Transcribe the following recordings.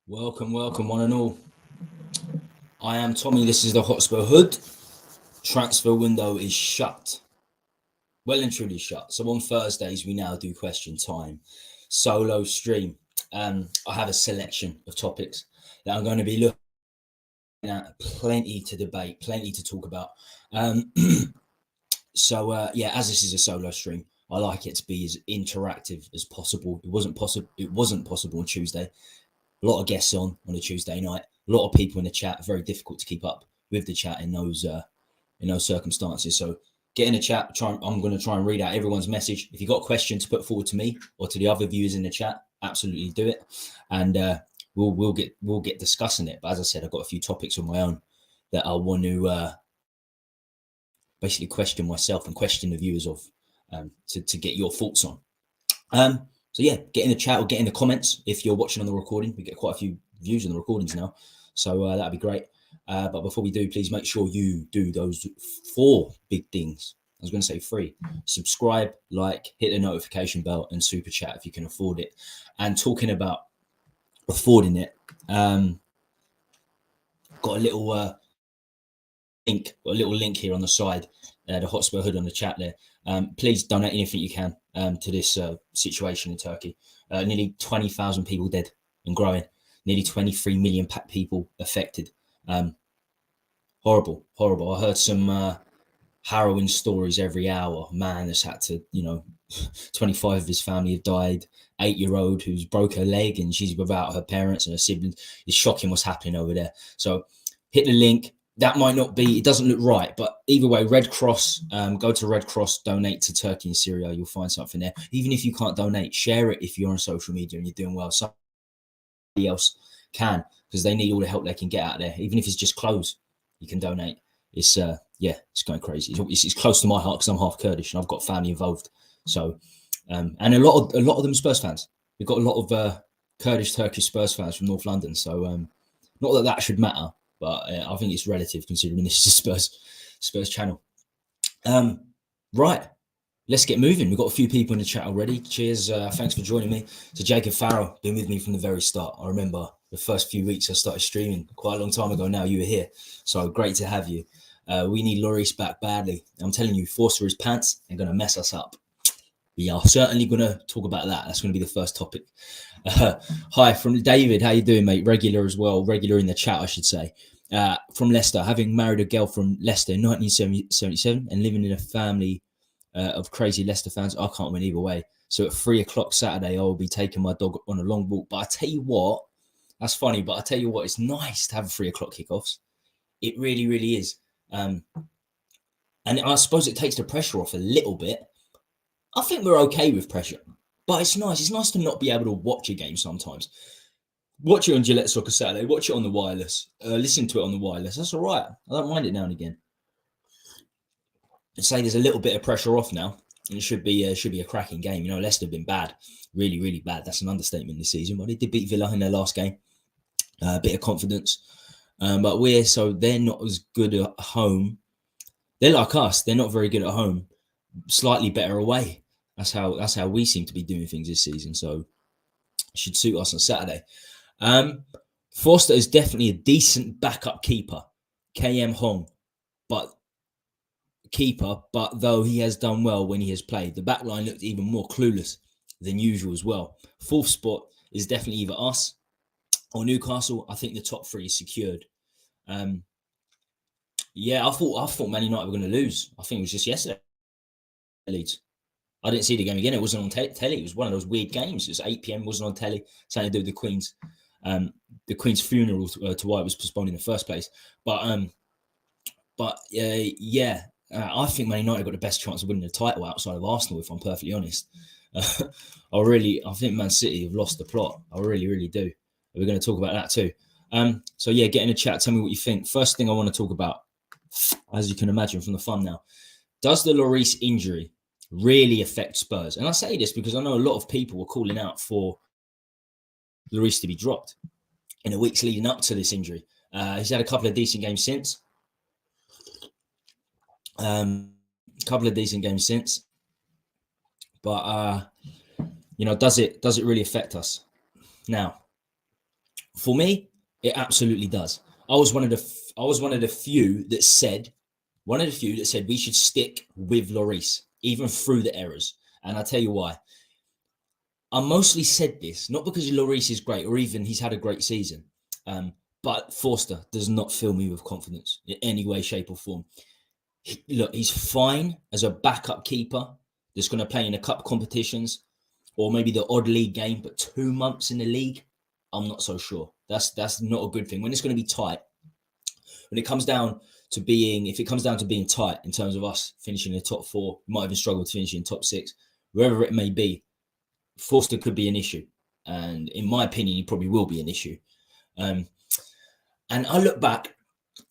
Welcome, one and all. I am Tommy. This is the Hotspur Hood. Transfer window is shut. Well and truly shut. So on Thursdays, we now do question time. Solo stream. I have a selection of topics that I'm going to be looking at. Plenty to debate, plenty to talk about. So as this is a solo stream, I like it to be as interactive as possible. It wasn't possible on Tuesday. A lot of guests on a Tuesday night. A lot of people in the chat. Very difficult to keep up with the chat in those circumstances. So get in the chat. I'm going to try and read out everyone's message. If you've got questions to put forward to me or to the other viewers in the chat, absolutely do it, and we'll get discussing it. But as I said, I've got a few topics of my own that I want to basically question myself and question the viewers of to get your thoughts on. So yeah, get in the chat or get in the comments if you're watching on the recording. We get quite a few views on the recordings now, so that'd be great. But before we do, please make sure you do those 4 big things. I was going to say 3. Subscribe, like, hit the notification bell, and super chat if you can afford it. And talking about affording it, got a little link here on the side, the Hotspur Hood on the chat there. Please donate anything you can to this situation in Turkey. Nearly 20,000 people dead and growing. Nearly 23 million people affected. Horrible. I heard some harrowing stories every hour. Man that's had to, 25 of his family have died. 8-year-old who's broke her leg and she's without her parents and her siblings. It's shocking what's happening over there. So hit the link. That might not be, it doesn't look right, but either way, Red Cross, go to Red Cross, donate to Turkey and Syria. You'll find something there. Even if you can't donate, share it if you're on social media and you're doing well. Somebody else can, because they need all the help they can get out there. Even if it's just clothes, you can donate. It's it's going crazy. It's close to my heart because I'm half Kurdish and I've got family involved. So, and a lot of them Spurs fans. We've got a lot of Kurdish, Turkish Spurs fans from North London. So, not that should matter. But I think it's relative considering this is a Spurs channel. Right, let's get moving. We've got a few people in the chat already. Cheers. Thanks for joining me. So Jacob Farrell, been with me from the very start. I remember the first few weeks I started streaming quite a long time ago now. You were here. So great to have you. We need Lloris back badly. I'm telling you, Forster his pants and going to mess us up. We are certainly going to talk about that. That's going to be the first topic. Hi, from David. How you doing, mate? Regular as well. Regular in the chat, I should say. From Leicester, having married a girl from Leicester in 1977 and living in a family of crazy Leicester fans, I can't win either way. So at 3:00 Saturday, I will be taking my dog on a long walk. But I tell you what, that's funny, but I tell you what, it's nice to have 3:00 kickoffs. It really, really is. And I suppose it takes the pressure off a little bit. I think we're okay with pressure, but it's nice. It's nice to not be able to watch a game sometimes. Watch it on Gillette Soccer Saturday. Watch it on the wireless. Listen to it on the wireless. That's all right. I don't mind it now and again. I'd say there's a little bit of pressure off now. And it should be a cracking game. Leicester have been bad. Really, really bad. That's an understatement this season. But they did beat Villa in their last game. A bit of confidence. But they're not as good at home. They're like us. They're not very good at home. Slightly better away. That's how we seem to be doing things this season. So it should suit us on Saturday. Forster is definitely a decent backup keeper. KM Hong, but though he has done well when he has played, the back line looked even more clueless than usual as well. 4th spot is definitely either us or Newcastle. I think the top 3 is secured. I thought Man United were going to lose. I think it was just yesterday. Leeds. I didn't see the game again. It wasn't on telly. It was one of those weird games. It was 8 p.m. wasn't on telly. Something to do with the Queen's funeral to why it was postponed in the first place. But I think Man United got the best chance of winning the title outside of Arsenal, if I'm perfectly honest. I think Man City have lost the plot. I really, really do. We're going to talk about that too. Get in the chat. Tell me what you think. First thing I want to talk about, as you can imagine from the fun now, does the Lloris injury really affect Spurs? And I say this because I know a lot of people were calling out for Lloris to be dropped in the weeks leading up to this injury. He's had a couple of decent games since. But does it really affect us? Now, For me, it absolutely does. I was one of the few that said we should stick with Lloris even through the errors, and I'll tell you why. I mostly said this not because Lloris is great or even he's had a great season, but Forster does not fill me with confidence in any way, shape, or form. Look, he's fine as a backup keeper that's going to play in the cup competitions or maybe the odd league game, but 2 months in the league, I'm not so sure. That's not a good thing. When it's going to be tight, when it comes down to being, if it comes down to being tight in terms of us finishing in the top 4, we might even struggle to finish in top 6, wherever it may be, Forster could be an issue. And in my opinion, he probably will be an issue. And I look back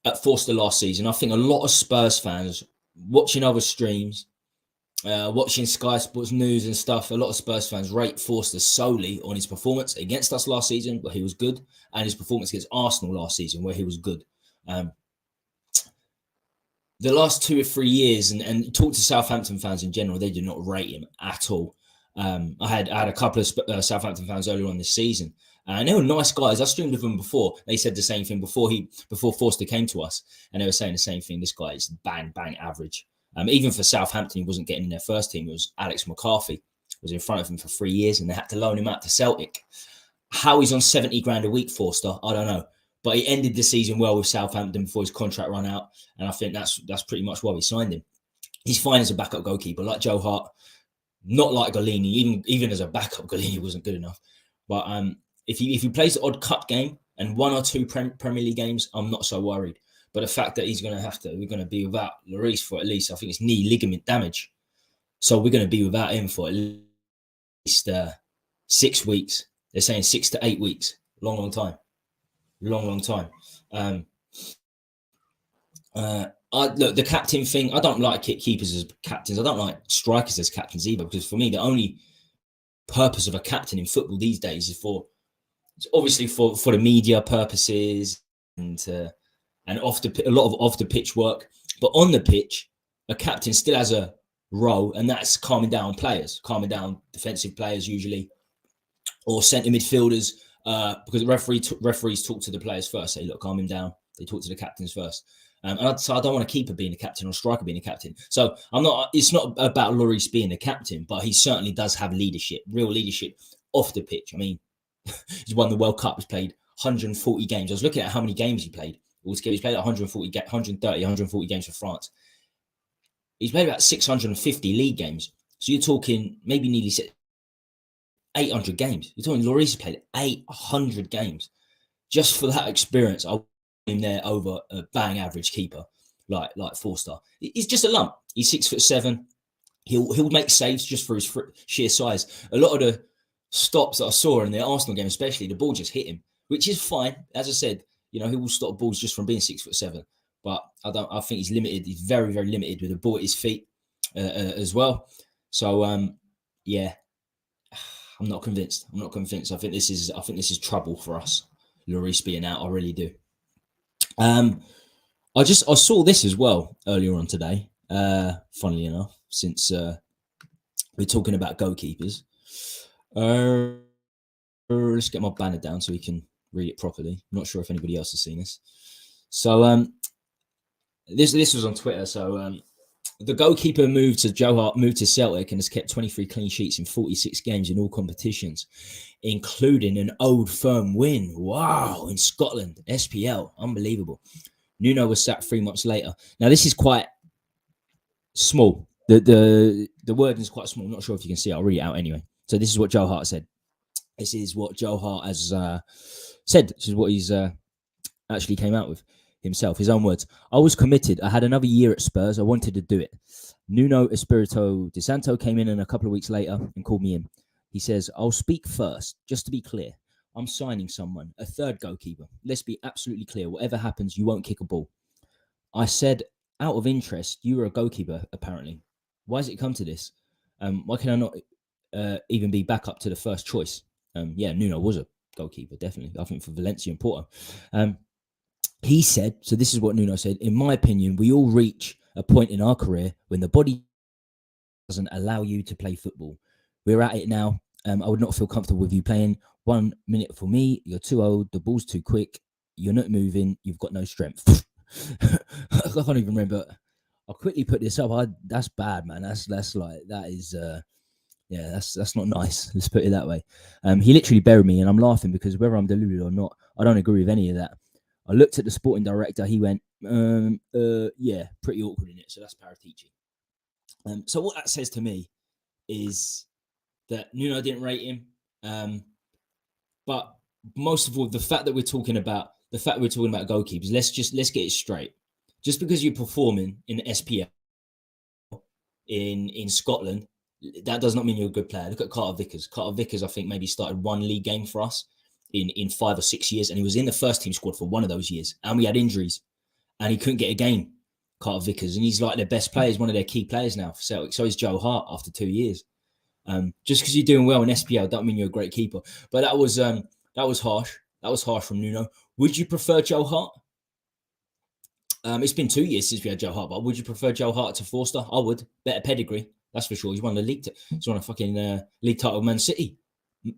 at Forster last season. I think a lot of Spurs fans watching other streams, watching Sky Sports News and stuff, a lot of Spurs fans rate Forster solely on his performance against us last season, where he was good, and his performance against Arsenal last season, where he was good. The last 2 or 3 years, and talk to Southampton fans in general, they did not rate him at all. I had a couple of Southampton fans earlier on this season, and they were nice guys. I streamed with them before. They said the same thing before Forster came to us, and they were saying the same thing. This guy is bang average. Even for Southampton, he wasn't getting in their first team. It was Alex McCarthy was in front of him for 3 years, and they had to loan him out to Celtic. How he's on 70 grand a week, Forster, I don't know. But he ended the season well with Southampton before his contract ran out, and I think that's pretty much why we signed him. He's fine as a backup goalkeeper, like Joe Hart, not like Golini. Even as a backup, Golini wasn't good enough. But if he plays the odd cup game and 1 or 2 Premier League games, I'm not so worried. But the fact that we're going to be without Lloris for at least, I think it's knee ligament damage. So we're going to be without him for at least 6 weeks. They're saying 6 to 8 weeks. Long time. Long time. Look, the captain thing, I don't like keepers as captains. I don't like strikers as captains either, because for me, the only purpose of a captain in football these days is obviously for the media purposes and a lot of off the pitch work. But on the pitch, a captain still has a role, and that's calming down defensive players usually, or centre midfielders, because referees talk to the players first. Say, look, calm him down. They talk to the captains first. So I don't want a keeper being a captain or a striker being a captain. So it's not about Lloris being a captain, but he certainly does have real leadership off the pitch. I mean, he's won the World Cup. He's played 140 games. I was looking at how many games he played. Altogether, he's played 140 games for France. He's played about 650 league games. So you're talking maybe nearly 800 games. You're talking Lloris has played 800 games. Just for that experience, I want him there over a bang average keeper like Forster. He's just a lump. He's 6'7". He'll make saves just for his sheer size. A lot of the stops that I saw in the Arsenal game, especially, the ball just hit him, which is fine. As I said, he will stop balls just from being 6'7". But I think he's limited. He's very, very limited with the ball at his feet as well. So yeah, I'm not convinced. I think this is trouble for us. Lloris being out, I really do. I saw this as well earlier on today. Funnily enough, since we're talking about goalkeepers, let's get my banner down so we can read it properly. I'm not sure if anybody else has seen this. So this was on Twitter. So the goalkeeper moved to Celtic and has kept 23 clean sheets in 46 games in all competitions, including an Old Firm win. Wow, in Scotland, SPL, unbelievable. Nuno was sacked 3 months later. Now this is quite small. The wording is quite small. I'm not sure if you can see it. I'll read it out anyway. So this is what Joe Hart said. This is what Joe Hart has said. This is what he's actually came out with himself, his own words. I was committed. I had another year at Spurs. I wanted to do it. Nuno Espirito de Santo came in and a couple of weeks later and called me in. He says, I'll speak first, just to be clear. I'm signing someone, a third goalkeeper. Let's be absolutely clear. Whatever happens, you won't kick a ball. I said, out of interest, you were a goalkeeper, apparently. Why has it come to this? Why can I not even be back up to the first choice? Yeah, Nuno was a goalkeeper, definitely. I think for Valencia and Porto. He said, so this is what Nuno said, in my opinion, we all reach a point in our career when the body doesn't allow you to play football. We're at it now. I would not feel comfortable with you playing 1 minute for me. You're too old. The ball's too quick. You're not moving. You've got no strength. I can't even remember. I'll quickly put this up. That's bad, man. That's like, that is, yeah, that's not nice. Let's put it that way. He literally buried me, and I'm laughing because whether I'm deluded or not, I don't agree with any of that. I looked at the sporting director. He went, yeah, pretty awkward in it. So that's Paratici. So what that says to me is that Nuno didn't rate him. But most of all, the fact that we're talking about goalkeepers, let's get it straight. Just because you're performing in the SPL in Scotland, that does not mean you're a good player. Look at Carter Vickers. Carter Vickers, I think, maybe started one league game for us in 5 or 6 years, and he was in the first team squad for one of those years. And we had injuries, and he couldn't get a game, Carter Vickers, and he's like their best player, one of their key players now for Celtic. So is Joe Hart after 2 years. Just because you're doing well in SPL, don't mean you're a great keeper. But that was harsh. That was harsh from Nuno. Would you prefer Joe Hart? It's been 2 years since we had Joe Hart, but would you prefer Joe Hart to Forster? I would. Better pedigree, that's for sure. He's won the league. He's won a fucking league title with Man City.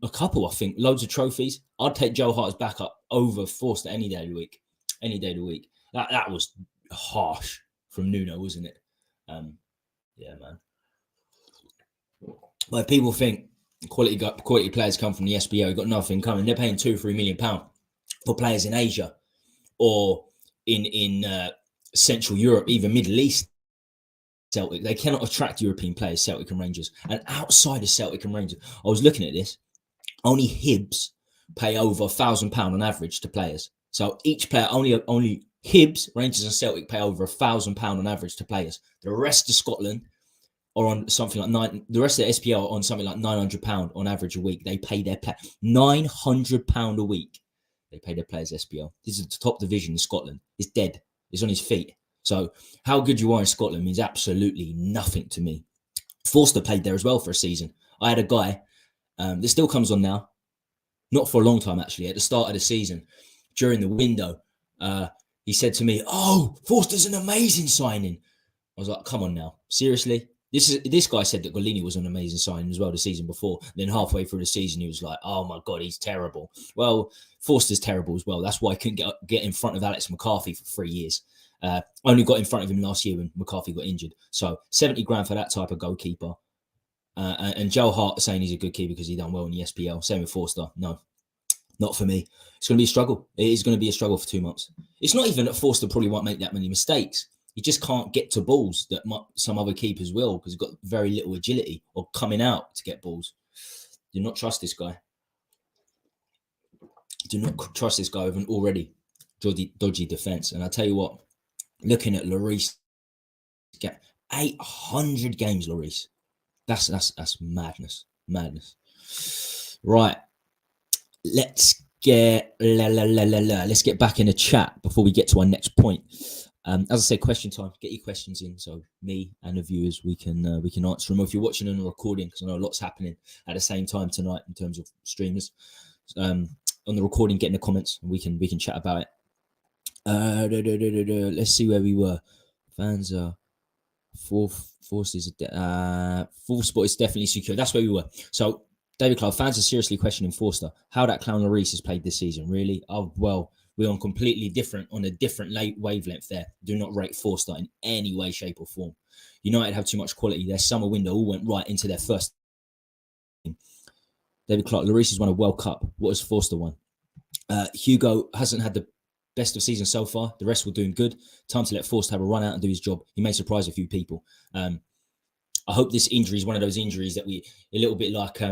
A couple, I think. Loads of trophies. I'd take Joe Hart's backup over Forster any day of the week. Any day of the week. That was harsh from Nuno, wasn't it? Yeah, man. Like, people think quality players come from the SBO, you've got nothing coming. They're paying £2-3 million for players in Asia or in Central Europe, even Middle East. Celtic, they cannot attract European players, Celtic and Rangers. And outside of Celtic and Rangers, I was looking at this, only Hibs pay over £1,000 on average to players. So each player, only Hibs, Rangers and Celtic pay over £1,000 on average to players. The rest of Scotland are on something like the rest of the SPL are on something like £900 on average a week. They pay their £900 a week. They pay their players SPL. This is the top division in Scotland. It's dead. It's on his feet. So how good you are in Scotland means absolutely nothing to me. Forster played there as well for a season. I had a guy that still comes on now, not for a long time actually, at the start of the season, during the window, he said to me, "Oh, Forster's an amazing signing." I was like, "Come on now, seriously?" This guy said that Golini was an amazing signing as well the season before. Then halfway through the season, he was like, "Oh my God, he's terrible." Well, Forster's terrible as well. That's why I couldn't get in front of Alex McCarthy for 3 years. Only got in front of him last year when McCarthy got injured. So 70 grand for that type of goalkeeper. And Joe Hart saying he's a good keeper because he done well in the SPL. Same with Forster. No, not for me. It's going to be a struggle. It is going to be a struggle for 2 months. It's not even that Forster probably won't make that many mistakes. He just can't get to balls that some other keepers will because he's got very little agility or coming out to get balls. Do not trust this guy. Do not trust this guy with an already dodgy defence. And I tell you what, looking at Lloris, 800 games, Lloris. That's madness. Right. Let's get back in the chat before we get to our next point. As I said, question time. Get your questions in, so me and the viewers we can answer them. Or if you're watching on a recording, because I know lots happening at the same time tonight in terms of streamers. On the recording, get in the comments, and we can chat about it. Let's see where we were. Fans are full spot is definitely secure. That's where we were. So David Clough, fans are seriously questioning Forster. How that clown Lloris has played this season, really? Oh well. We're on a different wavelength there. Do not rate Forster in any way, shape or form. United have too much quality. Their summer window all went right into their first team. David Clark, Lloris has won a World Cup. What has Forster won? Hugo hasn't had the best of season so far. The rest were doing good. Time to let Forster have a run out and do his job. He may surprise a few people. I hope this injury is one of those injuries that a little bit like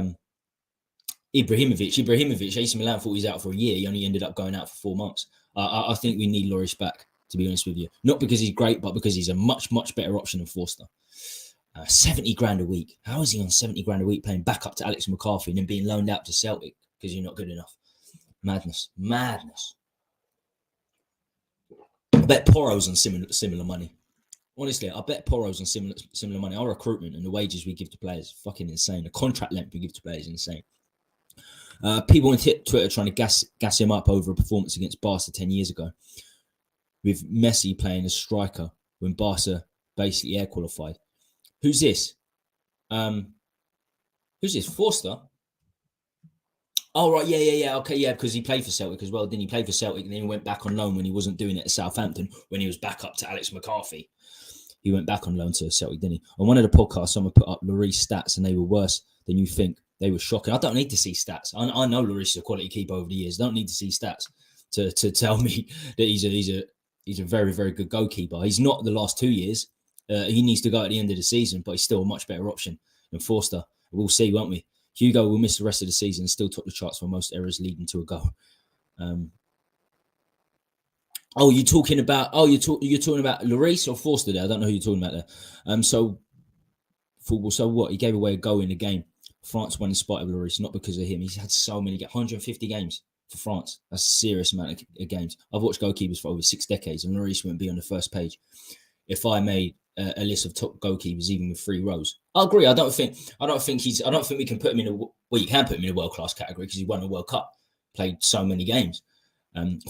Ibrahimovic, AC Milan thought he was out for a year. He only ended up going out for 4 months. I think we need Lloris back, to be honest with you. Not because he's great, but because he's a much, much better option than Forster. 70 grand a week. How is he on 70 grand a week playing back up to Alex McCarthy and then being loaned out to Celtic because you're not good enough? Madness. I bet Porro's on similar money. Honestly, I bet Porro's on similar money. Our recruitment and the wages we give to players is fucking insane. The contract length we give to players is insane. People on Twitter trying to gas him up over a performance against Barca 10 years ago with Messi playing as striker when Barca basically air qualified. Who's this? Forster? Oh, right. Yeah. Okay, yeah, because he played for Celtic as well. Didn't he play for Celtic and then he went back on loan when he wasn't doing it at Southampton, when he was back up to Alex McCarthy. He went back on loan to Celtic, didn't he? On one of the podcasts, someone put up Lloris stats and they were worse than you think. They were shocking. I don't need to see stats. I know Lloris is a quality keeper over the years. I don't need to see stats to tell me that he's a very, very good goalkeeper. He's not the last 2 years. He needs to go at the end of the season, but he's still a much better option than Forster. We'll see, won't we? Hugo will miss the rest of the season and still top the charts for most errors leading to a goal. You're talking about Lloris or Forster there. I don't know who you're talking about there. So football. So what? He gave away a goal in the game. France won in spite of Lloris, not because of him. He's had so many 150 games for France. That's a serious amount of games. I've watched goalkeepers for over 6 decades, and Lloris wouldn't be on the first page if I made a list of top goalkeepers, even with 3 rows. I agree. I don't think we can put him in you can put him in a world-class category because he won a World Cup, played so many games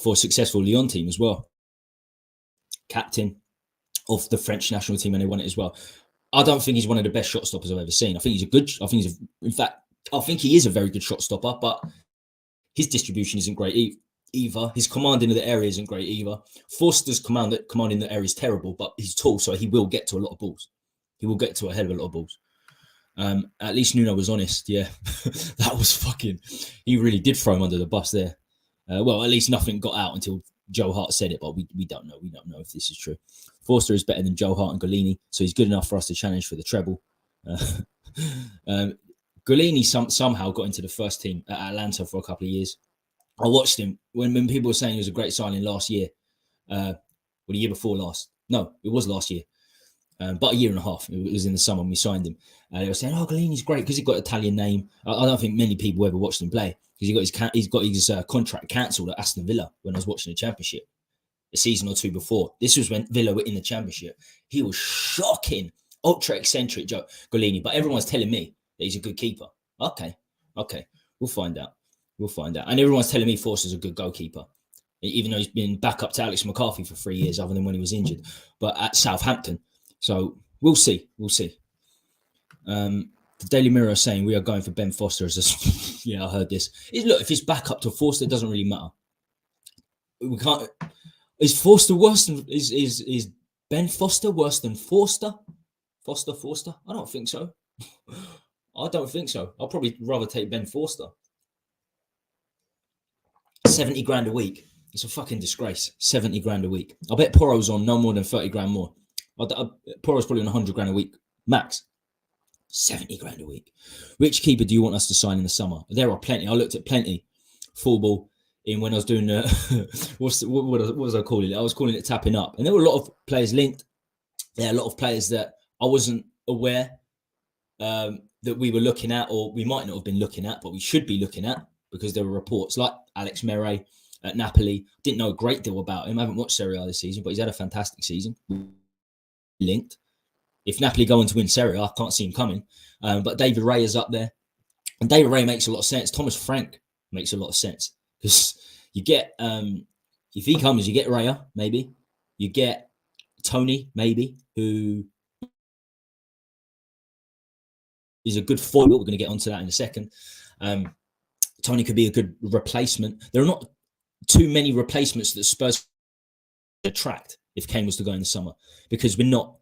for a successful Lyon team as well. Captain of the French national team, and they won it as well. I don't think he's one of the best shot stoppers I've ever seen. I think he is a very good shot stopper, but his distribution isn't great either. His commanding of the area isn't great either. Forster's commanding the area is terrible, but he's tall, so he will get to a lot of balls. He will get to a hell of a lot of balls. At least Nuno was honest. Yeah, that was fucking. He really did throw him under the bus there. Well, at least nothing got out until Joe Hart said it, but we don't know. We don't know if this is true. Forster is better than Joe Hart and Golini, so he's good enough for us to challenge for the treble. Golini somehow got into the first team at Atlanta for a couple of years. I watched him when people were saying he was a great signing last year, or the year before last. No, it was last year, but a year and a half. It was in the summer when we signed him. They were saying, "Oh, Golini's great because he got an Italian name." I don't think many people ever watched him play because he's got his contract cancelled at Aston Villa when I was watching the Championship a season or 2 before. This was when Villa were in the Championship. He was shocking, ultra eccentric Golini, but everyone's telling me that he's a good keeper. Okay, we'll find out. And everyone's telling me Forster's a good goalkeeper, even though he's been back up to Alex McCarthy for 3 years, other than when he was injured, but at Southampton. So we'll see. The Daily Mirror is saying we are going for Ben Foster as a... Yeah, I heard this. Look, if he's back up to Forster, it doesn't really matter. We can't... Is Forster worse than... Is Ben Foster worse than Forster? Forster? I don't think so. I'll probably rather take Ben Forster. 70 grand a week. It's a fucking disgrace. 70 grand a week. I bet Porro's on no more than 30 grand more. Porro's probably on 100 grand a week max. 70 grand a week. Which keeper do you want us to sign in the summer? There are plenty. I looked at plenty. Football in when I was doing what was I calling it? I was calling it tapping up, and there were a lot of players linked. There are a lot of players that I wasn't aware that we were looking at, or we might not have been looking at, but we should be looking at because there were reports like Alex Mere at Napoli. Didn't know a great deal about him. I haven't watched Serie A this season, but he's had a fantastic season. Linked. If Napoli go on to win Serie A, I can't see him coming. But David Ray is up there. And David Ray makes a lot of sense. Thomas Frank makes a lot of sense. Because you get, if he comes, you get Raya, maybe. You get Tony, maybe, who is a good foil. We're going to get onto that in a second. Tony could be a good replacement. There are not too many replacements that Spurs attract if Kane was to go in the summer, because we're not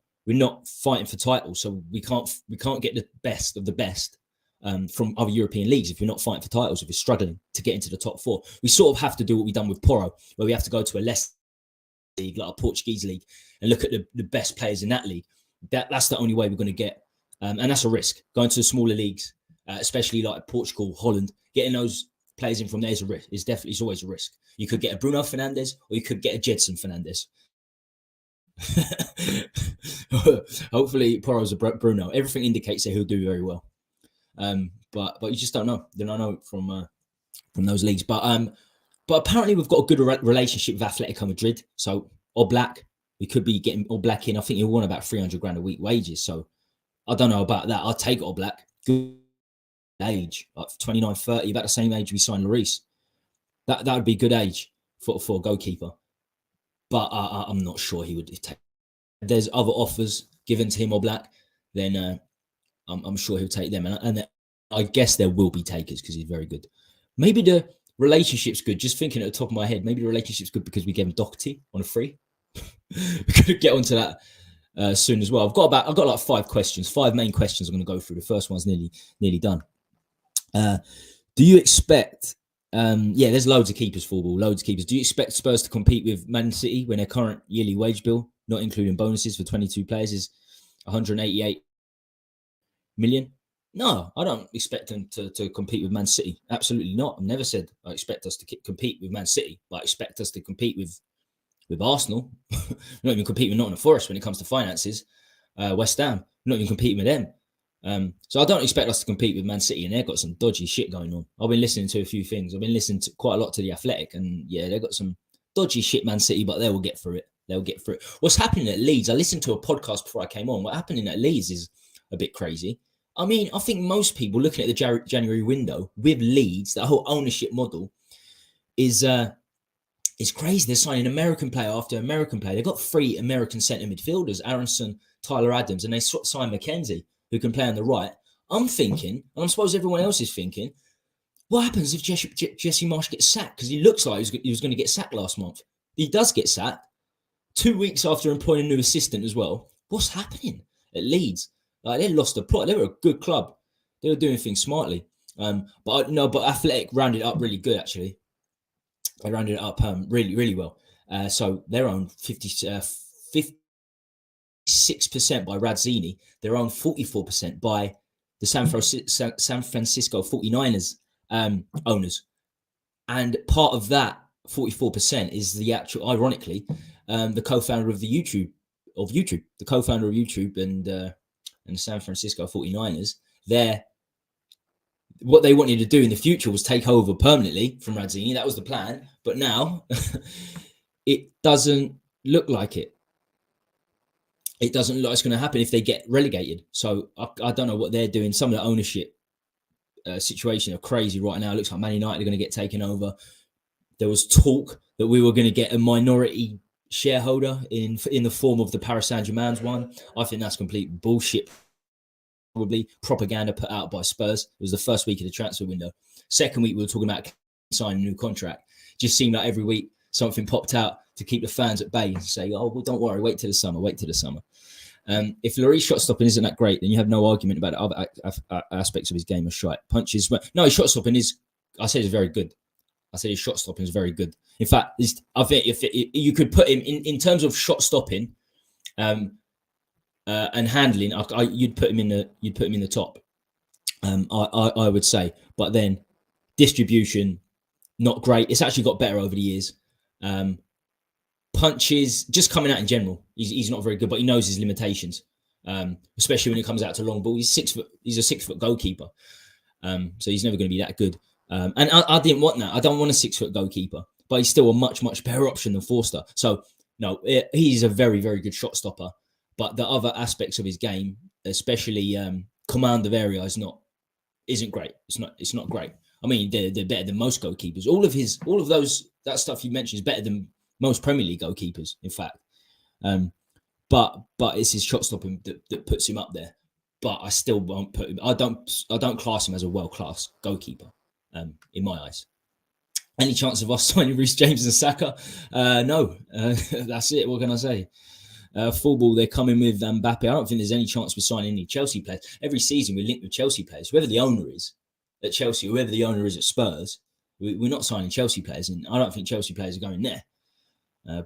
fighting for titles, so we can't get the best of the best from other European leagues if we're not fighting for titles. If we're struggling to get into the top 4, we sort of have to do what we've done with Porro, where we have to go to a less league like a Portuguese league and look at the best players in that league. That's the only way we're going to get, and that's a risk. Going to the smaller leagues, especially like Portugal, Holland, getting those players in from there is a risk. It's always a risk. You could get a Bruno Fernandes, or you could get a Jedson Fernandes. Hopefully Porro's a Bruno. Everything indicates that he'll do very well, but you just don't know. You don't know from those leagues. But apparently we've got a good relationship with Atletico Madrid. So Oblak, we could be getting Oblak in. I think he'll want about 300 grand a week wages. So I don't know about that. I'll take Oblak. Good age, like 29, 30, about the same age we signed Lloris. That would be good age for a goalkeeper. But I'm not sure he would take. If there's other offers given to him or Black, then I'm sure he'll take them. And I guess there will be takers because he's very good. Maybe the relationship's good. Just thinking at the top of my head, maybe the relationship's good because we gave him Doherty on a free. We could get onto that soon as well. I've got like 5 main questions I'm going to go through. The first one's nearly done. Do you expect? There's loads of keepers. Football, loads of keepers. Do you expect Spurs to compete with Man City when their current yearly wage bill, not including bonuses for 22 players, is 188 million? No, I don't expect them to compete with Man City. Absolutely not. I've never said I expect us to compete with Man City, but I expect us to compete with Arsenal. Not even compete with Nottingham Forest when it comes to finances. West Ham, not even competing with them. So I don't expect us to compete with Man City, and they've got some dodgy shit going on. I've been listening to a few things. I've been listening to quite a lot to The Athletic, and yeah, they've got some dodgy shit, Man City, but they will get through it. They'll get through it. What's happening at Leeds? I listened to a podcast before I came on. What happening at Leeds is a bit crazy. I mean, I think most people looking at the January window with Leeds, that whole ownership model is crazy. They're signing American player after American player. They've got 3 American centre midfielders, Aronson, Tyler Adams, and they signed McKenzie, who can play on the right. I'm thinking, and I suppose everyone else is thinking, what happens if Jesse Marsch gets sacked? Because he looks like he was going to get sacked last month. He does get sacked 2 weeks after employing a new assistant as well. What's happening at Leeds? Like, they lost the plot. They were a good club. They were doing things smartly. But Athletic rounded up really good, actually. They rounded it up really, really well. So they're owned 56% by Radzini. They're owned 44% by the San Francisco 49ers owners. And part of that 44% is the actual, ironically, the co-founder of YouTube, the co-founder of YouTube and the San Francisco 49ers. What they wanted to do in the future was take over permanently from Radzini. That was the plan. But now it doesn't look like it. It doesn't look like it's going to happen if they get relegated. So I don't know what they're doing. Some of the ownership situation are crazy right now. It looks like Man United are going to get taken over. There was talk that we were going to get a minority shareholder in the form of the Paris Saint-Germain's one. I think that's complete bullshit. Probably propaganda put out by Spurs. It was the first week of the transfer window. Second week, we were talking about signing a new contract. Just seemed like every week something popped out to keep the fans at bay and say, oh, well, don't worry, wait till the summer. If Lloris shot stopping isn't that great, then you have no argument about the other aspects of his game are shite. Punches, no, his shot stopping is, I said, is very good. I said his shot stopping is very good. In fact, I think if you could put him in terms of shot stopping, and handling, you'd put him in the top. I would say, but then distribution, not great. It's actually got better over the years. Punches, just coming out in general, he's not very good, but he knows his limitations, especially when it comes out to long ball. He's 6 foot. He's a 6 foot goalkeeper, so he's never going to be that good. And I didn't want that. I don't want a 6 foot goalkeeper, but he's still a much better option than Forster. So no, he's a very, very good shot stopper. But the other aspects of his game, especially command of area, isn't great. It's not great. I mean, they're better than most goalkeepers. All of that stuff you mentioned is better than most Premier League goalkeepers, in fact. But it's his shot stopping that puts him up there. But I still won't put him. I don't class him as a world class goalkeeper, in my eyes. Any chance of us signing Reece James and Saka? No. That's it. What can I say? Football, they're coming with Mbappe. I don't think there's any chance we're signing any Chelsea players. Every season we're linked with Chelsea players. Whoever the owner is at Chelsea, whoever the owner is at Spurs, we're not signing Chelsea players. And I don't think Chelsea players are going there.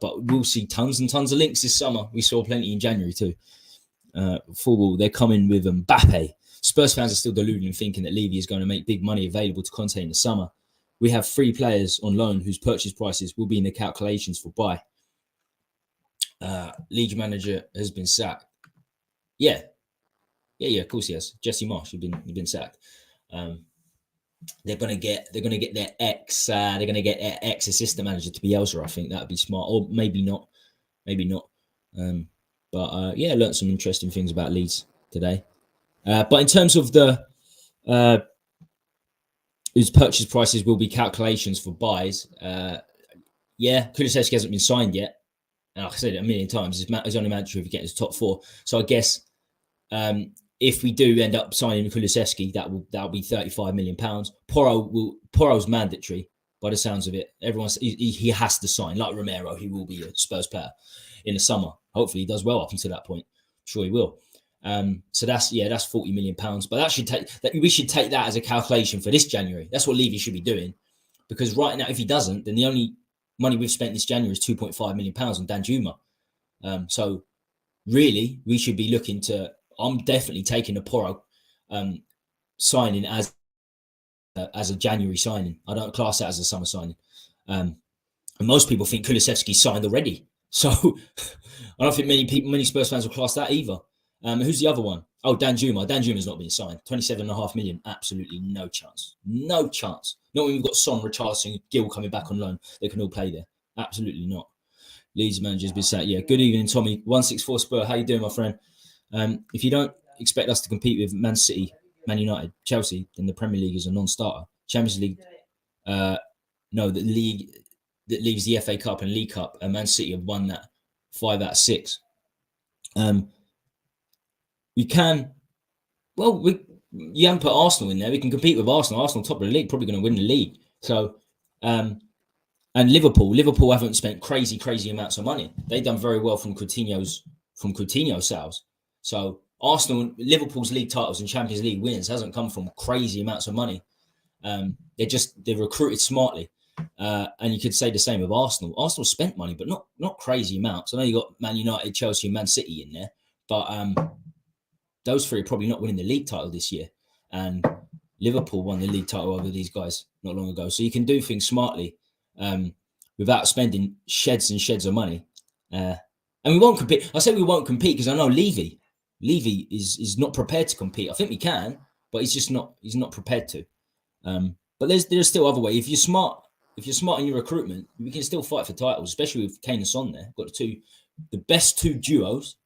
But we'll see tons and tons of links this summer. We saw plenty in January too. Football, they're coming with Mbappe. Spurs fans are still deluded in thinking that Levy is going to make big money available to Conte in the summer. We have 3 players on loan whose purchase prices will be in the calculations for buy. League manager has been sacked. Yeah, of course he has. Jesse Marsch, you've been sacked. They're gonna get their ex assistant manager to be Elsa. I think that'd be smart, or maybe not. But I learned some interesting things about Leeds today. But in terms of the whose purchase prices will be calculations for buys, Kulusevski hasn't been signed yet. And like I said it a million times, it's only mandatory if you get into the top 4. So I guess if we do end up signing Kulusevski, that'll be £35 million. Porro's mandatory by the sounds of it. He has to sign, like Romero. He will be a Spurs player in the summer. Hopefully, he does well up until that point. I'm sure he will. So that's £40 million. But we should take that as a calculation for this January. That's what Levy should be doing, because right now, if he doesn't, then the only money we've spent this January is £2.5 million on Danjuma. So really, we should be looking to. I'm definitely taking the Porro signing as a January signing. I don't class that as a summer signing. And most people think Kulusevski signed already. So I don't think many Spurs fans will class that either. Who's the other one? Oh, Danjuma. Danjuma's not been signed. 27.5 million. Absolutely no chance. No chance. Not when we've got Son, Richarlison, Gill coming back on loan. They can all play there. Absolutely not. Leeds manager's been sat. Yeah. Good evening, Tommy. 164 Spur. How you doing, my friend? If you don't expect us to compete with Man City, Man United, Chelsea, then the Premier League is a non-starter. Champions League, no, the league that leaves the FA Cup and League Cup, and Man City have won that 5 out of 6. We can, you haven't put Arsenal in there. We can compete with Arsenal. Arsenal top of the league, probably going to win the league. So, and Liverpool haven't spent crazy amounts of money. They've done very well from Coutinho sales. So Arsenal, Liverpool's league titles and Champions League wins hasn't come from crazy amounts of money. They're recruited smartly. And you could say the same of Arsenal. Arsenal spent money, but not crazy amounts. I know you got Man United, Chelsea, and Man City in there, but those three are probably not winning the league title this year. And Liverpool won the league title over these guys not long ago. So you can do things smartly without spending sheds and sheds of money. And we won't compete. I say we won't compete because I know Levy is not prepared to compete. I think we can, but he's not prepared to. But there's still other way. If you're smart in your recruitment, we can still fight for titles, especially with Kane and Son there. Got the best two duos.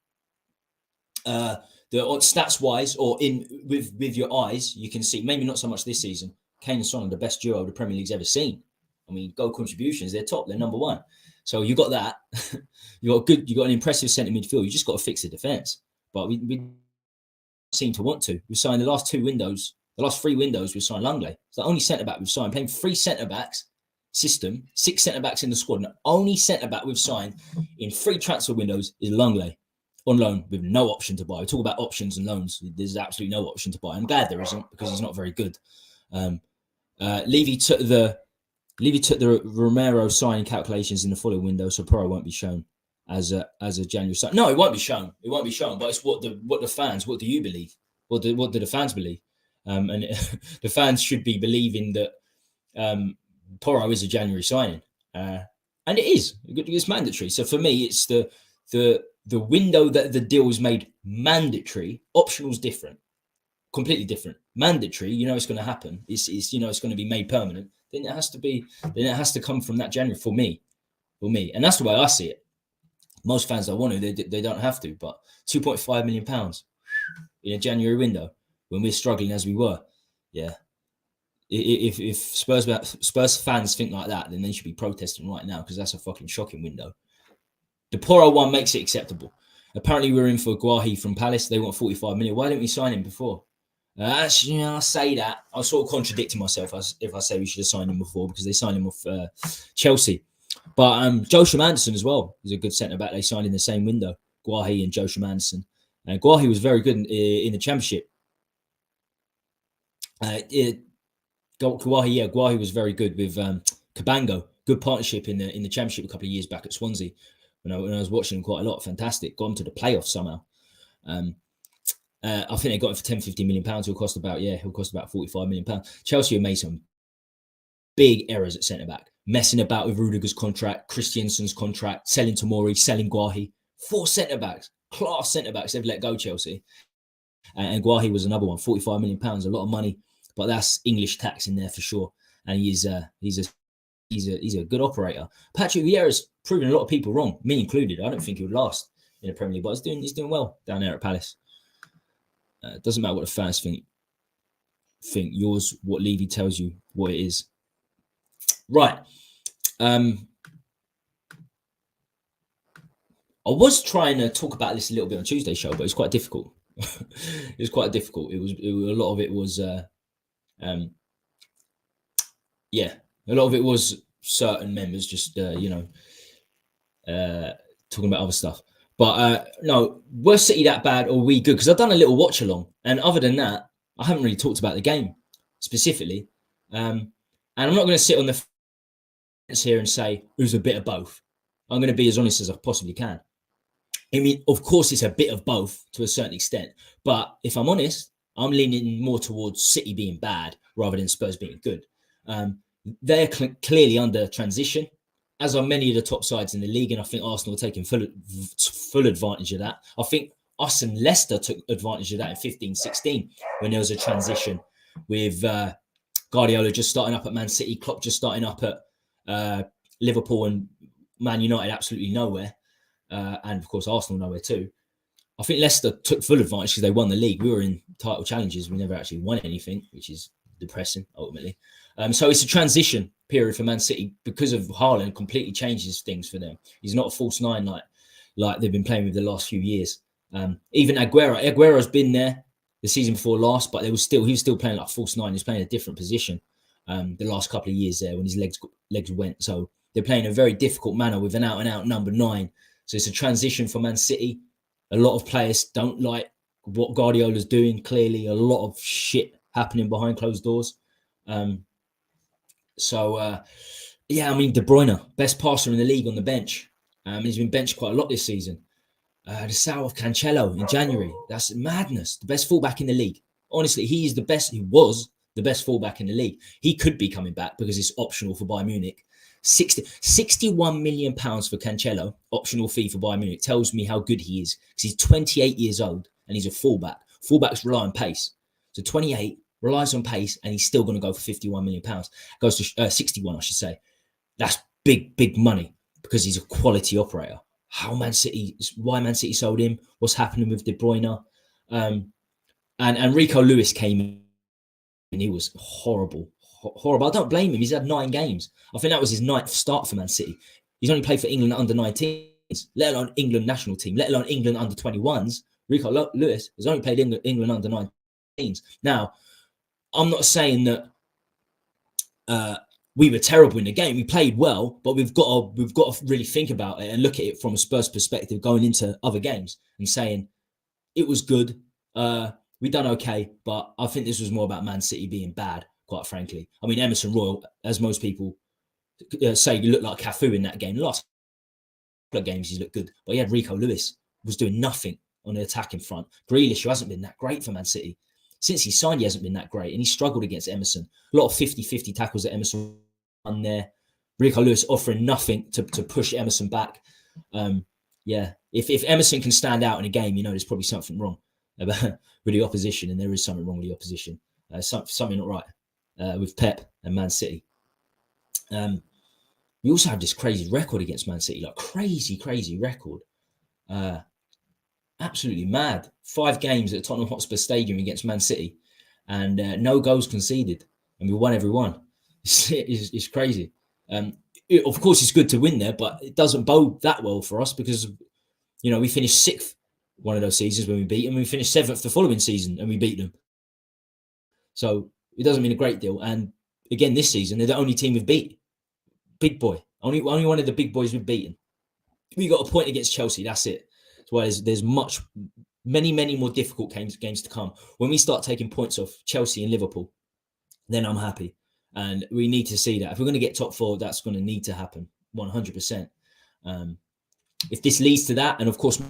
The stats wise, or with your eyes, you can see, maybe not so much this season, Kane and Son are the best duo the Premier League's ever seen. I mean, goal contributions, they're top, they're number one. So you got that. you got an impressive centre midfield. You just got to fix the defence. But we seem to want to. We signed the last 3 windows, we signed Langley. It's the only centre back we've signed. Playing 3 centre backs system, 6 centre backs in the squad. And the only centre back we've signed in 3 transfer windows is Langley on loan with no option to buy. We talk about options and loans. There's absolutely no option to buy. I'm glad there isn't, because he's not very good. Levy took the Romero signing calculations in the following window, so Porro won't be shown as a January sign. No, it won't be shown. It won't be shown. But it's what the fans. What do you believe? What do the fans believe? And the fans should be believing that Porro is a January signing, and it is. It's mandatory. So for me, it's the window that the deal is made mandatory. Optional is different, completely different. Mandatory, it's going to happen. It's it's going to be made permanent. Then it has to be. Then it has to come from that January for me, and that's the way I see it. Most fans don't want to. They don't have to. But £2.5 million in a January window when we're struggling as we were, yeah. If Spurs fans think like that, then they should be protesting right now, because that's a fucking shocking window. The Porro one makes it acceptable. Apparently, we're in for Guahi from Palace. They want 45 million. Why didn't we sign him before? I say that. I sort of contradicting myself if I say we should have signed him before, because they signed him off Chelsea. But Joshua Anderson as well is a good centre-back. They signed in the same window, Guahi and Joshua Anderson. And Guahi was very good in the Championship. Guahi was very good with Cabango. Good partnership in the Championship a couple of years back at Swansea. When I was watching him quite a lot. Fantastic. Got him to the playoffs somehow. I think they got him for 10-15 million pounds. He'll cost about 45 million pounds. Chelsea have made some big errors at centre back, messing about with Rudiger's contract, Christiansen's contract, selling Tomori, selling Guahi. 4 centre backs, class centre backs. They've let go Chelsea, and Guahi was another one. 45 million pounds, a lot of money, but that's English tax in there for sure. And he's a good operator. Patrick Vieira's proven a lot of people wrong, me included. I don't think he would last in the Premier League, but he's doing well down there at Palace. It doesn't matter what the fans think. Yours, what Levy tells you, what it is. Right. I was trying to talk about this a little bit on Tuesday's show, but it's quite difficult. It was quite difficult. A lot of it was, yeah, a lot of it was certain members just, talking about other stuff. But no, were City that bad or we good? Because I've done a little watch along, and other than that, I haven't really talked about the game specifically. And I'm not going to sit on the fence here and say it was a bit of both. I'm going to be as honest as I possibly can. I mean, of course, it's a bit of both to a certain extent. But if I'm honest, I'm leaning more towards City being bad rather than Spurs being good. They're clearly under transition, as are many of the top sides in the league. And I think Arsenal are taking full advantage of that. I think us and Leicester took advantage of that in 15-16 when there was a transition with Guardiola just starting up at Man City, Klopp just starting up at Liverpool, and Man United absolutely nowhere. And of course, Arsenal nowhere too. I think Leicester took full advantage because they won the league. We were in title challenges. We never actually won anything, which is depressing, ultimately. So it's a transition period for Man City because of Haaland completely changes things for them. He's not a false nine like they've been playing with the last few years. Even Aguero's been there the season before last, but he was still playing like false nine. He was playing a different position the last couple of years there when his legs went. So they're playing a very difficult manner with an out-and-out number 9. So it's a transition for Man City. A lot of players don't like what Guardiola's doing. Clearly, a lot of shit happening behind closed doors. Yeah, I mean, De Bruyne, best passer in the league on the bench. He's been benched quite a lot this season. The sale of Cancelo in January. That's madness. The best fullback in the league. Honestly, he was the best fullback in the league. He could be coming back because it's optional for Bayern Munich. 61 million pounds for Cancelo, optional fee for Bayern Munich, tells me how good he is. Because he's 28 years old and he's a fullback. Fullbacks rely on pace. So 28 relies on pace and he's still going to go for 51 million pounds. Goes to 61, I should say. That's big money because he's a quality operator. Why Man City sold him? What's happening with De Bruyne? And Rico Lewis came in and he was horrible. I don't blame him. He's had 9 games. I think that was his 9th start for Man City. He's only played for England under 19s, let alone England national team, let alone England under 21s. Rico Lewis has only played England under 19s. Now, I'm not saying that we were terrible in the game. We played well, but we've got to really think about it and look at it from a Spurs perspective going into other games and saying it was good. We done okay, but I think this was more about Man City being bad. Quite frankly, I mean, Emerson Royal, as most people say, you look like Cafu in that game. The last couple of games, he's looked good, but he had Rico Lewis was doing nothing on the attacking front. Grealish, who hasn't been that great for Man City since he signed, he hasn't been that great, and he struggled against Emerson. A lot of 50-50 tackles that Emerson won there. Rico Lewis offering nothing to push Emerson back. Yeah, if Emerson can stand out in a game, there's probably something wrong with the opposition, and there is something wrong with the opposition. Something not right. With Pep and Man City. We also have this crazy record against Man City, like crazy record. Absolutely mad. 5 games at Tottenhamhotspurstadium against Man City and no goals conceded. And we won every one. It's crazy. Of course, it's good to win there, but it doesn't bode that well for us because, we finished 6th one of those seasons when we beat them. We finished 7th the following season and we beat them. So it doesn't mean a great deal. And again, this season, they're the only team we've beat. Big boy. Only one of the big boys we've beaten. We got a point against Chelsea. That's it. That's why there's many more difficult games to come. When we start taking points off Chelsea and Liverpool, then I'm happy. And we need to see that. If we're going to get top 4, that's going to need to happen 100%. If this leads to that, and of course,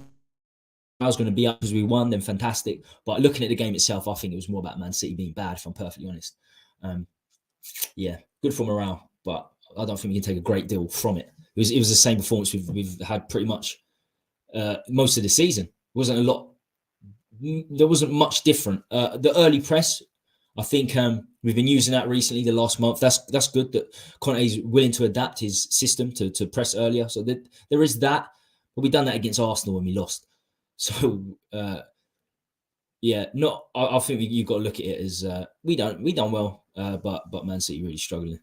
I was going to be up because we won, then fantastic. But looking at the game itself, I think it was more about Man City being bad, if I'm perfectly honest. Yeah, good for morale, but I don't think we can take a great deal from it. It was the same performance we've had pretty much most of the season. There wasn't much different. The early press, I think we've been using that recently, the last month. That's good that Conte is willing to adapt his system to press earlier. So there is that. But we've done that against Arsenal when we lost. So, yeah, I think you've got to look at it as we done well, but Man City really struggling.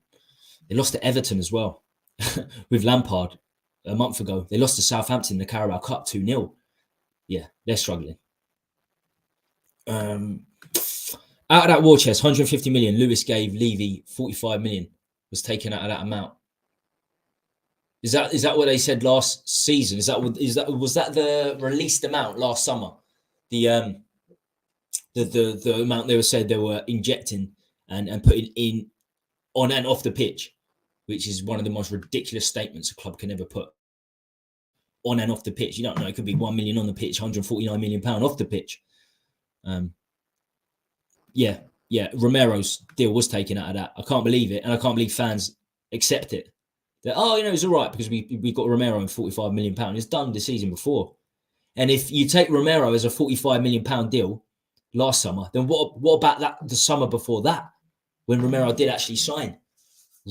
They lost to Everton as well with Lampard a month ago. They lost to Southampton in the Carabao Cup 2-0. Yeah, they're struggling. Out of that war chest, 150 million, Lewis gave Levy 45 million was taken out of that amount. Is that what they said last season? Was that the released amount last summer? The amount they said they were injecting and putting in on and off the pitch, which is one of the most ridiculous statements a club can ever put. On and off the pitch, you don't know. It could be 1 million on the pitch, 149 million pound off the pitch. Yeah. Romero's deal was taken out of that. I can't believe it, and I can't believe fans accept it. That it's all right because we got Romero on 45 million pound. It's done the season before, and if you take Romero as a 45 million pound deal last summer, then what about that the summer before that when Romero did actually sign?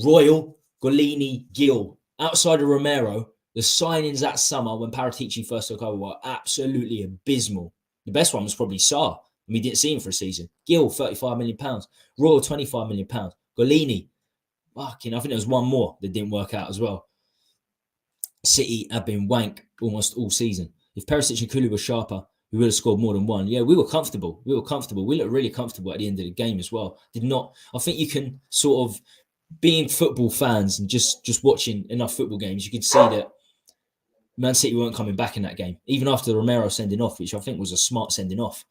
Royal, Golini, Gill. Outside of Romero, the signings that summer when Paratici first took over were absolutely abysmal. The best one was probably Sarr. We didn't see him for a season. Gill, 35 million pounds. Royal, 25 million pounds. Golini, I think there was one more that didn't work out as well. City have been wank almost all season. If Perisic and Kulu were sharper, we would have scored more than one. Yeah, we were comfortable. We looked really comfortable at the end of the game as well. I think you can sort of, being football fans and just watching enough football games, you could see that Man City weren't coming back in that game. Even after the Romero sending off, which I think was a smart sending off,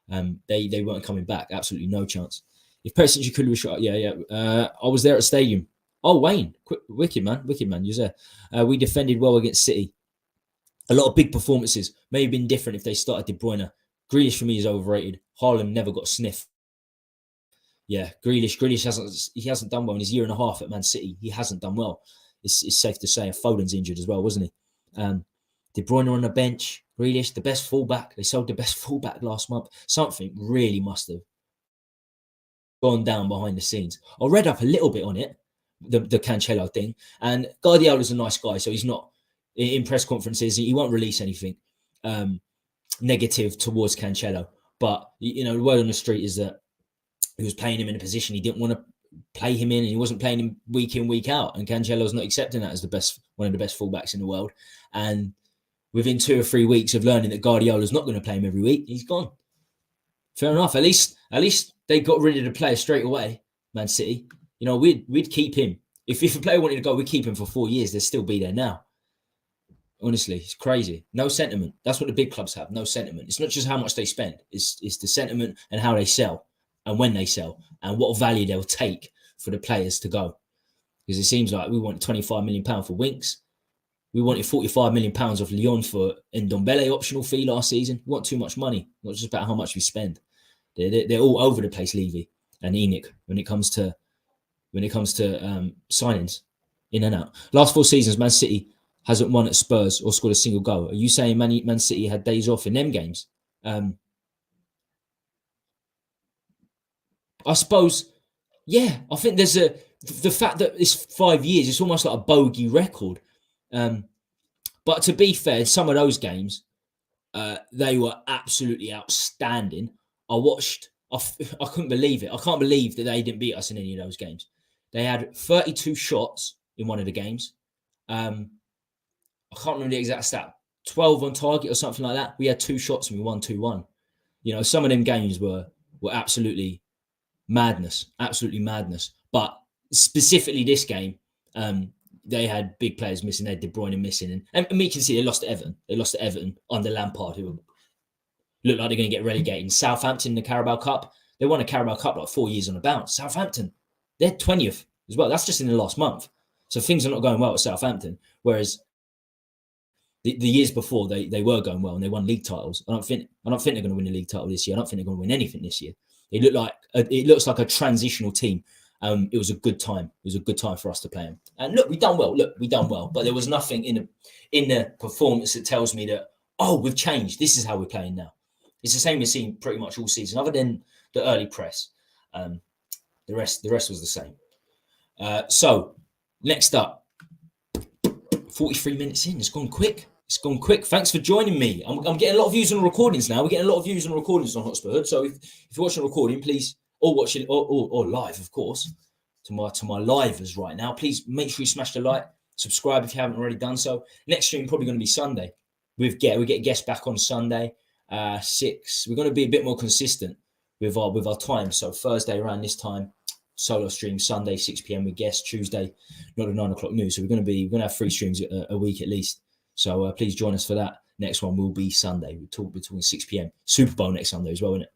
they weren't coming back. Absolutely no chance. If Perisic and Kulu were shot, I was there at the stadium. Oh, Wayne, wicked man, you're there. We defended well against City. A lot of big performances. May have been different if they started De Bruyne. Grealish for me is overrated. Haaland never got a sniff. Yeah, Grealish hasn't done well in his year and a half at Man City. He hasn't done well. It's safe to say. Foden's injured as well, wasn't he? De Bruyne on the bench. Grealish, the best fullback. They sold the best fullback last month. Something really must have gone down behind the scenes. I read up a little bit on it, the Cancelo thing. And Guardiola's a nice guy, so he's not in press conferences. He won't release anything negative towards Cancelo. But the word on the street is that he was playing him in a position he didn't want to play him in, and he wasn't playing him week in, week out. And Cancelo's not accepting that as one of the best fullbacks in the world. And within 2 or 3 weeks of learning that Guardiola's not going to play him every week, he's gone. Fair enough. At least they got rid of the player straight away. Man City, we'd keep him. If a player wanted to go, we'd keep him for 4 years. They'd still be there now. Honestly, it's crazy. No sentiment. That's what the big clubs have. No sentiment. It's not just how much they spend. It's the sentiment and how they sell and when they sell and what value they'll take for the players to go. Because it seems like we want £25 million for Winks. We wanted £45 million off Lyon for Ndombele optional fee last season. We want too much money. Not just about how much we spend. They're all over the place, Levy and Enoch, when it comes to signings in and out. Last 4 seasons, Man City hasn't won at Spurs or scored a single goal. Are you saying Man City had days off in them games? I suppose, yeah. I think there's the fact that it's 5 years. It's almost like a bogey record. But to be fair, some of those games, they were absolutely outstanding. I couldn't believe it. I can't believe that they didn't beat us in any of those games. They had 32 shots in one of the games. I can't remember the exact stat. 12 on target or something like that. We had 2 shots and we won 2-1. Some of them games were absolutely madness. Absolutely madness. But specifically this game, they had big players missing. They had De Bruyne missing. And we can see they lost to Everton. They lost to Everton under Lampard, who looked like they're going to get relegated. Southampton in the Carabao Cup. They won a Carabao Cup like 4 years on a bounce. Southampton, they're 20th as well. That's just in the last month. So things are not going well at Southampton. Whereas the years before, they were going well and they won league titles. I don't think they're going to win a league title this year. I don't think they're going to win anything this year. It looks like a transitional team. It was a good time. It was a good time for us to play them. And look, we done well. But there was nothing in the performance that tells me that, we've changed. This is how we're playing now. It's the same we've seen pretty much all season, other than the early press. The rest was the same. So next up, 43 minutes in. It's gone quick. Thanks for joining me. I'm getting a lot of views on recordings now. We're getting a lot of views on recordings on Hotspur Hood. So if you're watching a recording, please, or watching or live, of course, to my livers right now, please make sure you smash the like, subscribe if you haven't already done so. Next stream probably going to be Sunday. We get guests back on Sunday. 6. We're going to be a bit more consistent with our time. So Thursday around this time, solo stream. Sunday 6 p.m. with guests. Tuesday, not a 9 o'clock news. So we're going to have 3 streams a week at least. So please join us for that. Next one will be Sunday. We're talking 6 p.m. Super Bowl next Sunday as well, isn't it?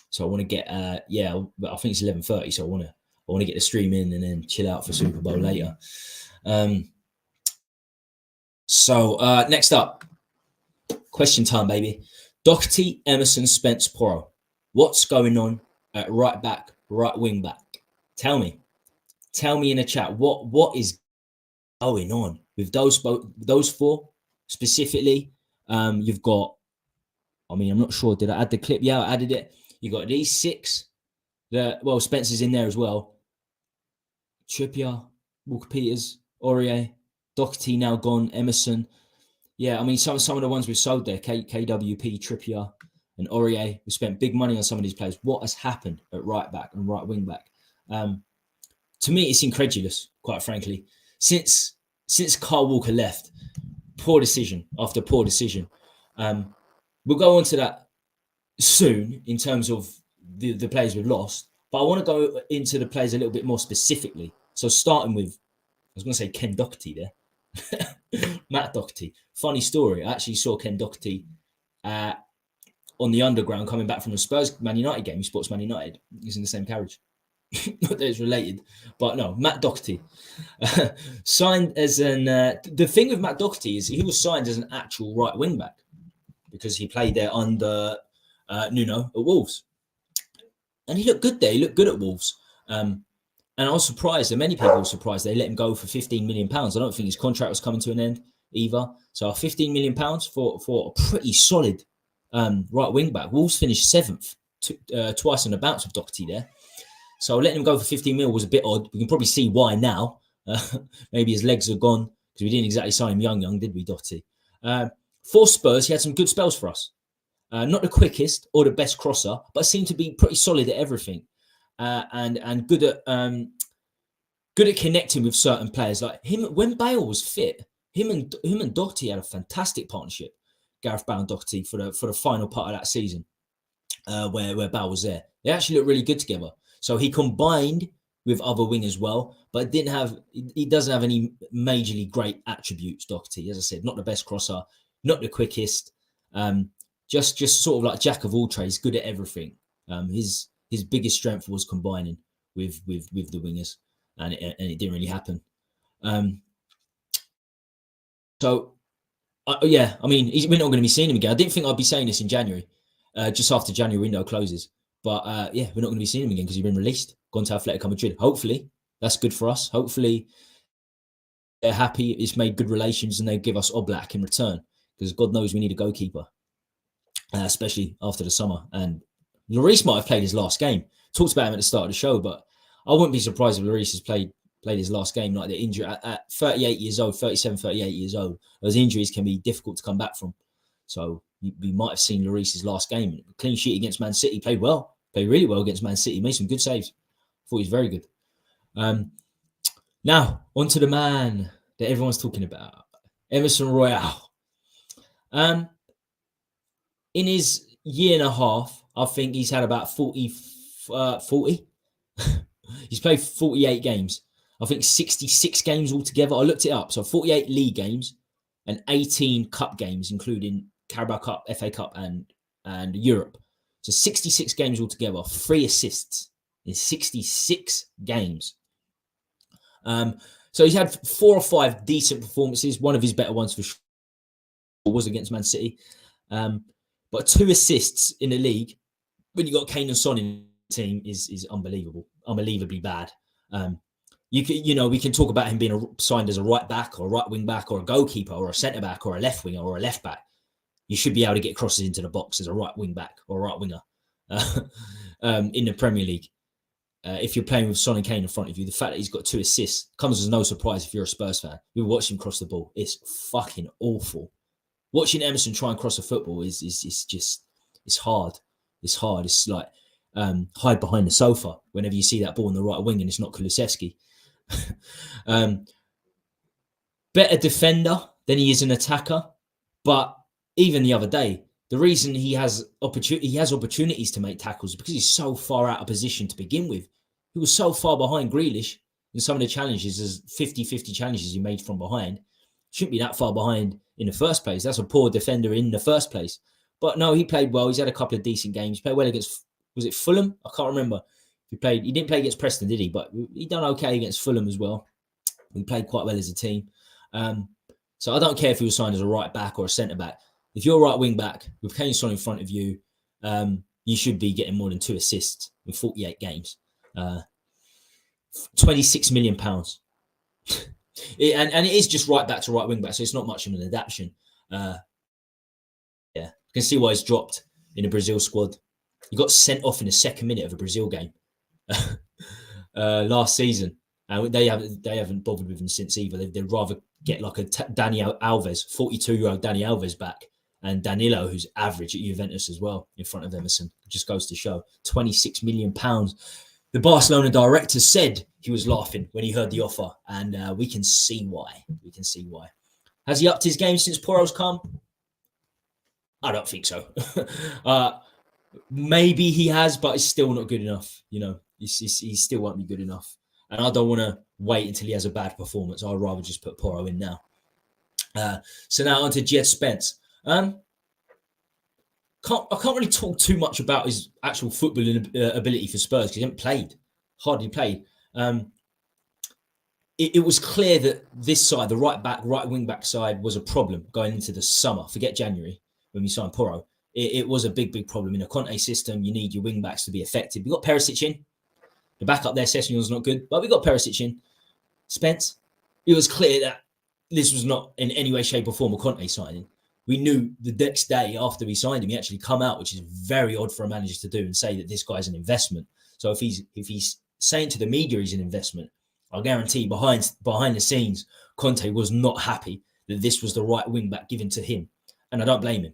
So I want to get I think it's 11:30. So I want to get the stream in and then chill out for Super Bowl later. So next up, question time, baby. Doherty, Emerson, Spence, Porro. What's going on at right back, right wing back? Tell me in the chat what is going on with those 4 specifically. You've got, I'm not sure. Did I add the clip? Yeah, I added it. You got these 6. Spencer's in there as well. Trippier, Walker-Peters, Aurier, Doherty now gone, Emerson. Yeah, some of the ones we've sold there, KWP, Trippier, and Aurier. We spent big money on some of these players. What has happened at right back and right wing back? To me, it's incredulous, quite frankly. Since Kyle Walker left, poor decision after poor decision. We'll go on to that soon in terms of the players we've lost. But I want to go into the players a little bit more specifically. So starting with, I was going to say Ken Doherty there. Matt Doherty. Funny story. I actually saw Ken Doherty on the underground coming back from the Spurs Man United game. He sports Man United. He's in the same carriage. Not that it's related. But no, Matt Doherty. Signed as the thing with Matt Doherty is he was signed as an actual right wing back because he played there under Nuno at Wolves. And he looked good there. He looked good at Wolves. And I was surprised, and many people were surprised, they let him go for £15 million. I don't think his contract was coming to an end either. So £15 million for a pretty solid right wing back. Wolves finished 7th, twice on the bounce with Doherty there. So letting him go for 15 mil was a bit odd. We can probably see why now. Maybe his legs are gone because we didn't exactly sign him young, did we, Doherty? For Spurs, he had some good spells for us. Not the quickest or the best crosser, but seemed to be pretty solid at everything. And good at connecting with certain players. Like him, when Bale was fit, him and Doherty had a fantastic partnership. Gareth Bale and Doherty for the final part of that season, where Bale was there. They actually looked really good together. So he combined with other wingers well, but he doesn't have any majorly great attributes. Doherty, as I said, not the best crosser, not the quickest. Just sort of like jack of all trades, good at everything. His biggest strength was combining with the wingers, and it didn't really happen. We're not going to be seeing him again. I didn't think I'd be saying this in January, just after January window closes. But we're not going to be seeing him again because he's been released, gone to Atletico Madrid. Hopefully, that's good for us. Hopefully, they're happy. It's made good relations, and they give us Oblak in return because God knows we need a goalkeeper, especially after the summer. And Lloris might have played his last game. Talked about him at the start of the show, but I wouldn't be surprised if Lloris has played his last game. Like the injury at 38 years old, 37, 38 years old, those injuries can be difficult to come back from. So we might have seen Lloris's last game. Clean sheet against Man City, played really well against Man City, made some good saves. Thought he was very good. Now, on to the man that everyone's talking about, Emerson Royal. In his year and a half, I think he's had about 40. He's played 48 games. I think 66 games altogether. I looked it up. So 48 league games and 18 cup games, including Carabao Cup, FA Cup, and Europe. So 66 games altogether. 3 assists in 66 games. So he's had 4 or 5 decent performances. One of his better ones for sure was against Man City. But 2 assists in the league when you got Kane and Son in the team is unbelievable, unbelievably bad. We can talk about him being signed as a right back or a right wing back or a goalkeeper or a centre back or a left winger or a left back. You should be able to get crosses into the box as a right wing back or a right winger in the Premier League. If you're playing with Son and Kane in front of you, the fact that he's got 2 assists comes as no surprise if you're a Spurs fan. We watch him cross the ball. It's fucking awful. Watching Emerson try and cross a football is hard. It's hard. It's like hide behind the sofa whenever you see that ball in the right wing and it's not Kulusevski. Better defender than he is an attacker. But even the other day, The reason he has opportunities to make tackles because he's so far out of position to begin with. He was so far behind Grealish in some of the challenges, as 50-50 challenges he made from behind. Shouldn't be that far behind in the first place. That's a poor defender in the first place. But no, he played well. He's had a couple of decent games. He played well against, was it Fulham? I can't remember. He didn't play against Preston, did he? But he done okay against Fulham as well. We played quite well as a team. So I don't care if he was signed as a right back or a centre back. If you're a right wing back with Kane Son in front of you, you should be getting more than 2 assists in 48 games. £26 million. And it is just right back to right wing back, so it's not much of an adaptation. Yeah, you can see why he's dropped in the Brazil squad. He got sent off in the second minute of a Brazil game last season. They haven't bothered with him since either. They'd rather get like a Dani Alves, 42-year-old Dani Alves back, and Danilo, who's average at Juventus as well, in front of Emerson. It just goes to show. £26 million. The Barcelona director said he was laughing when he heard the offer, and we can see why. Has he upped his game since Porro's come? I don't think so. Maybe he has, but it's still not good enough. You know, he still won't be good enough. And I don't want to wait until he has a bad performance. I'd rather just put Porro in now. So now on to Jed Spence. I can't really talk too much about his actual footballing ability for Spurs because he hasn't hardly played. It was clear that this side, the right wing back side, was a problem going into the summer. Forget January when we signed Porro. It was a big problem in a Conte system. You need your wing backs to be effective. We got Perisic in. The backup there, Sessegnon's not good, but we got Perisic in. Spence, it was clear that this was not in any way, shape or form a Conte signing. We knew the next day after we signed him, he actually come out, which is very odd for a manager to do, and say that this guy's an investment. So if he's saying to the media he's an investment, I guarantee behind the scenes, Conte was not happy that this was the right wing back given to him. And I don't blame him.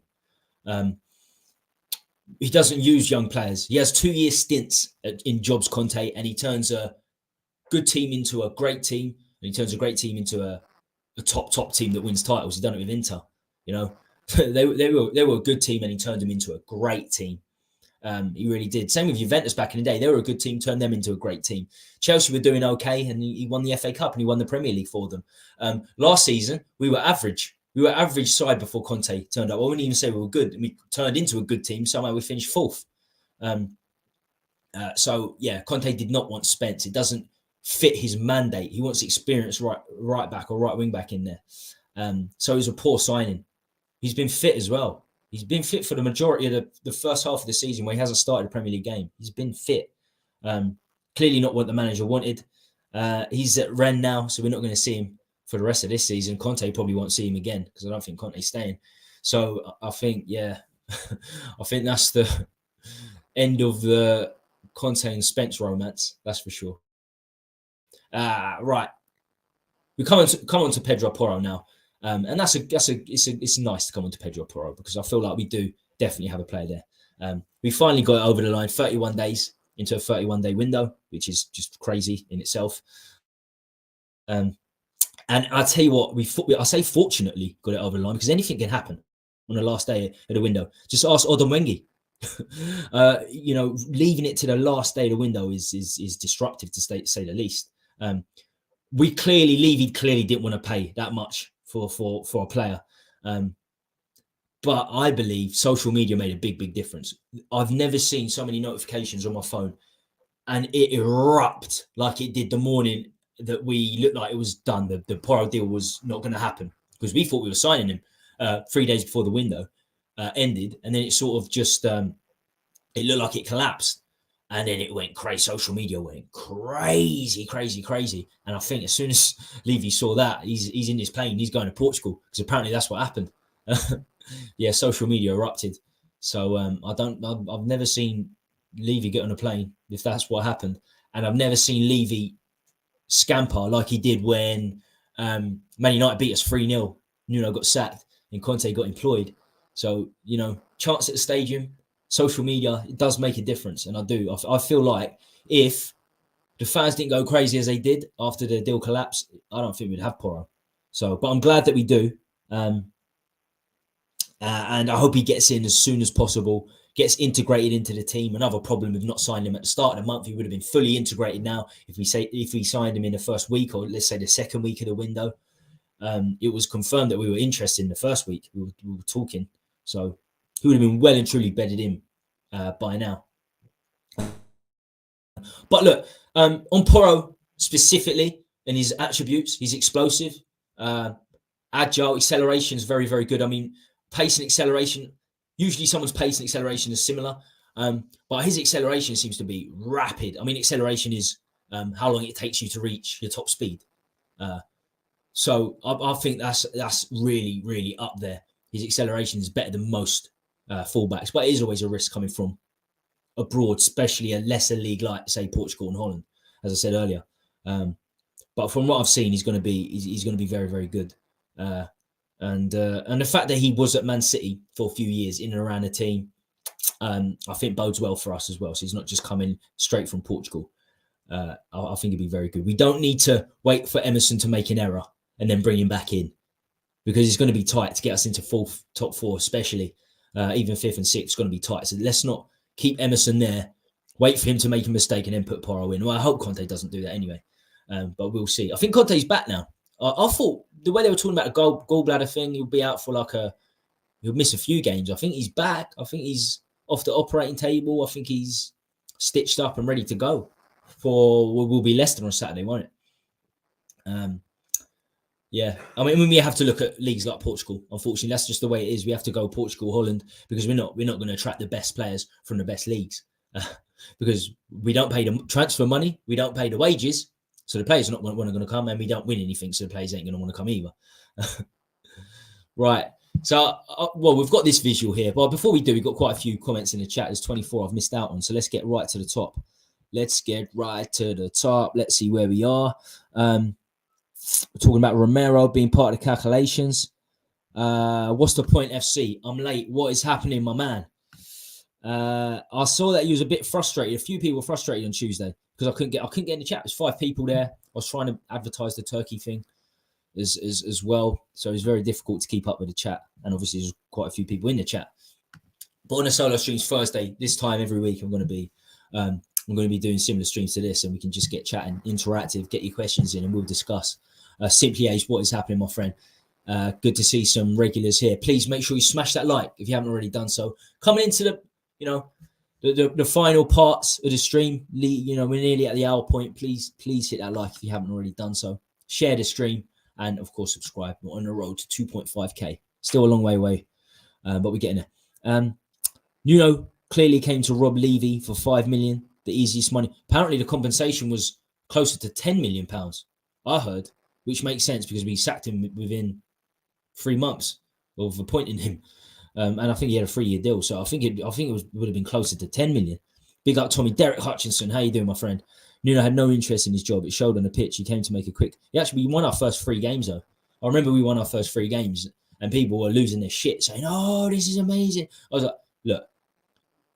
He doesn't use young players. He has 2-year stints in jobs, Conte, and he turns a good team into a great team, and he turns a great team into a top team that wins titles. He's done it with Inter. You know, they were a good team, and he turned them into a great team. He really did. Same with Juventus back in the day. They were a good team, turned them into a great team. Chelsea were doing okay, and he won the FA Cup and he won the Premier League for them. Last season, we were average. We were average side before Conte turned up. I wouldn't even say we were good. We turned into a good team. Somehow we finished 4th. So, yeah, Conte did not want Spence. It doesn't fit his mandate. He wants experienced right back or right wing back in there. So it was a poor signing. He's been fit as well. He's been fit for the majority of the first half of the season where he hasn't started a Premier League game. He's been fit. Clearly not what the manager wanted. He's at Rennes now, so we're not going to see him for the rest of this season. Conte probably won't see him again because I don't think Conte's staying. So I think, yeah, I think that's the end of the Conte and Spence romance. That's for sure. Right. We come on to Pedro Porro now. And it's nice to come on to Pedro Porro because I feel like we do definitely have a player there. We finally got it over the line, 31 days into a 31-day window, which is just crazy in itself. And I tell you what, I say fortunately got it over the line because anything can happen on the last day of the window. Just ask Odomwengi. Leaving it to the last day of the window is disruptive to say the least. Levy clearly didn't want to pay that much for a player. But I believe social media made a big difference. I've never seen so many notifications on my phone and it erupted like it did the morning that we looked like it was done. The Porro deal was not going to happen because we thought we were signing him 3 days before the window ended. And then it sort of just, it looked like it collapsed. And then it went crazy. Social media went crazy. And I think as soon as Levy saw that, he's in his plane. He's going to Portugal because apparently that's what happened. Yeah, social media erupted. So I've never seen Levy get on a plane if that's what happened. And I've never seen Levy scamper like he did when Man United beat us 3-0. Nuno got sacked and Conte got employed. So, chance at the stadium, social media, it does make a difference. And I feel like if the fans didn't go crazy as they did after the deal collapsed, I don't think we'd have Porro. So, but I'm glad that we do. And I hope he gets in as soon as possible, gets integrated into the team. Another problem with not signing him at the start of the month, he would have been fully integrated now if we signed him in the first week, or let's say the second week of the window. It was confirmed that we were interested in the first week. We were talking, so he would have been well and truly bedded in by now. But look, on Porro specifically and his attributes, he's explosive, agile, acceleration is very, very good. I mean, pace and acceleration, usually someone's pace and acceleration is similar, but his acceleration seems to be rapid. I mean, acceleration is how long it takes you to reach your top speed. So I think that's really, really up there. His acceleration is better than most fullbacks, but it is always a risk coming from abroad, especially a lesser league like, say, Portugal and Holland, as I said earlier. But from what I've seen, he's going to be very, very good. And the fact that he was at Man City for a few years in and around the team, I think bodes well for us as well. So he's not just coming straight from Portugal. I think he'd be very good. We don't need to wait for Emerson to make an error and then bring him back in, because it's going to be tight to get us into top four, especially even fifth and sixth. It's going to be tight. So let's not keep Emerson there, wait for him to make a mistake and then put Porro in. Well, I hope Conte doesn't do that anyway, but we'll see. I think Conte's back now. I thought the way they were talking about the gallbladder thing, he'll be out for he'll miss a few games. I think he's back. I think he's off the operating table. I think he's stitched up and ready to go for what will be Leicester on Saturday, won't it? Yeah, I mean, we have to look at leagues like Portugal. Unfortunately, that's just the way it is. We have to go Portugal, Holland, because we're not going to attract the best players from the best leagues, because we don't pay the transfer money, we don't pay the wages, so the players are not going to come, and we don't win anything, so the players ain't going to want to come either. Right. So, well, we've got this visual here, but before we do, we've got quite a few comments in the chat. There's 24 I've missed out on, so let's get right to the top. Let's see where we are. We're talking about Romero being part of the calculations. What's the point, FC? I'm late. What is happening, my man? I saw that he was a bit frustrated. A few people were frustrated on Tuesday because I couldn't get in the chat. There's 5 people there. I was trying to advertise the Turkey thing as well, so it's very difficult to keep up with the chat. And obviously, there's quite a few people in the chat. But on the solo streams Thursday, this time every week, I'm going to be doing similar streams to this, and we can just get chatting, interactive, get your questions in, and we'll discuss. Simply Age, what is happening, my friend? Good to see some regulars here. Please make sure you smash that like if you haven't already done so. Coming into the final parts of the stream, we're nearly at the hour point. Please hit that like if you haven't already done so. Share the stream, and of course subscribe. We're on the road to 2.5k. Still a long way away, but we're getting there. Nuno clearly came to Rob Levy for 5 million, the easiest money. Apparently the compensation was closer to 10 million pounds, I heard, which makes sense because we sacked him within 3 months of appointing him. And I think he had a 3-year deal. So I think it would have been closer to 10 million. Big up Tommy. Derek Hutchinson, how you doing, my friend? Nuno had no interest in his job. It showed on the pitch. He came to make a quick... We won our first 3 games, though. I remember we won our first 3 games and people were losing their shit, saying, oh, this is amazing. I was like,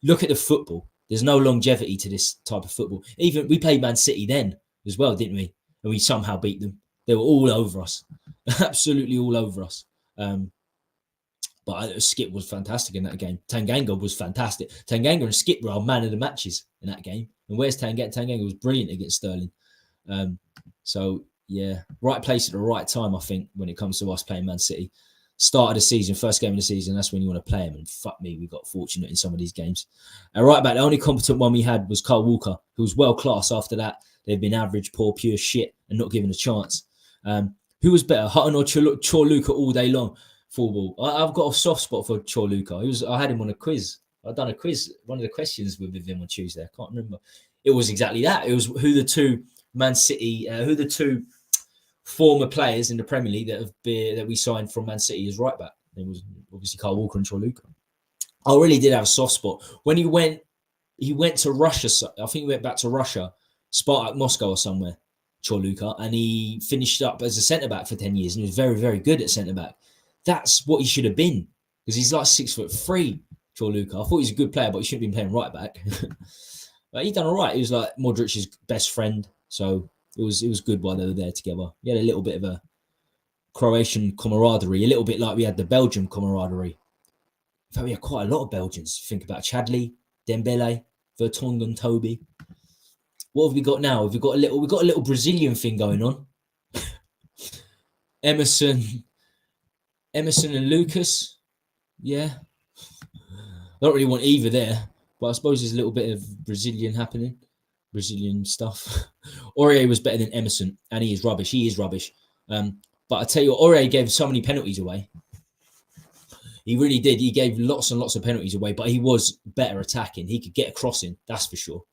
look at the football. There's no longevity to this type of football. Even we played Man City then as well, didn't we? And we somehow beat them. They were all over us. Absolutely all over us. But Skip was fantastic in that game. Tanganga was fantastic. Tanganga and Skip were our man of the matches in that game. And where's Tanganga? Tanganga was brilliant against Sterling. So, yeah, right place at the right time, I think, when it comes to us playing Man City. Start of the season, first game of the season, that's when you want to play them. And fuck me, we got fortunate in some of these games. And right back, the only competent one we had was Carl Walker, who was world-class after that. They've been average, poor, pure shit and not given a chance. Who was better, Hutton or Chorluka all day long? Football. I've got a soft spot for Chorluka. I had him on a quiz. I've done a quiz. One of the questions with him on Tuesday. I can't remember. It was exactly that. It was who the two former players in the Premier League that we signed from Man City as right back. It was obviously Kyle Walker and Chorluka. I really did have a soft spot when he went to Russia. I think he went back to Russia, Spartak Moscow or somewhere. Chorluka, and he finished up as a centre back for 10 years, and he was very, very good at centre back. That's what he should have been, because he's like 6'3", Chorluka. I thought he was a good player, but he shouldn't have been playing right back. But he done all right. He was like Modric's best friend, so it was good while they were there together. He had a little bit of a Croatian camaraderie, a little bit like we had the Belgium camaraderie. we had quite a lot of Belgians. Think about Chadley, Dembele, Vertonghen, Toby. What have we got now? We've got a little Brazilian thing going on. Emerson and Lucas. Yeah. I don't really want either there, but I suppose there's a little bit of Brazilian stuff. Aurier was better than Emerson, and he is rubbish. But I tell you what, Aurier gave so many penalties away. He really did. He gave lots and lots of penalties away, but he was better attacking. He could get a crossing, that's for sure.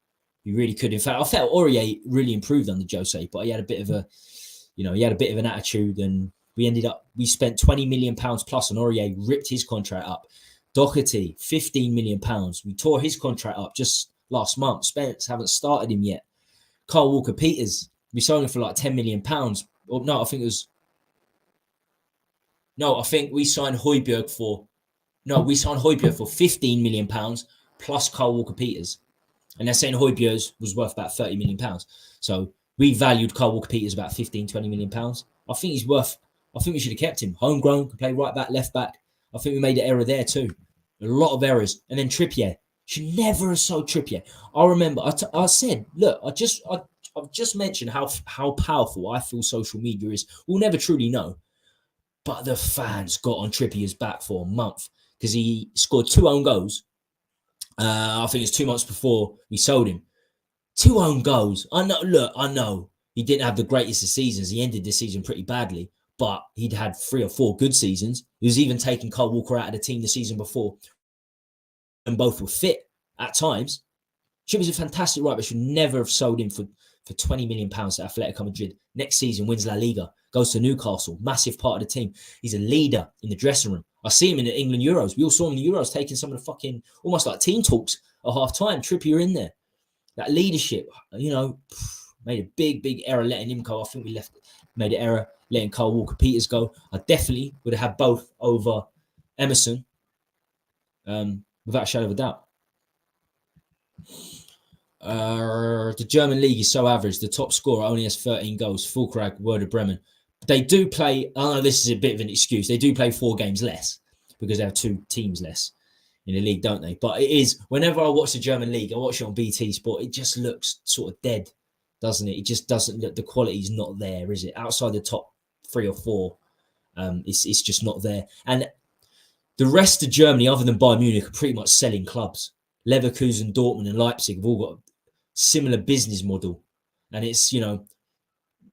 He really could. In fact, I felt Aurier really improved under Jose, but he had a bit of an attitude, and we spent £20 million plus on Aurier, ripped his contract up. Doherty, £15 million. We tore his contract up just last month. Spence, haven't started him yet. Kyle Walker-Peters, we sold him for like £10 million. Or no, I think we signed Højbjerg for £15 million plus Kyle Walker-Peters. And they're saying Højbjerg was worth about £30 million. So we valued Kyle Walker-Peters about £15-20 million. I think we should have kept him. Homegrown, can play right back, left back. I think we made an error there too. A lot of errors. And then Trippier. Should never have sold Trippier. I remember I said, look, I've just mentioned how powerful I feel social media is. We'll never truly know. But the fans got on Trippier's back for a month because he scored 2 own goals. I think it's 2 months before we sold him. 2 own goals. I know he didn't have the greatest of seasons. He ended the season pretty badly. But he'd had 3 or 4 good seasons. He was even taking Kyle Walker out of the team the season before. And both were fit at times. Trippier's a fantastic right, but should never have sold him for £20 million to Atletico Madrid. Next season, wins La Liga, goes to Newcastle, massive part of the team. He's a leader in the dressing room. I see him in the England Euros. We all saw him in the Euros taking some of the fucking, almost like team talks at half time. Trippier in there. That leadership, made a big error letting him go. I think we made an error letting Kyle Walker-Peters go. I definitely would have had both over Emerson, without a shadow of a doubt. The German league is so average. The top scorer only has 13 goals. Fulkrag, Werder Bremen. They do play, I know this is a bit of an excuse. They do play 4 games less because they have 2 teams less in the league, don't they? But it is, whenever I watch the German league, I watch it on BT Sport, it just looks sort of dead, doesn't it? It just doesn't look, the quality's not there, is it? Outside the top 3 or 4, it's just not there. And the rest of Germany, other than Bayern Munich, are pretty much selling clubs. Leverkusen, Dortmund and Leipzig have all got similar business model. And it's,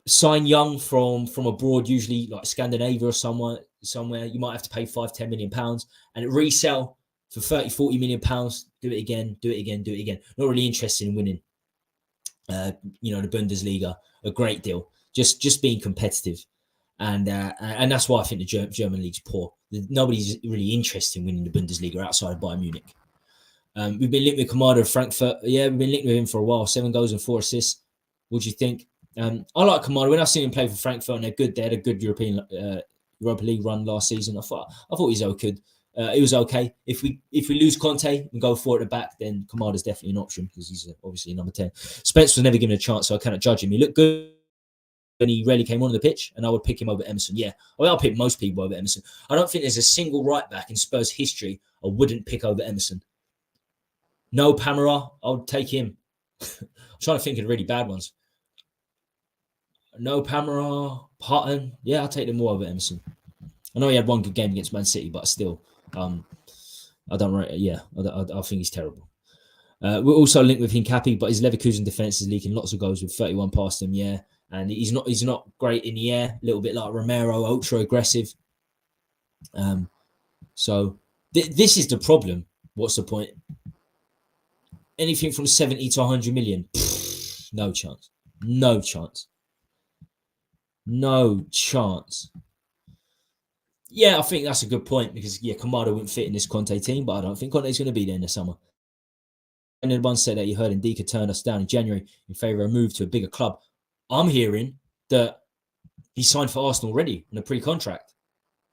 sign young from abroad, usually like Scandinavia or somewhere. You might have to pay £5-10 million and resell for £30-40 million. Do it again. Not really interested in winning. The Bundesliga, a great deal. Just being competitive, and that's why I think the German league's poor. Nobody's really interested in winning the Bundesliga outside of Bayern Munich. We've been linked with Kamada of Frankfurt. Yeah, we've been linked with him for a while. 7 goals and 4 assists. What do you think? I like Kamada. When I've seen him play for Frankfurt, and they're good. They had a good Europa League run last season. I thought he's okay. It was okay. If we lose Conte and go for it at the back, then Kamada's definitely an option because he's obviously number 10. Spence was never given a chance, so I cannot judge him. He looked good when he rarely came on the pitch, and I would pick him over Emerson. Yeah, I'll pick most people over Emerson. I don't think there's a single right back in Spurs history I wouldn't pick over Emerson. No Pamara, I would take him. I'm trying to think of the really bad ones. No Pamara, Hutton. Yeah, I'll take them all over Emerson. I know he had one good game against Man City, but still, I don't rate. Yeah, I think he's terrible. We're also linked with Hincapi, but his Leverkusen defense is leaking lots of goals with 31 past him. Yeah, and he's not great in the air. A little bit like Romero, ultra aggressive. So this is the problem. What's the point? Anything from 70 to 100 million, no chance. Yeah, I think that's a good point because, Kamada wouldn't fit in this Conte team, but I don't think Conte's going to be there in the summer. And then one said that he heard Ndika turned us down in January in favour of a move to a bigger club. I'm hearing that he signed for Arsenal already on a pre-contract.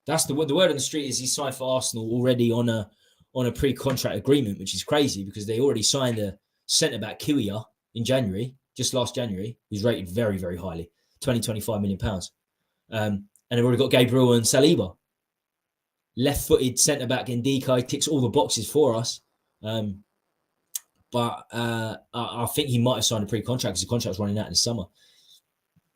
That's the word on the street is he signed for Arsenal already on a pre-contract agreement, which is crazy because they already signed a centre-back Kiwior in January, just last January, who's rated very, very highly, £20-25 million. And they've already got Gabriel and Saliba. left-footed centre-back Ndika. He ticks all the boxes for us. But I think he might have signed a pre-contract because the contract's running out in the summer.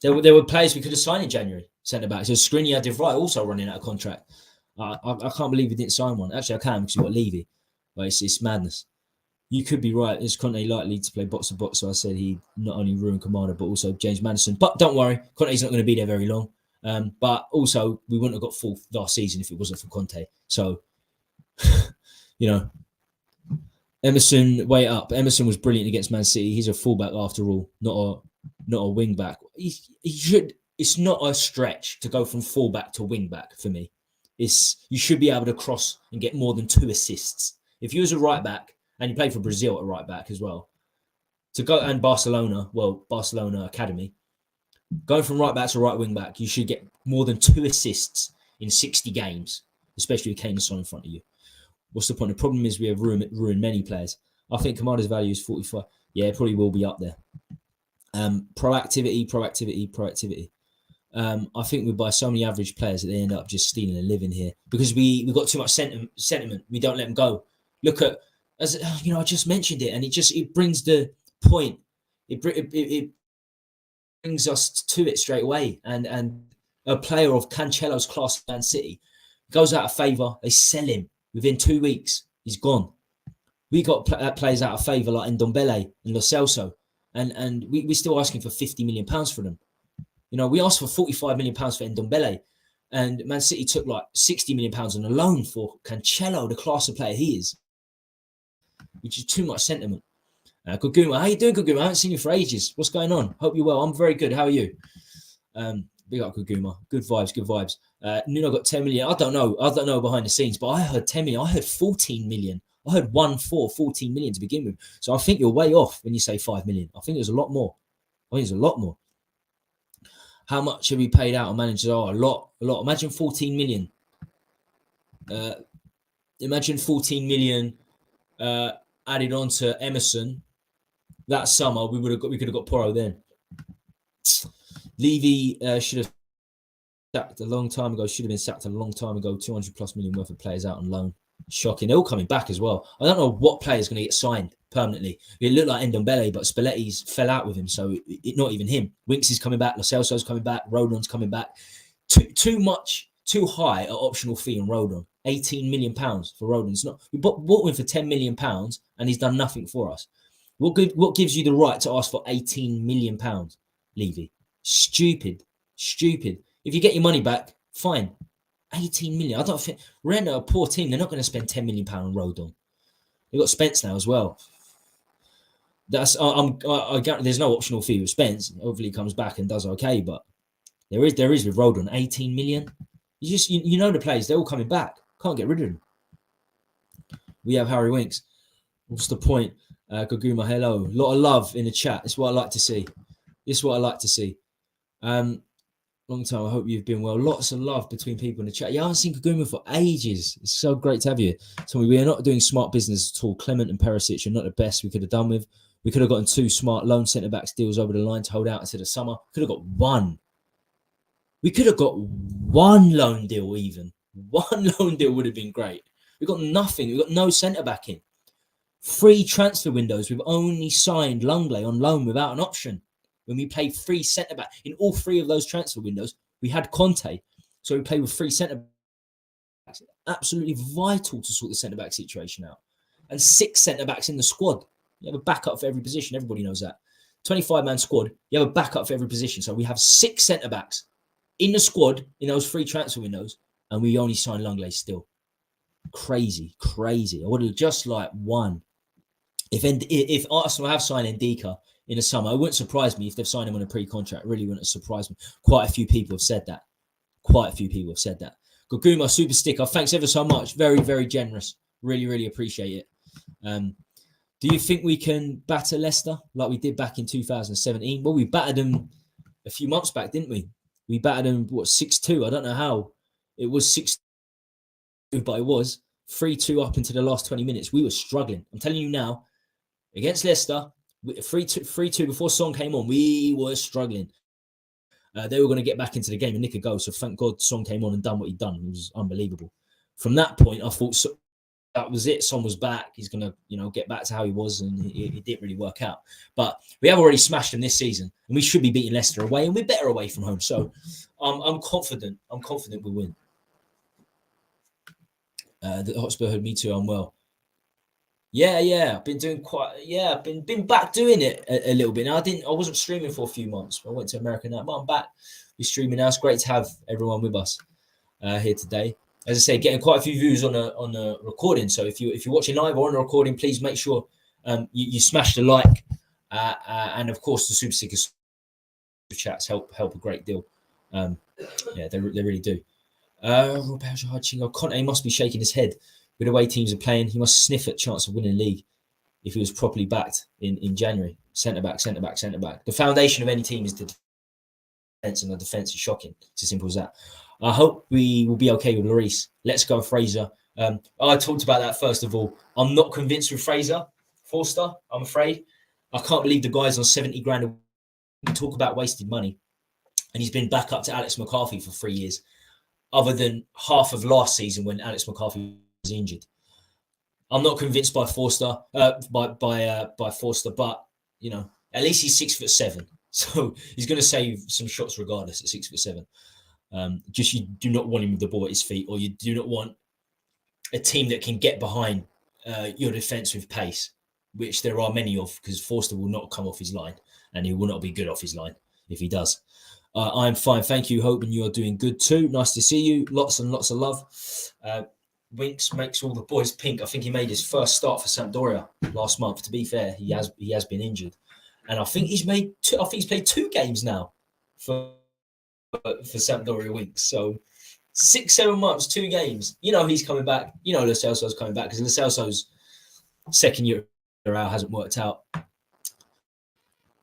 There were players we could have signed in January, centre-backs. So Skriniar, De Vrij also running out of contract. I can't believe we didn't sign one. Actually, I can because we've got Levy. But it's madness. You could be right. Is Conte likely to play box-to-box? So I said he not only ruined Kamada, but also James Maddison. But don't worry, Conte's not going to be there very long. But also, we wouldn't have got fourth last season if it wasn't for Conte. So, Emerson, way up. Emerson was brilliant against Man City. He's a fullback after all, not a wing back. He should. It's not a stretch to go from fullback to wing back for me. You should be able to cross and get more than 2 assists. If you was a right back and you played for Brazil at right back as well, to go and Barcelona Academy, going from right back to right wing back, you should get more than 2 assists in 60 games, especially with Kane and Son in front of you. What's the point? The problem is we have ruined many players. I think Kamada's value is 45. Yeah, it probably will be up there. Proactivity. I think we buy so many average players that they end up just stealing a living here because we've got too much sentiment. We don't let them go. Look at, as I just mentioned it, and it brings the point. It brings us to it straight away. And a player of Cancelo's class at Man City goes out of favour. They sell him within 2 weeks. He's gone. We got players out of favour like Ndombele and Lo Celso, and we're still asking for £50 million for them. We asked for £45 million for Ndombele, and Man City took like £60 million on a loan for Cancelo, the class of player he is, which is too much sentiment. Guguma, how you doing, Guguma? I haven't seen you for ages. What's going on? Hope you're well. I'm very good. How are you? Big up, Guguma. Good vibes. Nuno got 10 million. I don't know behind the scenes, but I heard 10 million. I heard 14 million. I heard 14 million to begin with. So I think you're way off when you say 5 million. I think there's a lot more. How much have we paid out on managers? Oh, a lot. Imagine 14 million. Imagine 14 million added on to Emerson that summer. We could have got Porro then. Levy should have sacked a long time ago. Should have been sacked a long time ago. 200 plus million worth of players out on loan. Shocking. They're all coming back as well. I don't know what player is going to get signed permanently. It looked like Ndombele, but Spalletti's fell out with him, so not even him. Winks is coming back. Lo Celso's coming back. Rodon's coming back. Too high an optional fee on Rodon. £18 million for Rodon. It's not. We bought him for £10 million, and he's done nothing for us. What gives you the right to ask for £18 million, Levy? Stupid. If you get your money back, fine. 18 million. I don't think Rennes are a poor team. They're not going to spend £10 million on Rodon. They've got Spence now as well. I guarantee there's no optional fee with Spence. Hopefully he comes back and does okay, but there is with Rodon. 18 million. You know the players, they're all coming back. Can't get rid of them. We have Harry Winks. What's the point? Guguma, hello. A lot of love in the chat. It's what I like to see. Long time. I hope you've been well. Lots of love between people in the chat. I haven't seen Kaguma for ages. It's so great to have you. Tommy, we are not doing smart business at all. Clement and Perisic are not the best we could have done with. We could have gotten 2 smart loan centre-backs deals over the line to hold out until the summer. Could have got 1. We could have got 1 loan deal even. 1 loan deal would have been great. We got nothing. We got no centre-back in. 3 transfer windows. We've only signed Langley on loan without an option. When we played 3 centre-back, in all 3 of those transfer windows, we had Conte. So we played with 3 centre-backs. Absolutely vital to sort the centre-back situation out. And 6 centre-backs in the squad. You have a backup for every position. Everybody knows that. 25-man squad, you have a backup for every position. So we have 6 centre-backs in the squad in those 3 transfer windows, and we only signed Langley still. Crazy. I would have just like 1. If Arsenal have signed Ndika in the summer, it wouldn't surprise me if they've signed him on a pre-contract. It really wouldn't surprise me. Quite a few people have said that. Guguma, super sticker. Thanks ever so much. Very, very generous. Really, really appreciate it. Do you think we can batter Leicester like we did back in 2017? Well, we battered them a few months back, didn't we? We battered them, 6-2? I don't know how. It was 6-2, but it was 3-2 up into the last 20 minutes. We were struggling. I'm telling you now, against Leicester, 3-2 before Son came on, we were struggling. They were going to get back into the game and nick a goal. So thank God Son came on and done what he'd done. It was unbelievable. from that point, I thought that was it. Son was back. He's going to, get back to how he was, and it didn't really work out. But we have already smashed them this season, and we should be beating Leicester away, and we're better away from home. So I'm confident. I'm confident we'll win. The Hotspur Hood, me too. I'm well. Yeah. I've been doing I've been back doing it a little bit. Now I wasn't streaming for a few months. I went to America now, but I'm back. We're streaming now. It's great to have everyone with us here today. As I say, getting quite a few views on a recording. So if you're watching live or on a recording, please make sure you smash the like, and of course the super stickers chats help a great deal. They really do. Conte must be shaking his head with the way teams are playing. He must sniff at chance of winning the league if he was properly backed in January. Centre back. The foundation of any team is the defence, and the defence is shocking. It's as simple as that. I hope we will be okay with Lloris. Let's go, Fraser. I talked about that first of all. I'm not convinced with Fraser Forster, I'm afraid. I can't believe the guy's on 70 grand. We talk about wasted money. And he's been back up to Alex McCarthy for 3 years, other than half of last season when Alex McCarthy was injured. I'm not convinced by Forster, by Forster, but, at least he's 6'7". So he's going to save some shots regardless at 6'7". Just you do not want him with the ball at his feet, or you do not want a team that can get behind your defence with pace, which there are many of, because Forster will not come off his line, and he will not be good off his line if he does. I'm fine, thank you. Hoping you're doing good too. Nice to see you. Lots and lots of love. Winks makes all the boys pink. I think he made his first start for Sampdoria last month. To be fair, he has been injured, and I think he's played 2 games now for Sampdoria Winks. So 6-7 months, 2 games. He's coming back. Lo Celso's coming back, because Lo Celso's second year out hasn't worked out.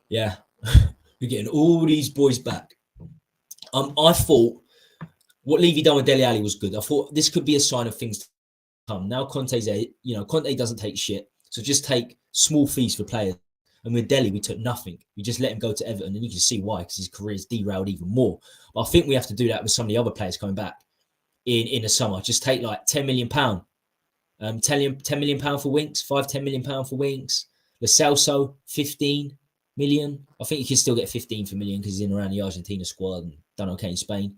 Yeah, we're getting all these boys back. I thought what Levy done with Dele Alli was good. I thought this could be a sign of things to come. Now Conte's there. Conte doesn't take shit, so just take small fees for players. And with Dele, we took nothing. We just let him go to Everton, and you can see why, because his career's derailed even more. But I think we have to do that with some of the other players coming back in the summer. Just take like £10 million. £10 million for Winks, £10 million for Winks. Lo Celso, 15 million. I think you can still get 15 million because he's in around the Argentina squad and done okay in Spain.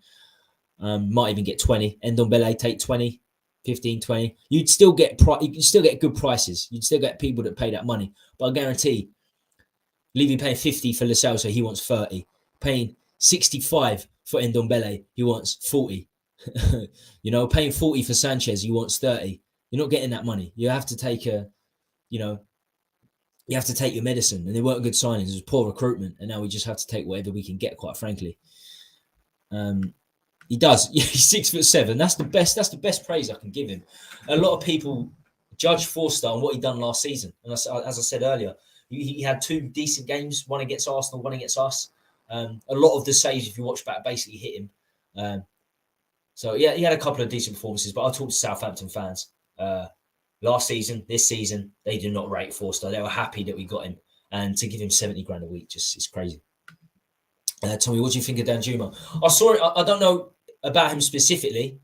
Might even get 20. Ndombele, take 20, 15, 20. You can still get good prices. You'd still get people that pay that money. But I guarantee, Levy paying 50 for Lo Celso, he wants 30. Paying 65 for Ndombele, he wants 40. Paying 40 for Sanchez, he wants 30. You're not getting that money. You have to take you have to take your medicine. And they weren't good signings. It was poor recruitment. And now we just have to take whatever we can get, quite frankly. He does. Yeah, he's 6'7". That's the best praise I can give him. A lot of people judge Forster on what he done last season. And as I said earlier, he had 2 decent games, one against Arsenal, one against us. A lot of the saves, if you watch back, basically hit him. So yeah, he had a couple of decent performances. But I talked to Southampton fans last season, this season, they did not rate Forster. They were happy that we got him, and to give him 70 grand a week, just it's crazy. Tommy, what do you think of Danjuma? I saw it. I don't know about him specifically.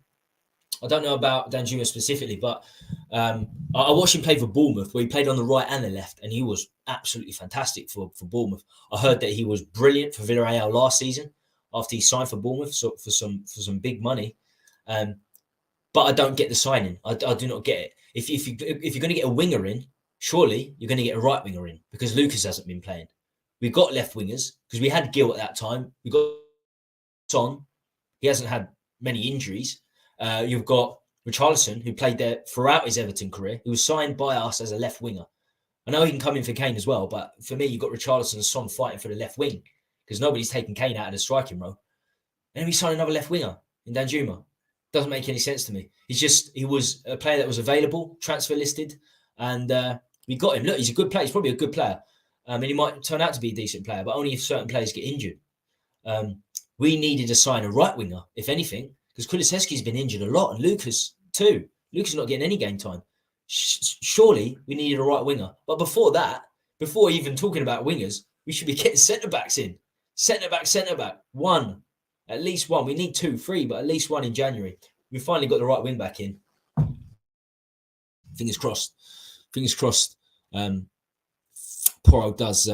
I don't know about Danjuma specifically, but I watched him play for Bournemouth, where he played on the right and the left, and he was absolutely fantastic for Bournemouth. I heard that he was brilliant for Villarreal last season after he signed for Bournemouth for some big money. But I don't get the signing. I do not get it. If you're going to get a winger in, surely you're going to get a right winger in, because Lucas hasn't been playing. We've got left wingers because we had Gil at that time. We've got Son. He hasn't had many injuries. You've got Richarlison, who played there throughout his Everton career. He was signed by us as a left winger. I know he can come in for Kane as well, but for me, you've got Richarlison and Son fighting for the left wing, because nobody's taking Kane out of the striking role. And then we signed another left winger in Danjuma. Doesn't make any sense to me. He was a player that was available, transfer listed, and we got him. Look, he's a good player. He's probably a good player. And he might turn out to be a decent player, but only if certain players get injured. We needed to sign a right winger, if anything, because Kulusevski's been injured a lot, and Lucas too. Lucas is not getting any game time. Surely we needed a right winger. But before that, before even talking about wingers, we should be getting centre-backs in. Centre-back. One. At least one. We need 2, 3, but at least one in January. We finally got the right wing back in. Fingers crossed. Fingers crossed. Porro does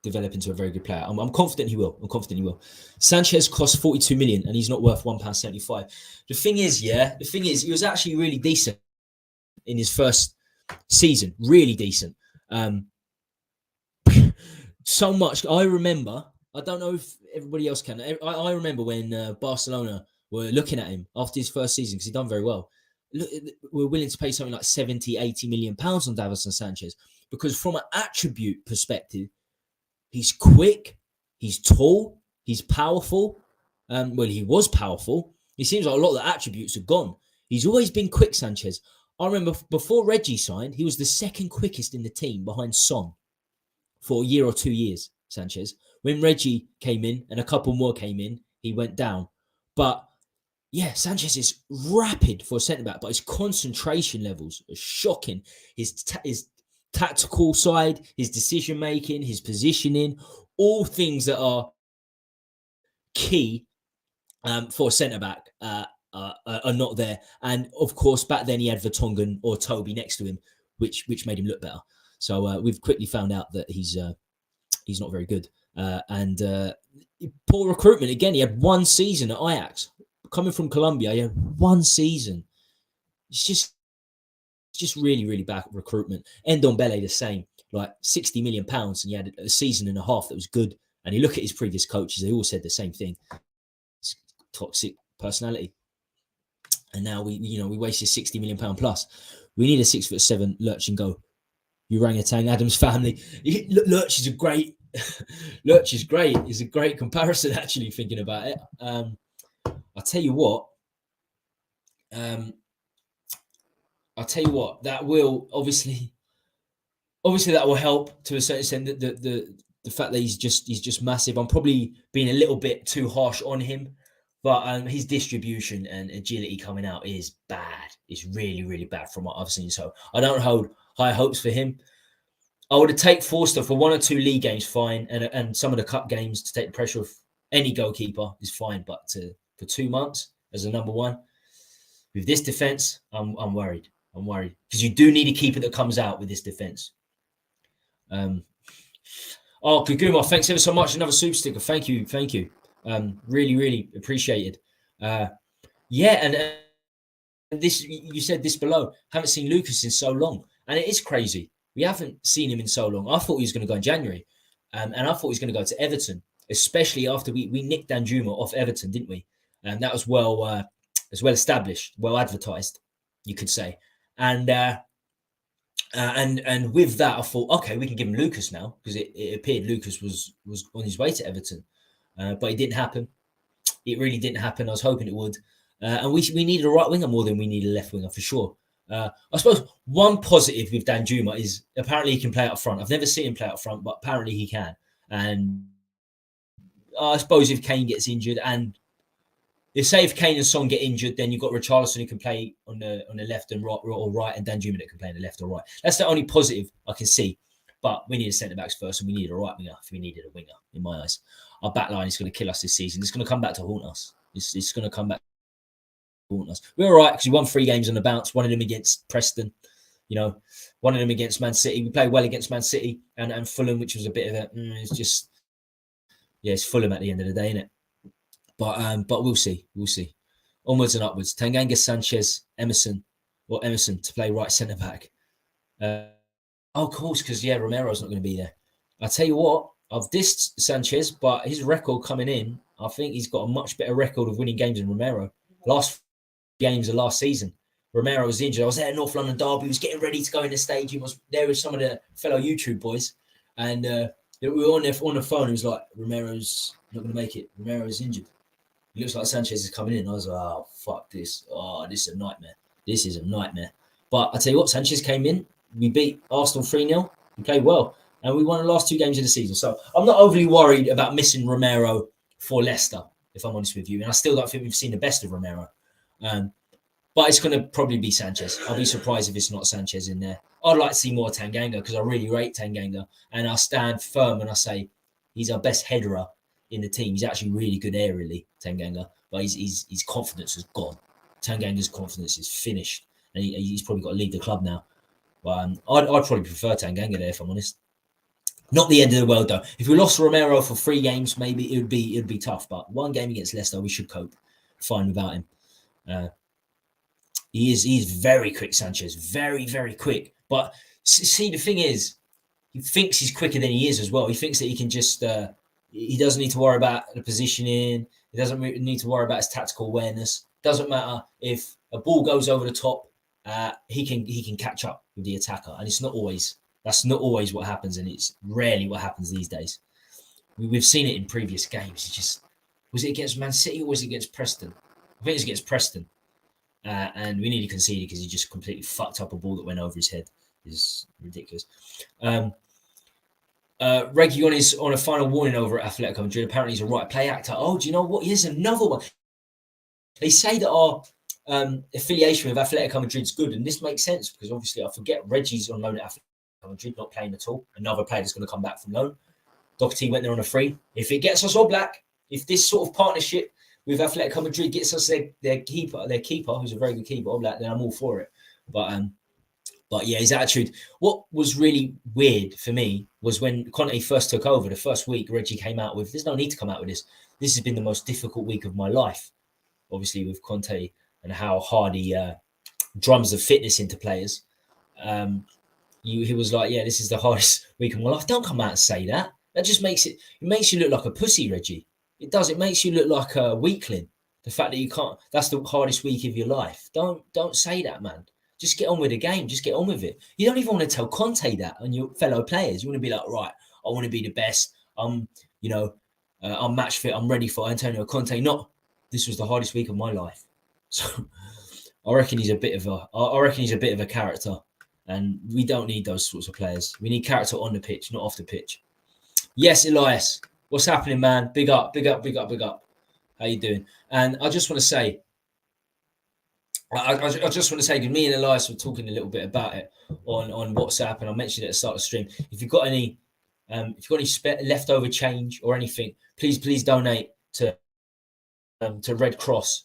develop into a very good player. I'm confident he will. Sanchez cost 42 million and he's not worth £1.75. The thing is, he was actually really decent in his first season. Really decent. So much. I remember, I don't know if everybody else can. I remember when Barcelona were looking at him after his first season because he'd done very well. We're willing to pay something like 70, 80 million pounds on Davinson Sanchez because from an attribute perspective, he's quick, he's tall, he's powerful. Well, he was powerful. It seems like a lot of the attributes are gone. He's always been quick, Sanchez. I remember before Reggie signed, he was the second quickest in the team behind Son for a year or 2 years, Sanchez. When Reggie came in and a couple more came in, he went down. But yeah, Sanchez is rapid for a centre-back, but his concentration levels are shocking. His tactical side, his decision-making, his positioning, all things that are key for a centre-back are not there. And of course, back then he had Vertonghen or Toby next to him, which made him look better. So we've quickly found out that he's not very good. And poor recruitment. Again, he had one season at Ajax. Coming from Colombia, he had one season. It's just really, really bad recruitment. Ndombele the same, like £60 million, and he had a season and a half that was good. And you look at his previous coaches; they all said the same thing. It's toxic personality. And now we wasted £60 million plus. We need a 6'7" Lurch and go. Orangutan Adams family. Lurch is great. It's a great comparison, actually, thinking about it. I'll tell you what, that will obviously that will help to a certain extent. The fact that he's just massive. I'm probably being a little bit too harsh on him, but his distribution and agility coming out is bad. It's really, really bad from what I've seen. So I don't hold high hopes for him. I would take Forster for 1 or 2 league games, fine, and some of the cup games to take the pressure off any goalkeeper is fine, but for 2 months as a number one. With this defence, I'm worried. Because you do need a keeper that comes out with this defence. Kaguma, thanks ever so much. Another super sticker. Thank you. Really, really appreciated. And this, you said this below. Haven't seen Lucas in so long. And it is crazy. We haven't seen him in so long. I thought he was going to go in January. And I thought he was going to go to Everton, especially after we nicked Danjuma off Everton, didn't we? And that was well established, well advertised, you could say. And with that, I thought, okay, we can give him Lucas now, because it appeared Lucas was on his way to Everton, but it didn't happen. It really didn't happen. I was hoping it would, and we needed a right winger more than we needed a left winger for sure. I suppose one positive with Danjuma is apparently he can play up front. I've never seen him play up front, but apparently he can. And I suppose if Kane gets injured, and if Kane and Son get injured, then you've got Richarlison who can play on the left and right, and Danjuma that can play on the left or right. That's the only positive I can see. But we need a centre backs first, and we need a right winger if we needed a winger. In my eyes, our back line is going to kill us this season. It's going to come back to haunt us. It's going to come back to haunt us. We're all right because we won 3 games on the bounce. One of them against Preston, one of them against Man City. We played well against Man City and Fulham, which was a bit of a. It's Fulham at the end of the day, isn't it? But we'll see. Onwards and upwards. Tanganga, Sanchez, Emerson to play right centre back. Of course, because Romero's not going to be there. I tell you what, I've dissed Sanchez, but his record coming in, I think he's got a much better record of winning games than Romero. Last games of last season, Romero was injured. I was at North London Derby. He was getting ready to go in the stadium. Was there with some of the fellow YouTube boys, and we were on the phone. It was like, Romero's not going to make it. Romero's injured. It looks like Sanchez is coming in. I was like, oh, fuck this. Oh, this is a nightmare. But I tell you what, Sanchez came in. We beat Arsenal 3-0. We played well. And we won the last 2 games of the season. So I'm not overly worried about missing Romero for Leicester, if I'm honest with you. And I still don't think we've seen the best of Romero. But it's going to probably be Sanchez. I'll be surprised if it's not Sanchez in there. I'd like to see more Tanganga because I really rate Tanganga. And I stand firm and I say he's our best headerer in the team. He's actually really good aerially, Tanganga, but his confidence is gone. Tanganga's confidence is finished, and he's probably got to leave the club now. But I'd probably prefer Tanganga there, if I'm honest. Not the end of the world though. If we lost Romero for 3 games, maybe it would be tough. But 1 game against Leicester, we should cope fine without him. He's very quick, Sanchez. Very, very quick. But see, the thing is, he thinks he's quicker than he is as well. He thinks that he can just he doesn't need to worry about the positioning. He doesn't need to worry about his tactical awareness. Doesn't matter if a ball goes over the top. He can catch up with the attacker, and that's not always what happens, and it's rarely what happens these days. We've seen it in previous games. Was it against Man City or was it against Preston? I think it was against Preston, and we nearly conceded because he just completely fucked up a ball that went over his head. It's ridiculous. Reguilon is on a final warning over at Atletico Madrid. Apparently, he's a right play actor. Oh, do you know what? Here's another one. They say that our affiliation with Atletico Madrid is good, and this makes sense because obviously I forget Reggie's on loan at Atletico Madrid, not playing at all. Another player that's going to come back from loan. Doherty went there on a free. If it gets us all black, if this sort of partnership with Atletico Madrid gets us their keeper, who's a very good keeper, Oblak, then I'm all for it. But yeah, his attitude. What was really weird for me was when Conte first took over, the first week, Reggie came out with, there's no need to come out with this. This has been the most difficult week of my life, obviously, with Conte and how hard he drums the fitness into players. He was like, yeah, this is the hardest week of my life. Don't come out and say that. That just makes you look like a pussy, Reggie. It does. It makes you look like a weakling. The fact that you can't, that's the hardest week of your life. Don't say that, man. Just get on with the game. Just get on with it. You don't even want to tell Conte that and your fellow players. You want to be like, right, I want to be the best. I'm match fit. I'm ready for Antonio Conte. Not, this was the hardest week of my life. So I reckon he's a bit of a character, and we don't need those sorts of players. We need character on the pitch, not off the pitch. Yes, Elias, what's happening, man? Big up. How you doing? And I just want to say, because me and Elias were talking a little bit about it on WhatsApp, and I mentioned it at the start of the stream. If you've got any leftover change or anything, please donate to Red Cross.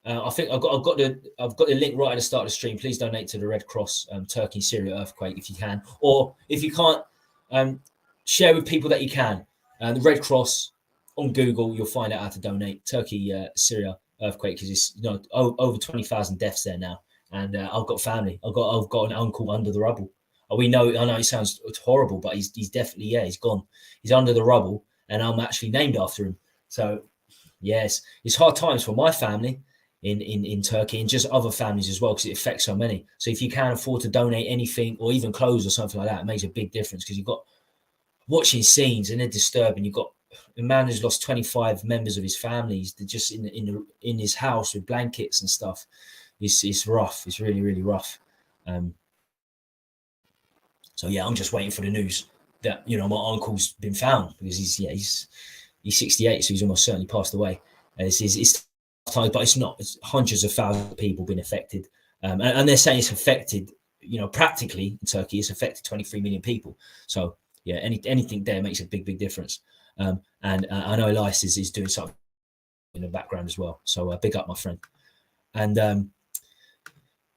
I think I've got the link right at the start of the stream. Please donate to the Red Cross Turkey Syria earthquake if you can, or if you can't, share with people that you can. The Red Cross on Google, you'll find out how to donate. Turkey Syria earthquake, because it's over 20,000 deaths there now, and I've got family. I've got an uncle under the rubble. I know it sounds horrible, but he's definitely he's gone. He's under the rubble, and I'm actually named after him. So yes, it's hard times for my family in Turkey, and just other families as well, because it affects so many. So if you can afford to donate anything or even clothes or something like that, it makes a big difference, because you've got watching scenes and they're disturbing. You've got a man who's lost 25 members of his family. He's just in his house with blankets and stuff. It's rough. It's really, really rough. So yeah, I'm just waiting for the news that my uncle's been found, because he's 68, so he's almost certainly passed away. It's tough, but it's not. It's hundreds of thousands of people been affected, and they're saying it's affected. Practically in Turkey, it's affected 23 million people. So yeah, anything there makes a big difference. And I know Elias is doing something in the background as well. So big up, my friend. And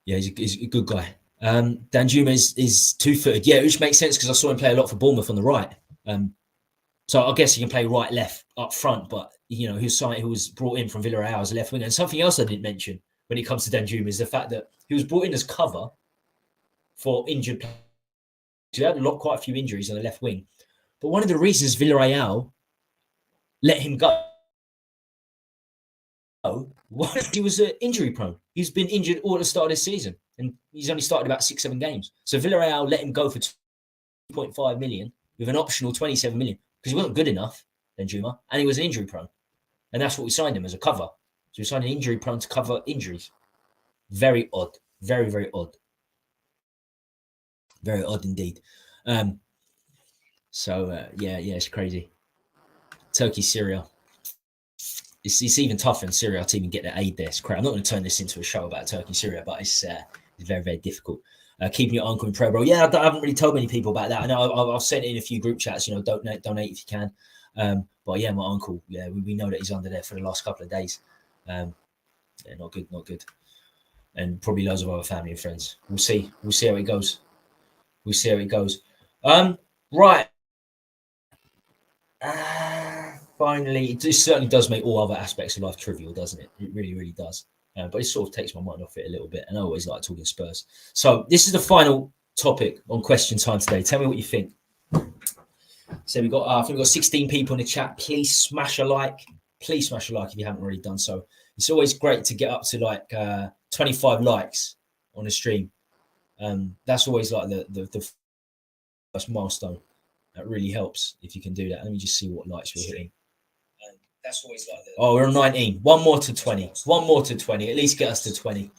he's a good guy. Danjuma is 2-footed. Yeah, which makes sense because I saw him play a lot for Bournemouth on the right. So I guess he can play right, left, up front. But he was brought in from Villarreal as a left winger. And something else I didn't mention when it comes to Danjuma is the fact that he was brought in as cover for injured players. He had quite a few injuries on the left wing. But one of the reasons Villarreal let him go was he was injury prone. He's been injured all at the start of this season, and he's only started about 6-7 games. So Villarreal let him go for 2.5 million with an optional 27 million because he wasn't good enough, Danjuma, and he was an injury prone. And that's what we signed him, as a cover. So we signed an injury prone to cover injuries. Very odd. Very, very odd. Very odd indeed. It's crazy. Turkey, Syria. It's even tougher in Syria to even get the aid there. It's crazy. I'm not going to turn this into a show about Turkey and Syria, but it's very, very difficult. Keeping your uncle in prayer, bro. Yeah, I haven't really told many people about that. I know I've sent it in a few group chats. Donate if you can. But yeah, my uncle. Yeah, we know that he's under there for the last couple of days. Not good. And probably loads of other family and friends. We'll see how it goes. we'll see how it goes. Right. Finally, it certainly does make all other aspects of life trivial, doesn't it? It really, really does. But it sort of takes my mind off it a little bit. And I always like talking Spurs. So this is the final topic on question time today. Tell me what you think. So we got, I think we've got 16 people in the chat. Please smash a like. Please smash a like if you haven't already done so. It's always great to get up to like 25 likes on a stream. That's always like the first milestone. That really helps if you can do that. Let me just see what likes we're hitting. That's always like we're on 19. One more to 20. One more to 20. At least get us to 20.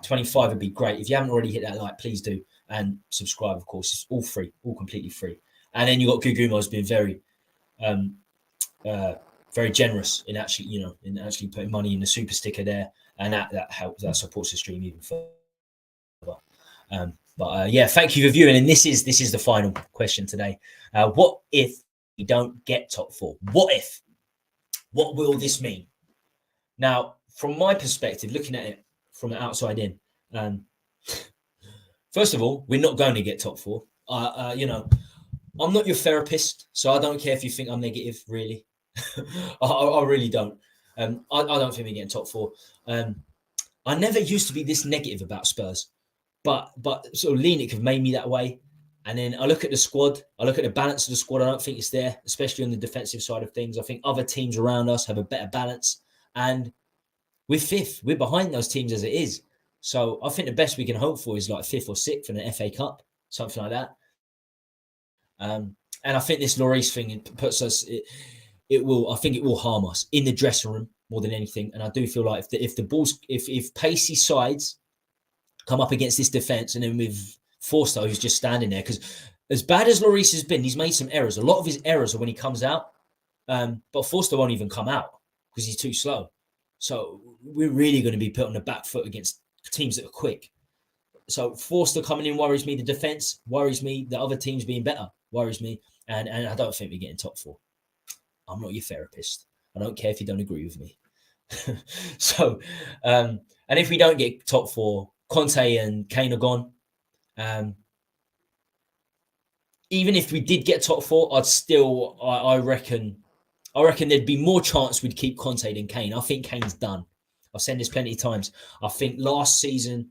25 would be great. If you haven't already hit that like, please do. And subscribe, of course. It's all free, all completely free. And then you got Gugumo has been very generous in actually, in actually putting money in the super sticker there. And that helps, that supports the stream even further. But thank you for viewing. And this is the final question today. What if we don't get top four? What if? What will this mean? Now, from my perspective, looking at it from the outside in, first of all, we're not going to get top four. I'm not your therapist, so I don't care if you think I'm negative, really. I really don't. I don't think we're getting top four. I never used to be this negative about Spurs, but sort of Linek have made me that way. And then I look at the squad. I look at the balance of the squad. I don't think it's there, especially on the defensive side of things. I think other teams around us have a better balance. And we're fifth. We're behind those teams as it is. So I think the best we can hope for is like fifth or sixth in the FA Cup, something like that. And I think this Lloris thing puts us. It will harm us in the dressing room more than anything. And I do feel like if pacey sides come up against this defense, and then with Forster who's just standing there, because as bad as Lloris has been, he's made some errors. A lot of his errors are when he comes out, but Forster won't even come out because he's too slow. So we're really going to be put on the back foot against teams that are quick. So Forster coming in worries me. The defense worries me. The other teams being better worries me. And I don't think we're getting top four. I'm not your therapist. I don't care if you don't agree with me. So, and if we don't get top four, Conte and Kane are gone. Even if we did get top four, I reckon there'd be more chance we'd keep Conte than Kane. I think Kane's done. I've said this plenty of times. I think last season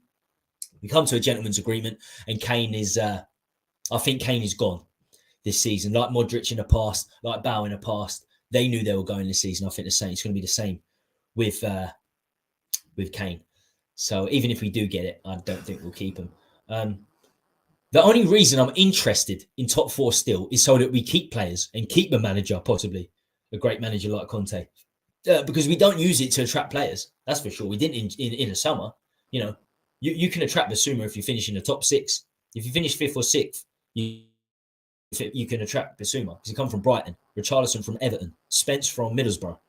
we come to a gentleman's agreement, and Kane is. I think Kane is gone this season. Like Modric in the past, like Bale in the past, they knew they were going this season. I think it's going to be the same with Kane. So even if we do get it, I don't think we'll keep him. The only reason I'm interested in top four still is so that we keep players and keep a manager, possibly a great manager like Conte, because we don't use it to attract players. That's for sure. We didn't in the summer. You can attract Basuma if you finish in the top six. If you finish fifth or sixth, you can attract Basuma because he come from Brighton, Richarlison from Everton, Spence from Middlesbrough,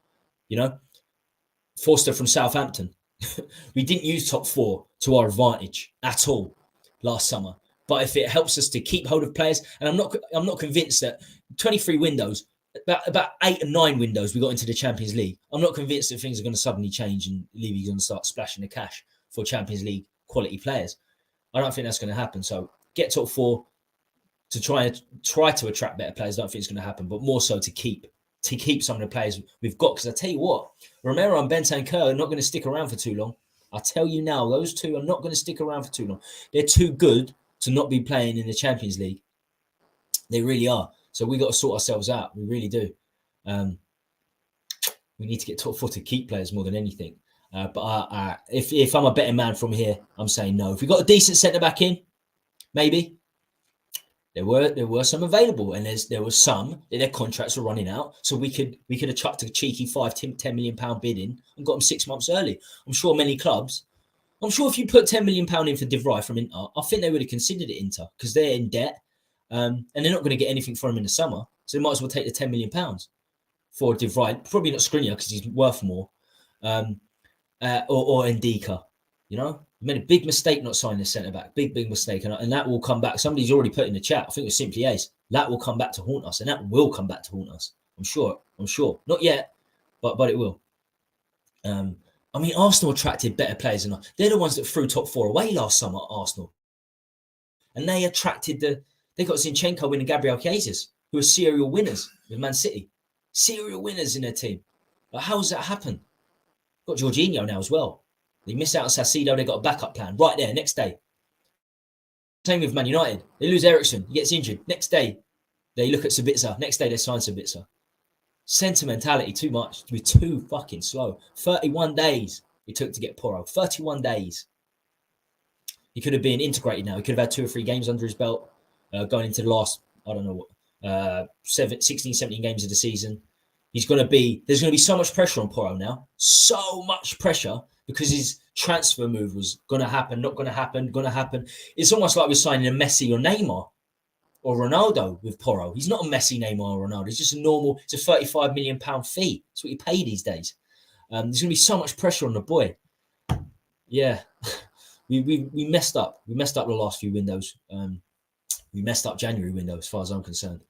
Forster from Southampton. We didn't use top four to our advantage at all last summer. But if it helps us to keep hold of players, and I'm not convinced that 23 windows, about 8 and 9 windows we got into the Champions League. I'm not convinced that things are going to suddenly change and Levy's going to start splashing the cash for Champions League quality players. I don't think that's going to happen. So get top four to try to attract better players. I don't think it's going to happen, but more so to keep some of the players we've got. Because I tell you what, Romero and Bentancur are not going to stick around for too long. I tell you now, those two are not going to stick around for too long. They're too good to not be playing in the Champions League. They really are. So we got to sort ourselves out. We really do. We need to get top four to keep players more than anything. But if I'm a betting man from here, I'm saying no. If we got a decent centre back in, maybe. There were some available, and there was some that their contracts were running out, so we could have chucked a cheeky £10 million bid in and got them 6 months early. I'm sure many clubs. I'm sure if you put £10 million in for De Vrij from Inter, I think they would have considered it Inter because they're in debt, and they're not going to get anything for him in the summer, so they might as well take the £10 million for De Vrij. Probably not Skriniar because he's worth more, or Ndika. Made a big mistake not signing the centre-back. Big mistake. And that will come back. Somebody's already put in the chat. I think it was Simply Ace. That will come back to haunt us. And that will come back to haunt us. I'm sure. Not yet, but it will. Arsenal attracted better players than us. They're the ones that threw top four away last summer, Arsenal. And they attracted They got Zinchenko winning Gabriel Jesus, who are serial winners with Man City. Serial winners in their team. Like, how has that happened? Got Jorginho now as well. They miss out on Sassuolo. They got a backup plan right there next day. Same with Man United. They lose Eriksen. He gets injured. Next day, they look at Sabitzer. Next day, they sign Sabitzer. Sentimentality, too much. We're too fucking slow. 31 days it took to get Porro. 31 days. He could have been integrated now. He could have had 2 or 3 games under his belt going into the last, I don't know what, 16, 17 games of the season. There's going to be so much pressure on Porro now. So much pressure because his transfer move was going to happen, not going to happen, going to happen. It's almost like we're signing a Messi or Neymar or Ronaldo with Porro. He's not a Messi, Neymar, or Ronaldo. He's just it's a £35 million fee. That's what you pay these days. There's going to be so much pressure on the boy. Yeah, we messed up. We messed up the last few windows. We messed up January window as far as I'm concerned.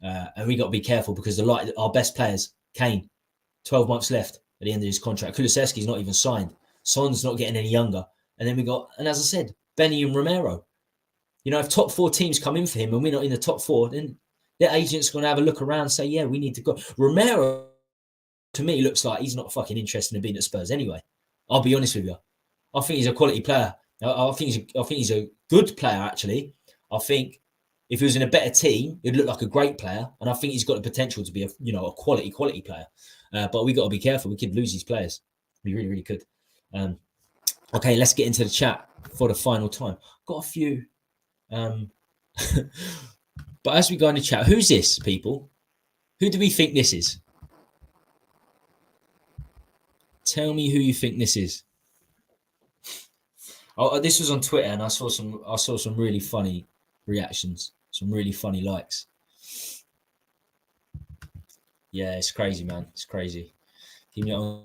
And we got to be careful because our best players, Kane, 12 months left at the end of his contract. Kulusevski's not even signed. Son's not getting any younger. And then and as I said, Benny and Romero. You know, if top 4 teams come in for him and we're not in the top 4, then their agent's going to have a look around and say, yeah, we need to go. Romero, to me, looks like he's not fucking interested in being at Spurs anyway. I'll be honest with you. I think he's a quality player. I think he's a good player, actually. I think if he was in a better team, he'd look like a great player. And I think he's got the potential to be a quality player. But we got to be careful. We could lose these players. We really, really could. Okay, let's get into the chat for the final time. Got a few. But as we go in the chat, who's this, people? Who do we think this is? Tell me who you think this is. Oh, this was on Twitter, and I saw some really funny reactions, some really funny likes. Yeah, it's crazy, man. It's crazy. Keep me on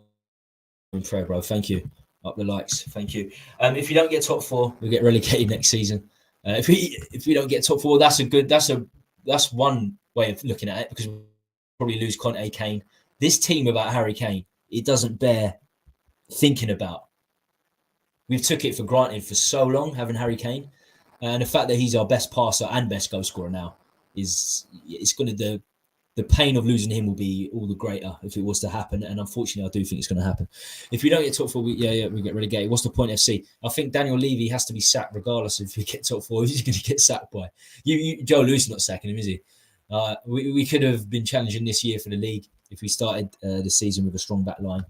prayer, bro. Thank you. Up the likes. Thank you. If you don't get top 4, we get relegated next season. If we don't get top 4, that's one way of looking at it, because we'll probably lose Conte, Kane. This team without Harry Kane, it doesn't bear thinking about. We've took it for granted for so long, having Harry Kane. And the fact that he's our best passer and best goal scorer now it's going to, the pain of losing him will be all the greater if it was to happen. And unfortunately, I do think it's going to happen. If we don't get top 4, we get relegated. What's the point, FC? I think Daniel Levy has to be sacked regardless if we get top 4. Who's he going to get sacked by? Joe Lewis not sacking him, is he? We could have been challenging this year for the league if we started the season with a strong back line.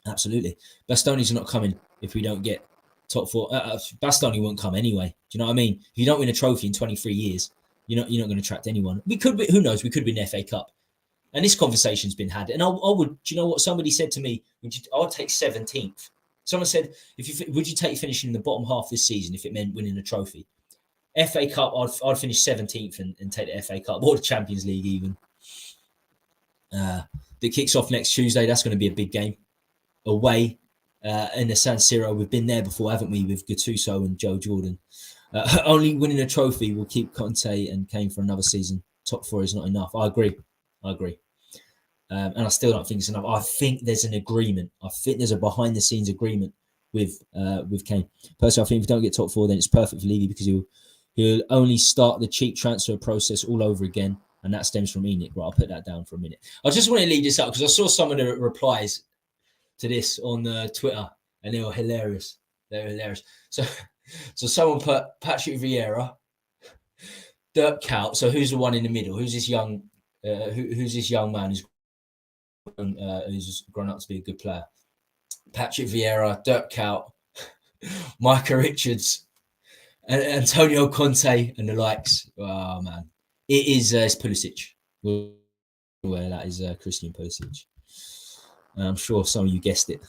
Absolutely. Bastoni's not coming if we don't get top 4. Bastoni won't come anyway. Do you know what I mean? If you don't win a trophy in 23 years, you're not going to attract anyone. We could be, who knows? We could win the FA Cup. And this conversation's been had. And I would, do you know what? Somebody said to me, I would take 17th. Someone said, would you take finishing in the bottom half this season if it meant winning a trophy? FA Cup, I'd finish 17th and take the FA Cup or the Champions League even. That kicks off next Tuesday. That's going to be a big game. Away in the San Siro. We've been there before, haven't we, with Gattuso and Joe Jordan. Only winning a trophy will keep Conte and Kane for another season. Top 4 is not enough. I agree. And I still don't think it's enough. I think there's an agreement. I think there's a behind-the-scenes agreement with Kane. Personally, I think if we don't get top 4, then it's perfect for Levy, because he'll only start the cheap transfer process all over again, and that stems from Enoch. Right, I'll put that down for a minute. I just want to leave this up because I saw some of the replies to this on Twitter, and they were hilarious. So someone put Patrick Vieira, Dirk Kuyt. So who's the one in the middle? Who's this young? Who's this young man who's grown up to be a good player? Patrick Vieira, Dirk Kuyt, Micah Richards, and Antonio Conte, and the likes. Oh man, it's Pulisic. Well, that is Christian Pulisic. I'm sure some of you guessed it.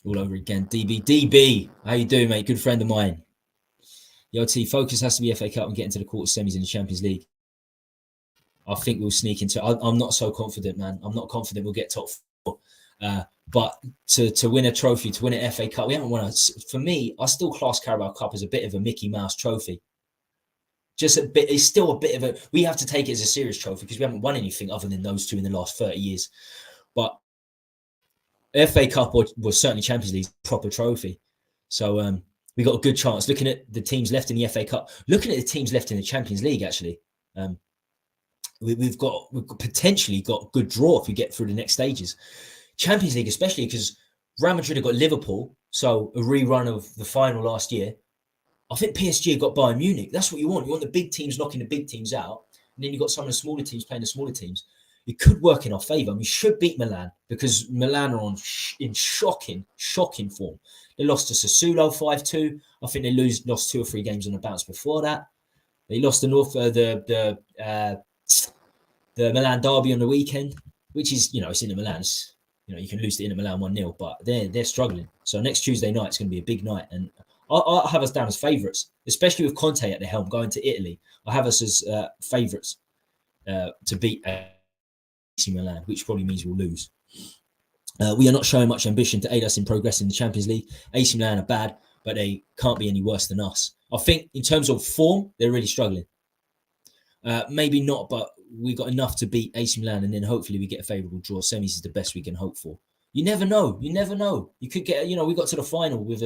All over again. DB, how you doing, mate? Good friend of mine. Yo, T, focus has to be FA Cup and get into the quarter semis in the Champions League. I think we'll sneak into. I'm not so confident, man. I'm not confident we'll get top 4. But to win a trophy, to win an FA Cup, we haven't won. For me, I still class Carabao Cup as a bit of a Mickey Mouse trophy. Just a bit. It's still a bit of a. We have to take it as a serious trophy because we haven't won anything other than those 2 in the last 30 years. But FA Cup was certainly Champions League proper trophy. So We got a good chance. Looking at the teams left in the FA Cup, looking at the teams left in the Champions League, actually, we've potentially got a good draw if we get through the next stages. Champions League, especially because Real Madrid have got Liverpool, so a rerun of the final last year. I think PSG have got Bayern Munich. That's what you want. You want the big teams knocking the big teams out, and then you've got some of the smaller teams playing the smaller teams. It could work in our favour. We should beat Milan because Milan are in shocking form. They lost to Sassuolo 5-2. I think they lost 2 or 3 games on the bounce before that. They lost the Milan derby on the weekend, which is, it's in the Milan. You can lose to Inter Milan 1-0, but they're struggling. So next Tuesday night it's going to be a big night, and I'll have us down as favourites, especially with Conte at the helm going to Italy. I have us as favourites to beat AC Milan, which probably means we'll lose. We are not showing much ambition to aid us in progress in the Champions League. AC Milan are bad, but they can't be any worse than us. I think in terms of form, they're really struggling. Maybe not, but we got enough to beat AC Milan, and then hopefully we get a favourable draw. Semis is the best we can hope for. You never know. You could get, we got to the final with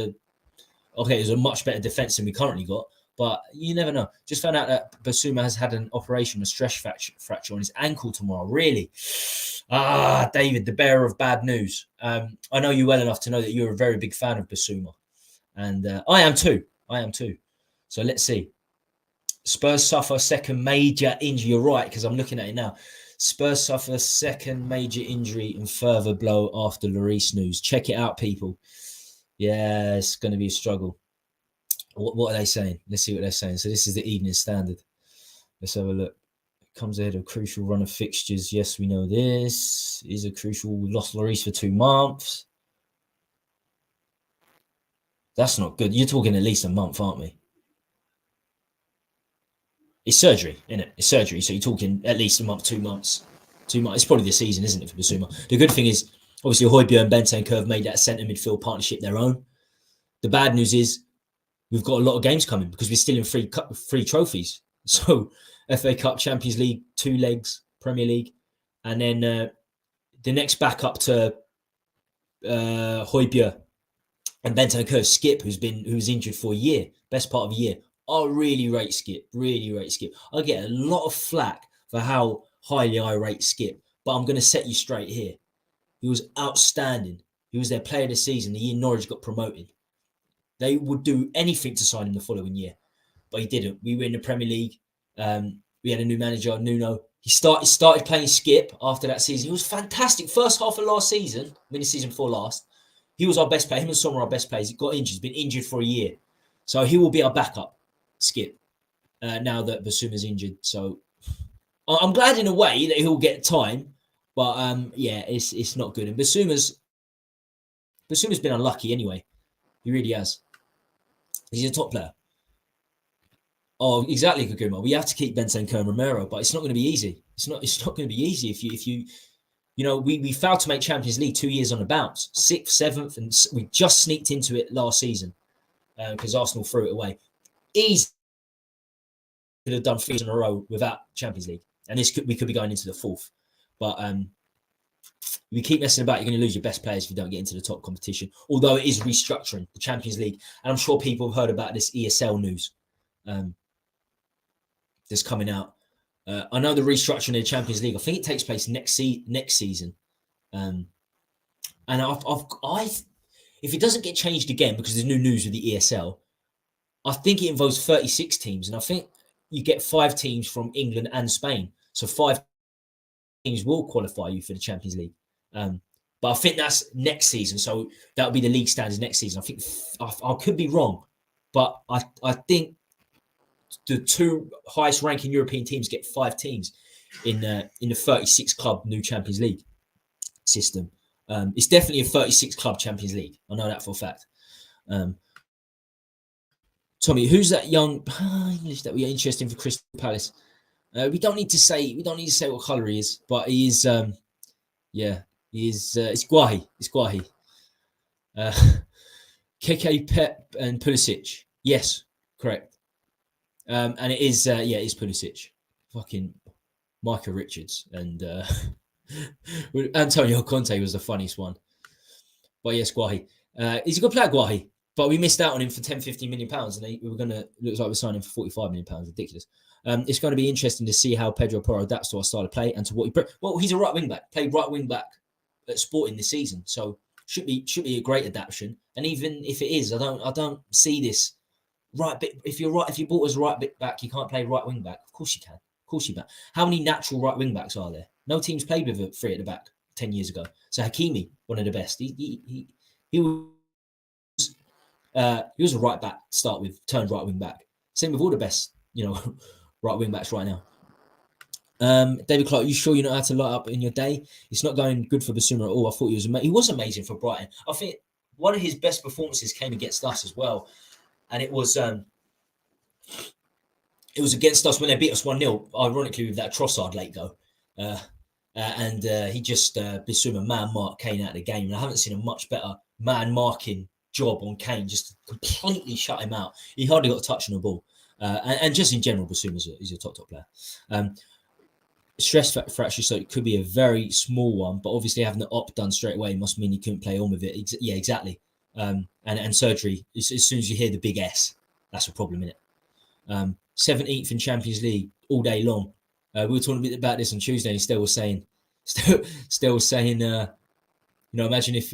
there's a much better defence than we currently got, but you never know. Just found out that Bissouma has had an operation, a stress fracture on his ankle tomorrow. Really? David, the bearer of bad news. I know you well enough to know that you're a very big fan of Bissouma. And I am too. So let's see. Spurs suffer second major injury. You're right, because I'm looking at it now. Spurs suffer second major injury and further blow after Lloris news. Check it out, people. Yeah, it's going to be a struggle. What are they saying? Let's see what they're saying. So this is the Evening Standard. Let's have a look. It comes ahead of crucial run of fixtures. Yes, we know this is a crucial. We lost Lloris for 2 months. That's not good. You're talking at least a month, aren't we? It's surgery, isn't it? It's surgery. So you're talking at least a month, 2 months. 2 months. It's probably the season, isn't it, for Bissouma? The good thing is, obviously, Hojbjerg and Bentancur have made that centre midfield partnership their own. The bad news is we've got a lot of games coming because we're still in free trophies. So FA Cup, Champions League, 2 legs, Premier League. And then the next backup to Hojbjerg and Bentancur, Skip, who's injured for a year, best part of a year. I really rate Skip. I get a lot of flack for how highly I rate Skip, but I'm going to set you straight here. He was outstanding. He was their player of the season the year Norwich got promoted. They would do anything to sign him the following year, but he didn't. We were in the Premier League. We had a new manager, Nuno. He started playing Skip after that season. He was fantastic. First half of last season, the season before last, he was our best player. Him and Son were our best players. He got injured. He's been injured for a year. So he will be our backup, Skip, now that Bissouma's injured. So I'm glad in a way that he'll get time, but it's not good. And Bissouma's been unlucky anyway. He really has. He's a top player. Oh, exactly, Kaguma. We have to keep Bentancur and Romero, but it's not going to be easy. It's not going to be easy if you we failed to make Champions League 2 years on the bounce, 6th, 7th, and we just sneaked into it last season because Arsenal threw it away. Easy. Could have done 3 years in a row without Champions League, and we could be going into the 4th. But if you keep messing about, you're going to lose your best players if you don't get into the top competition. Although it is restructuring the Champions League, and I'm sure people have heard about this ESL news that's coming out. I know the restructuring of the Champions League. I think it takes place next season, and if it doesn't get changed again because there's new news with the ESL, I think it involves 36 teams, and I think you get 5 teams from England and Spain. So 5 teams will qualify you for the Champions League. But I think that's next season. So that'll be the league standards next season. I think I could be wrong, but I think the 2 highest ranking European teams get 5 teams in the 36 club new Champions League system. It's definitely a 36 club Champions League. I know that for a fact. Tommy, who's that young English that we are interested in for Crystal Palace? We don't need to say what colour he is, but he is. He is. It's Guahi. It's Guahi. Keke, Pep, and Pulisic. Yes, correct. And it is. It's Pulisic. Fucking Micah Richards and Antonio Conte was the funniest one. But yes, Guahi. He's a good player, Guahi. But we missed out on him for 10, 15 million pounds, and we were going to, looks like we're signing him for 45 million pounds. Ridiculous. It's going to be interesting to see how Pedro Porro adapts to our style of play and to what he. Well, he's a right wing back. Played right wing back at Sporting this season, so should be a great adaptation. And even if it is, I don't see this right bit. If you bought as right bit back, you can't play right wing back. Of course you can. Of course you can. How many natural right wing backs are there? No teams played with a three at the back 10 years ago. So Hakimi, one of the best. He was a right back to start with, turned right wing back. Same with all the best, right wing backs right now. David Clark, you sure you know how to light up in your day? It's not going good for Basuma at all. I thought he was amazing for Brighton. I think one of his best performances came against us as well, and it was against us when they beat us 1-0. Ironically, with that Trossard late goal, and he just Basuma man marked Kane out of the game. And I haven't seen a much better man marking job on Kane, just completely shut him out. He hardly got a touch on the ball, and just in general, Basuma is a top player. Stress fracture, so it could be a very small one, but obviously having the op done straight away must mean he couldn't play on with it. Yeah, exactly. And surgery, as soon as you hear the big S, that's a problem, isn't it? 17th in Champions League all day long. We were talking a bit about this on Tuesday, and he still was saying, imagine if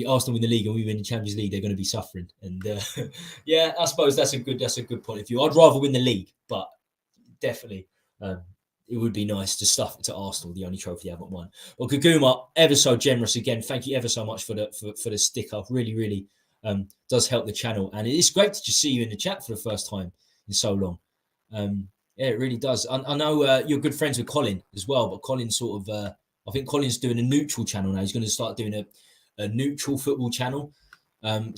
Arsenal win the league and we win the Champions League, they're going to be suffering. And yeah, I suppose that's a good point of view. I'd rather win the league, but definitely. It would be nice to stuff it to Arsenal, the only trophy they haven't won. Well, Kaguma, ever so generous again. Thank you ever so much for the sticker. Really, really does help the channel. And it's great to just see you in the chat for the first time in so long. Yeah, it really does. I know you're good friends with Colin as well, but Colin I think Colin's doing a neutral channel now. He's going to start doing a neutral football channel. You're not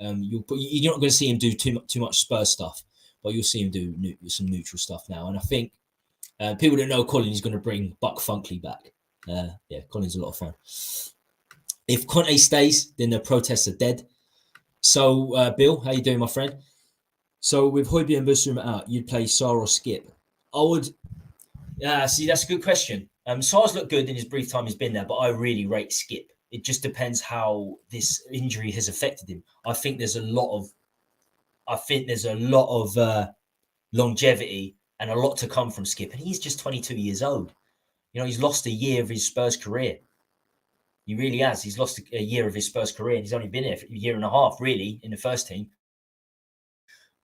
going to see him do too much Spurs stuff. But you'll see him do some neutral stuff now. And I think people that know Colin is going to bring Buck Funkley back. Colin's a lot of fun. If Conte stays, then the protests are dead. So, Bill, how you doing, my friend? So, with Højbjerg and Basuma out, you'd play Sarr or Skip? I would... see, that's a good question. Sarr's looked good in his brief time he's been there, but I really rate Skip. It just depends how this injury has affected him. I think there's a lot of longevity and a lot to come from Skip. And he's just 22 years old. He's lost a year of his Spurs career. He really has. He's lost a year of his Spurs career. And he's only been here for a year and a half, really, in the first team.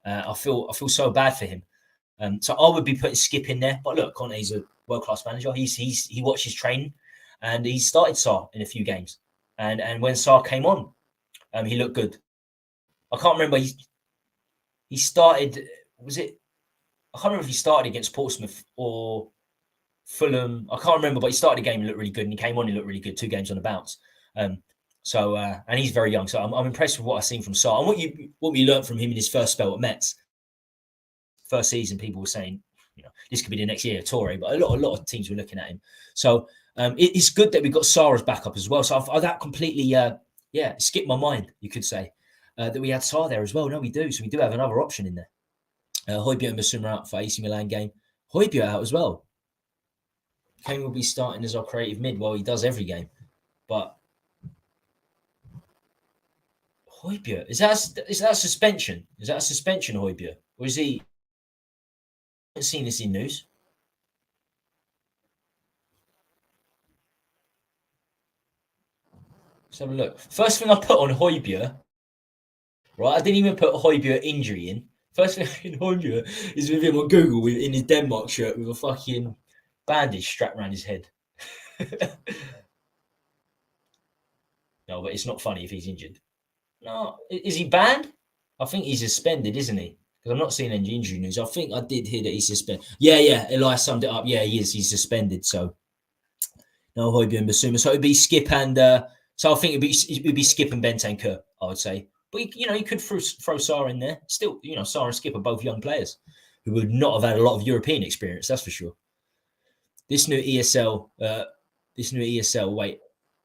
I feel so bad for him. So I would be putting Skip in there. But look, Conte's a world-class manager. He watches training. And he started Sarr in a few games. And when Sarr came on, he looked good. I can't remember... He started, I can't remember if he started against Portsmouth or Fulham. I can't remember, but he started a game and looked really good. And he came on, he looked really good, 2 games on the bounce. And he's very young. So I'm impressed with what I've seen from Sarr. And what we learned from him in his first spell at Metz. First season, people were saying, this could be the next year of Torre, but a lot of teams were looking at him. So it's good that we got Sarr as backup as well. So that completely, skipped my mind, you could say. That we had Sarr there as well. No, we do. So we do have another option in there. Højbjerg and Basuma out for AC Milan game. Højbjerg out as well. Kane will be starting as our creative mid. Well, he does every game. But Højbjerg, is that a suspension? Is that a suspension, Højbjerg? Or is he... I haven't seen this in news. Let's have a look. First thing I put on Højbjerg, right? I didn't even put Højbjerg injury in. First thing in Højbjerg is with him on Google in his Denmark shirt with a fucking bandage strapped around his head. No, but it's not funny if he's injured. No, is he banned? I think he's suspended, isn't he? Because I'm not seeing any injury news. I think I did hear that he's suspended. Yeah, Elias summed it up. Yeah, he is. He's suspended. So no Højbjerg and Basuma. So it'd be Skip and so I think it'd be Skip and Bentancur, I would say. But he could throw Sarr in there. Still, Sarr and Skip are both young players who would not have had a lot of European experience. That's for sure. This new ESL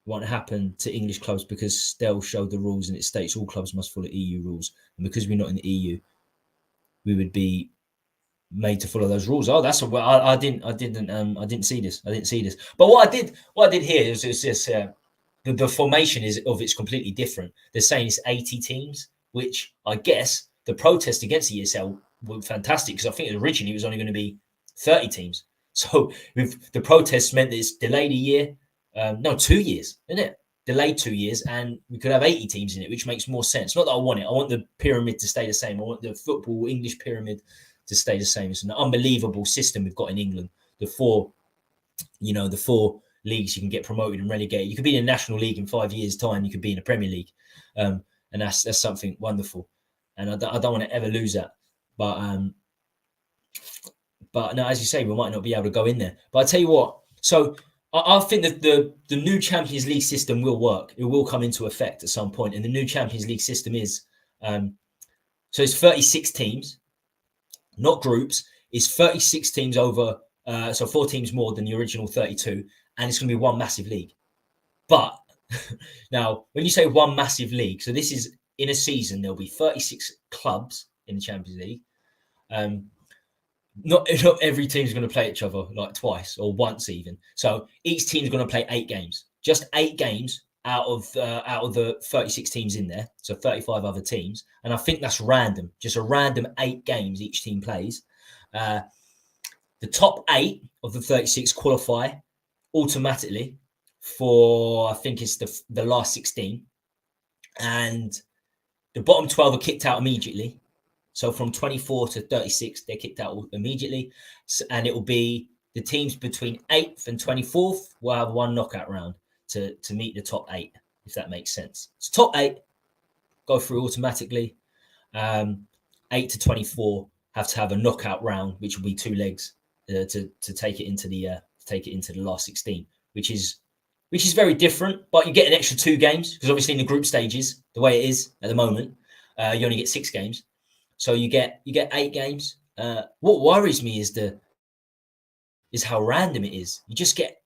won't happen to English clubs because Stell showed the rules and it states all clubs must follow EU rules. And because we're not in the EU, we would be made to follow those rules. Oh, that's I didn't see this. But what I did hear is this: the the formation it's completely different. They're saying it's 80 teams, which I guess the protest against the ESL were fantastic because I think originally it was only going to be 30 teams. So with the protests meant that it's delayed a year, 2 years, isn't it? Delayed 2 years, and we could have 80 teams in it, which makes more sense. Not that I want it. I want the pyramid to stay the same. I want the football English pyramid to stay the same. It's an unbelievable system we've got in England. The four leagues you can get promoted and relegated. You could be in a national league in 5 years' time. You could be in a Premier League, and that's something wonderful. And I don't want to ever lose that. But no, as you say, we might not be able to go in there. But I tell you what, so I think that the new Champions League system will work. It will come into effect at some point. And the new Champions League system is, so it's 36 teams, not groups. It's 36 teams over, so 4 teams more than the original 32. And it's going to be one massive league. But now, when you say one massive league, so this is in a season, there'll be 36 clubs in the Champions League. Not every team is going to play each other like twice or once even. So each team is going to play 8 games, just 8 games out of the 36 teams in there. So 35 other teams, and I think that's random, just a random 8 games each team plays. The top 8 of the 36 qualify automatically for, I think it's the last 16, and the bottom 12 are kicked out immediately. So from 24 to 36, they're kicked out immediately. And it will be the teams between 8th and 24th will have one knockout round to meet the top 8, if that makes sense. So top 8 go through automatically. 8 to 24 have to have a knockout round, which will be 2 legs to take it into the last 16, which is very different. But you get an extra 2 games because obviously in the group stages, the way it is at the moment, you only get 6 games. So you get 8 games. What worries me is how random it is. You just get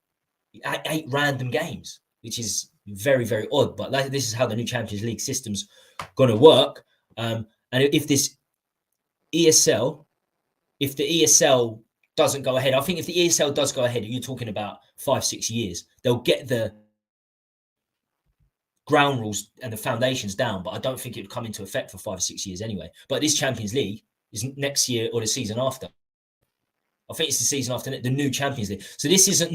8 random games, which is very, very odd. But this is how the new Champions League system's going to work. And if the ESL doesn't go ahead, I think if the ESL does go ahead, you're talking about 5-6 years. They'll get the ground rules and the foundations down, but I don't think it would come into effect for 5 or 6 years anyway. But this Champions League is next year or the season after. I think it's the season after the new Champions League. So this isn't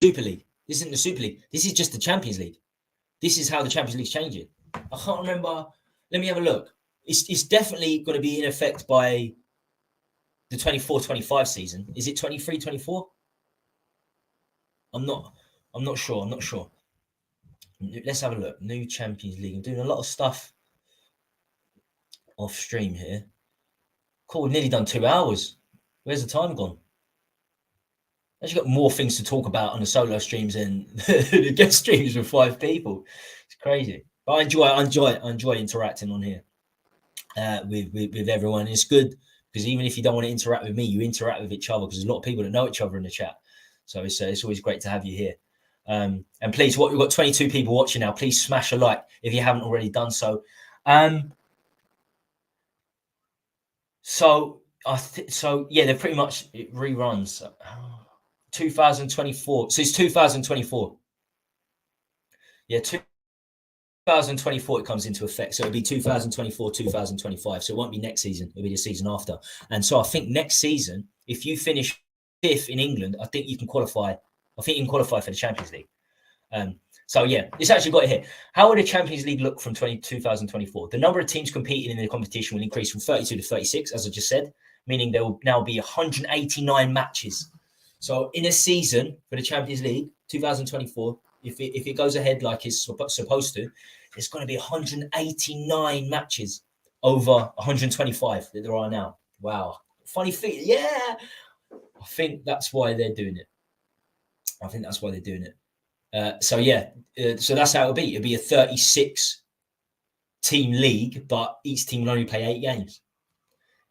Super League. This isn't the Super League. This is just the Champions League. This is how the Champions League's changing. I can't remember. Let me have a look. It's definitely going to be in effect by the 24-25 season. Is it 23-24? I'm not sure. Let's have a look. New Champions League. I'm doing a lot of stuff off stream here. Cool, nearly done 2 hours. Where's the time gone? Actually got more things to talk about on the solo streams and the guest streams with 5 people. It's crazy. But I enjoy interacting on here with everyone. It's good because even if you don't want to interact with me, you interact with each other because there's a lot of people that know each other in the chat. So it's always great to have you here. And please, we've got 22 people watching now. Please smash a like if you haven't already done so. So they're pretty much reruns. 2024. So it's 2024. Yeah, 2024 it comes into effect. So it'll be 2024, 2025. So it won't be next season. It'll be the season after. And so I think next season, if you finish 5th in England, I think you can qualify. I think you can qualify for the Champions League. So yeah, it's actually got it here. How will the Champions League look from 2024? The number of teams competing in the competition will increase from 32 to 36, as I just said, meaning there will now be 189 matches. So in a season for the Champions League, 2024, if it goes ahead like it's supposed to, it's going to be 189 matches over 125 that there are now. Wow. Funny thing. Yeah. I think that's why they're doing it. So that's how it'll be. It'll be a 36 team league, but each team will only play 8 games.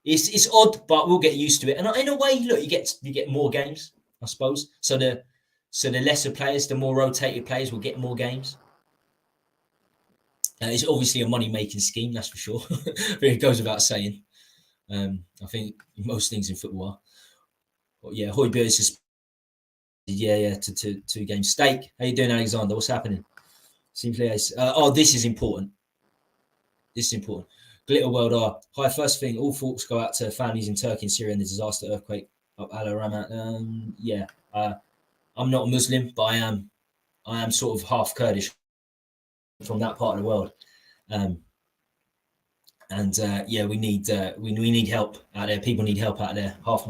It's odd, but we'll get used to it. And in a way, look, you get more games, I suppose. So the lesser players, the more rotated players will get more games. It's obviously a money-making scheme, that's for sure. But it goes without saying. I think most things in football are. But yeah, Hotspur is Yeah, to 2 games. Steak, how you doing, Alexander? What's happening? This is important. This is important. Glitter World R. Hi, first thing, all thoughts go out to families in Turkey and Syria and the disaster earthquake of Al Ramat. I'm not a Muslim, but I am sort of half Kurdish from that part of the world. We need help out there. People need help out there. Half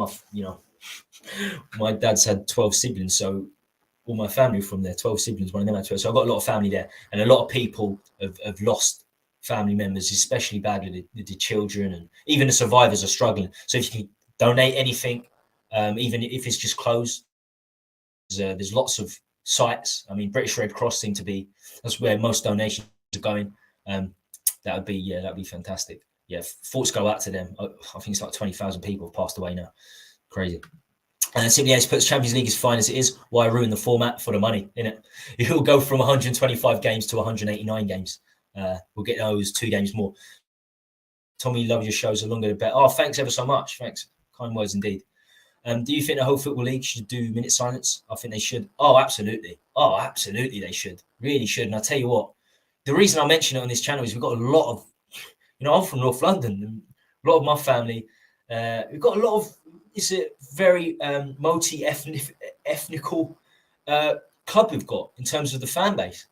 my dad's had 12 siblings, so all my family from there, 12 siblings, one of them had 12. So I've got a lot of family there, and a lot of people have lost family members, especially badly the children, and even the survivors are struggling. So if you can donate anything, even if it's just clothes, there's lots of sites. I mean, British Red Cross seem to be, that's where most donations are going. That'd be fantastic. Yeah, thoughts go out to them. I think it's like 20,000 people have passed away now. Crazy. And Simply Ace puts Champions League as fine as it is. Why ruin the format for the money, innit? It will go from 125 games to 189 games. We'll get those 2 games more. Tommy, love your shows. The longer the better. Oh, thanks ever so much. Thanks. Kind words indeed. Do you think the whole Football League should do minute silence? I think they should. Oh, absolutely. They should. Really should. And I'll tell you what, the reason I mention it on this channel is we've got a lot of, I'm from North London, and a lot of my family, we've got a lot of, it's a very multi-ethnical club we've got in terms of the fan base.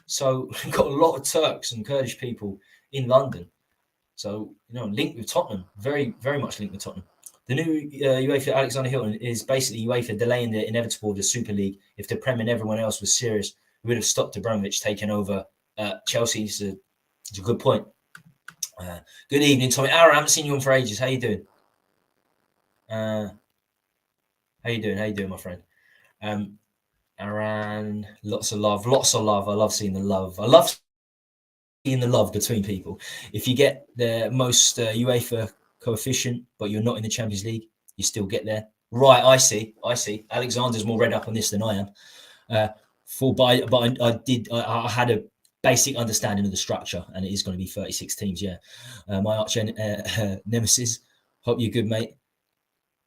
So we've got a lot of Turks and Kurdish people in London. So, linked with Tottenham, very, very much linked with Tottenham. The new UEFA Alexander Hilton is basically UEFA delaying the inevitable of the Super League. If the Prem and everyone else was serious, we would have stopped Abramovich taking over Chelsea. It's a good point. Good evening, Tommy. Aaron, I haven't seen you on for ages. How you doing? How you doing, my friend? Aaron, lots of love. I love seeing the love. I love seeing the love between people. If you get the most UEFA coefficient, but you're not in the Champions League, you still get there. Right, I see. Alexander's more read up on this than I am. I had a basic understanding of the structure, and it is going to be 36 teams. Yeah, my arch nemesis. Hope you're good, mate.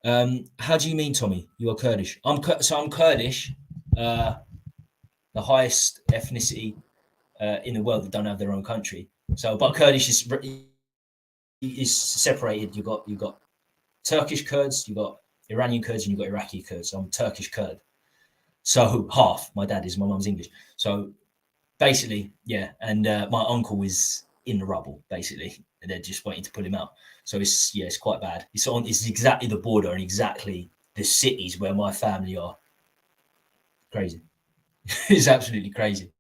How do you mean, Tommy? You are Kurdish. I'm Kurdish, the highest ethnicity in the world that don't have their own country. So, but Kurdish is separated. You got Turkish Kurds, you got Iranian Kurds, and you got Iraqi Kurds. I'm Turkish Kurd. So half. My dad is. My mum's English. So basically, yeah. And my uncle is in the rubble. Basically, and they're just waiting to pull him out. So it's quite bad. It's exactly the border and exactly the cities where my family are. Crazy. It's absolutely crazy.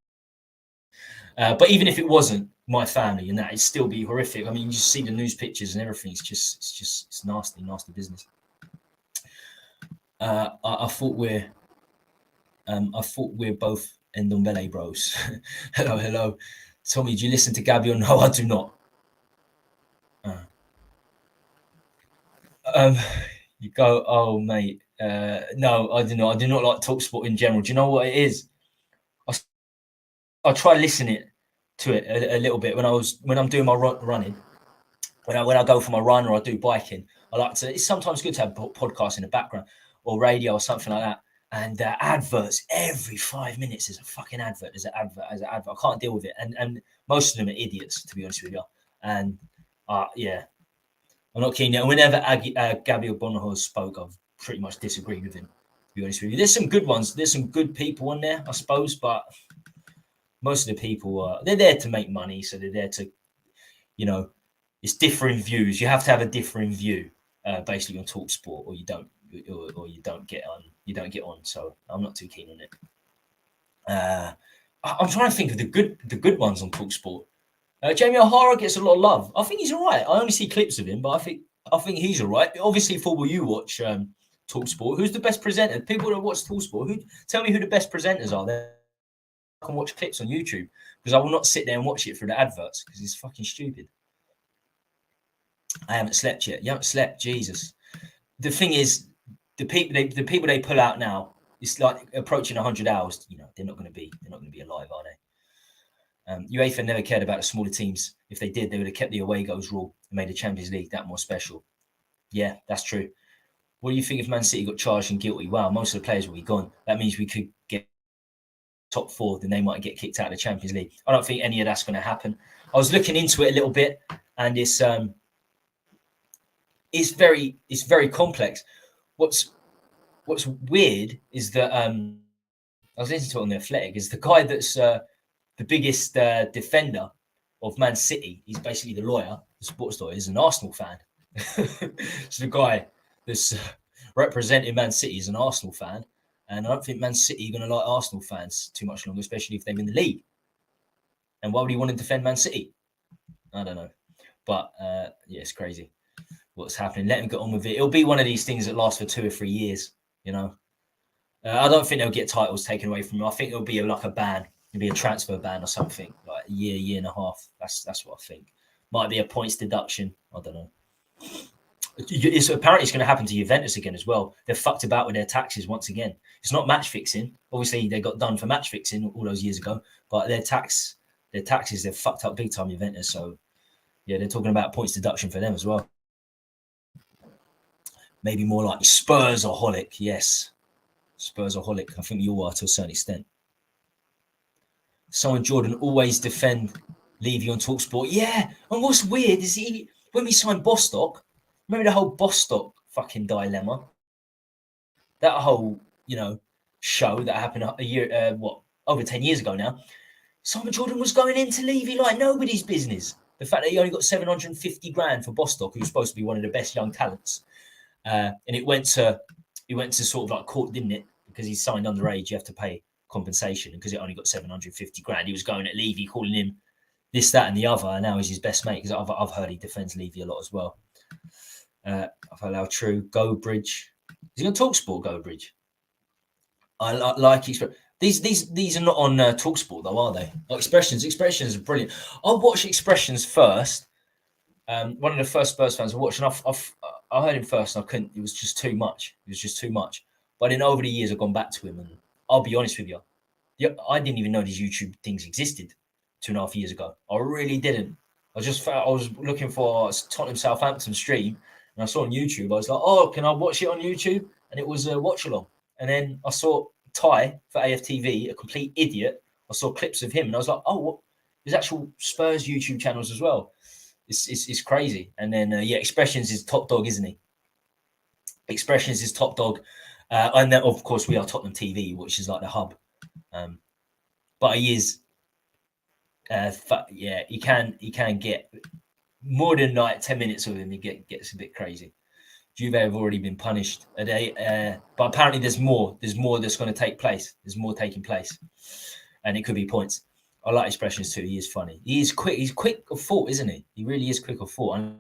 But even if it wasn't my family and that, it'd still be horrific. I mean, you just see the news pictures and everything. It's nasty business. I thought we're both Ndombele bros. Hello. Tommy, do you listen to Gabby or no? I do not. You go, oh mate. No, I do not. I do not like TalkSport in general. Do you know what it is? I try listening to it a little bit when I'm doing my running. When I go for my run or I do biking, I like to. It's sometimes good to have podcasts in the background or radio or something like that. And adverts every 5 minutes. There's a fucking advert. There's an advert. I can't deal with it. And most of them are idiots, to be honest with you. And yeah, I'm not keen. Whenever Gabby Bonnehouse spoke, I've pretty much disagreed with him, to be honest with you. There's some good ones. There's some good people on there, I suppose, but most of the people they're there to make money, so they're there to, it's differing views. You have to have a differing view, basically on TalkSport, or you don't get on. You don't get on. So I'm not too keen on it. I'm trying to think of the good ones on TalkSport. Jamie O'Hara gets a lot of love. I think he's all right. I only see clips of him, but I think he's all right. Obviously, Football, you watch TalkSport. Who's the best presenter? People that watch TalkSport, tell me who the best presenters are there. I can watch clips on YouTube, because I will not sit there and watch it through the adverts, because it's fucking stupid. I haven't slept yet. You haven't slept, Jesus. The thing is, the people they pull out now, it's like approaching 100 hours. They're not going to be alive, are they? UEFA never cared about the smaller teams. If they did, they would have kept the away goals rule and made the Champions League that more special. Yeah, that's true. What do you think if Man City got charged and guilty? Wow, most of the players will be gone. That means we could get top 4, then they might get kicked out of the Champions League. I don't think any of that's going to happen. I was looking into it a little bit, and it's very complex. What's weird is that I was listening to it on The Athletic. Is the guy that's the biggest defender of Man City? He's basically the lawyer, the sports lawyer. Is an Arsenal fan. So the guy that's representing Man City is an Arsenal fan, and I don't think Man City are going to like Arsenal fans too much longer, especially if they win the league. And why would he want to defend Man City? I don't know, but yeah, it's crazy what's happening. Let him get on with it. It'll be one of these things that lasts for 2 or 3 years. You know, I don't think they'll get titles taken away from them. I think it'll be like a ban. It'll be a transfer ban or something, like a year and a half. That's what I think. Might be a points deduction. I don't know. Apparently it's going to happen to Juventus again as well. They're fucked about with their taxes once again. It's not match fixing. Obviously, they got done for match fixing all those years ago, but their taxes, they're fucked up big time, Juventus. So, yeah, they're talking about points deduction for them as well. Maybe more like Spurs-aholic. Yes, Spurs-aholic. I think you are to a certain extent. Someone Jordan always defend Levy on TalkSport. Yeah, and what's weird is when we signed Bostock, remember the whole Bostock fucking dilemma? That whole, show that happened a year, over 10 years ago now. Simon Jordan was going into Levy like nobody's business. The fact that he only got 750 grand for Bostock, who was supposed to be one of the best young talents. And it went to sort of like court, didn't it? Because he signed underage, you have to pay compensation. And because it only got 750 grand, he was going at Levy, calling him this, that, and the other. And now he's his best mate, because I've heard he defends Levy a lot as well. I've heard how true. Go Bridge. Is he on TalkSport, Go Bridge? I like these are not on TalkSport though, are they? Oh, Expressions are brilliant. I watched Expressions first. One of the first Spurs fans I watched, and I heard him first, and I couldn't. It was just too much. But then over the years, I've gone back to him, and I'll be honest with you, I didn't even know these YouTube things existed 2.5 years ago. I really didn't. I was looking for Tottenham Southampton stream, and I saw on YouTube. I was like, oh, can I watch it on YouTube? And it was a watch along. And then I saw Ty for AFTV, a complete idiot. I saw clips of him, and I was like, oh, what? There's actual Spurs YouTube channels as well. It's crazy. And then Expressions is top dog, isn't he? Expressions is top dog, and then of course we are Tottenham TV, which is like the hub. But he is, he can get more than like 10 minutes of him. He gets a bit crazy. Juve have already been punished. But apparently there's more. There's more that's going to take place. There's more taking place, and it could be points. I like Expressions too. He is funny. He is quick. He's quick of thought, isn't he? He really is quick of thought. And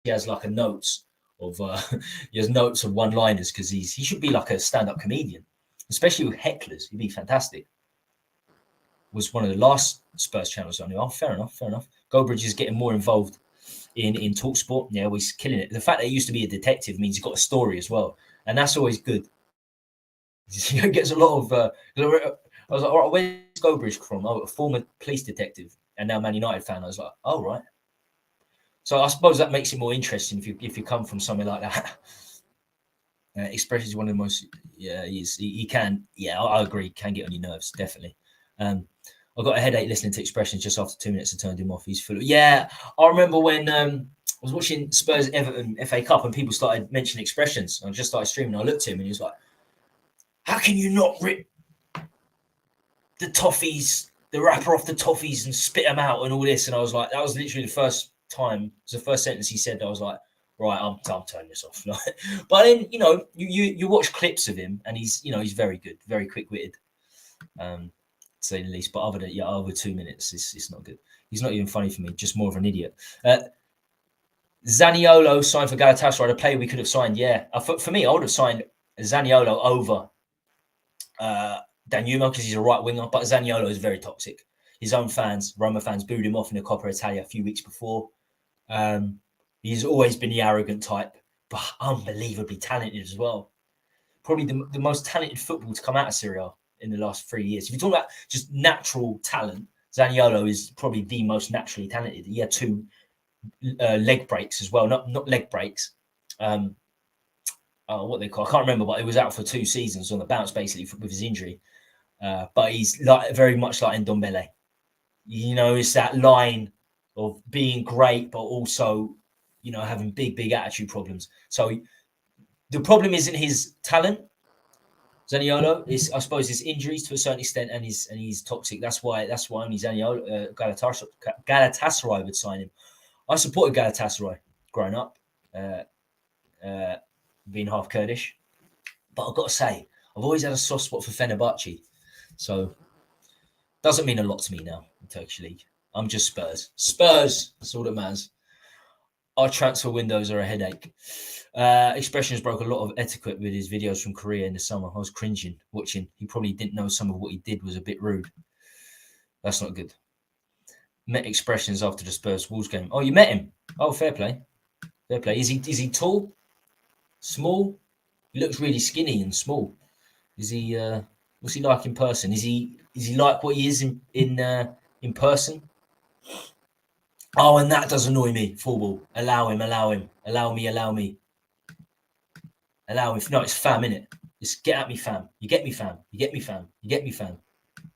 he has like notes of one-liners, because he should be like a stand-up comedian, especially with hecklers. He'd be fantastic. Was one of the last Spurs channels I knew. Oh, fair enough. Goldbridge is getting more involved in TalkSport. Yeah, he's killing it. The fact that he used to be a detective means he's got a story as well, and that's always good. He gets a lot of. I was like, all right, where's Goldbridge from? Oh, a former police detective, and now Man United fan. I was like, oh, right. So I suppose that makes it more interesting if you come from somewhere like that. Expressions is one of the most. Yeah, he can. Yeah, I agree. Can get on your nerves, definitely. I got a headache listening to Expressions just after 2 minutes. I turned him off. He's full of. Yeah, I remember when I was watching Spurs Everton FA Cup and people started mentioning Expressions. I just started streaming. I looked at him and he was like, "How can you not rip the toffees, the wrapper off the toffees, and spit them out and all this?" And I was like, that was literally the first time. It was the first sentence he said. I was like, right, I'm turning this off. But then you watch clips of him, and he's very good, very quick-witted, to say the least. But over 2 minutes, it's not good. He's not even funny for me, just more of an idiot. Zaniolo signed for Galatasaray, a player we could have signed. Yeah, for me, I would have signed Zaniolo over Danjuma, because he's a right winger, but Zaniolo is very toxic. His own fans, Roma fans, booed him off in the Coppa Italia a few weeks before. He's always been the arrogant type, but unbelievably talented as well. Probably the most talented football to come out of Serie A in the last 3 years. If you talk about just natural talent, Zaniolo is probably the most naturally talented. He had 2 leg breaks as well, not leg breaks. what they call, I can't remember, but he was out for 2 seasons on the bounce basically with his injury. But he's like very much like Ndombele. You know, it's that line of being great, but also, you know, having big attitude problems. So the problem isn't his talent, Zaniolo. Is, I suppose, his injuries to a certain extent, and he's toxic. That's why only Zaniolo, Galatasaray would sign him. I supported Galatasaray growing up, being half Kurdish, but I've got to say, I've always had a soft spot for Fenerbahce. So doesn't mean a lot to me now in Turkish League. I'm just Spurs. Spurs, that's all that matters. Our transfer windows are a headache. Expressions broke a lot of etiquette with his videos from Korea in the summer. I was cringing watching. He probably didn't know some of what he did was a bit rude. That's not good. Met Expressions after the Spurs Wolves game. Oh, you met him? Oh, fair play. Fair play. Is he tall? Small? He looks really skinny and small. Is he? What's he like in person? Is he like what he is in person? Oh, and that does annoy me. Football. Allow him. Allow me. Allow him. No, it's fam, innit? It's get at me, fam. You get me, fam. You get me, fam. You get me, fam.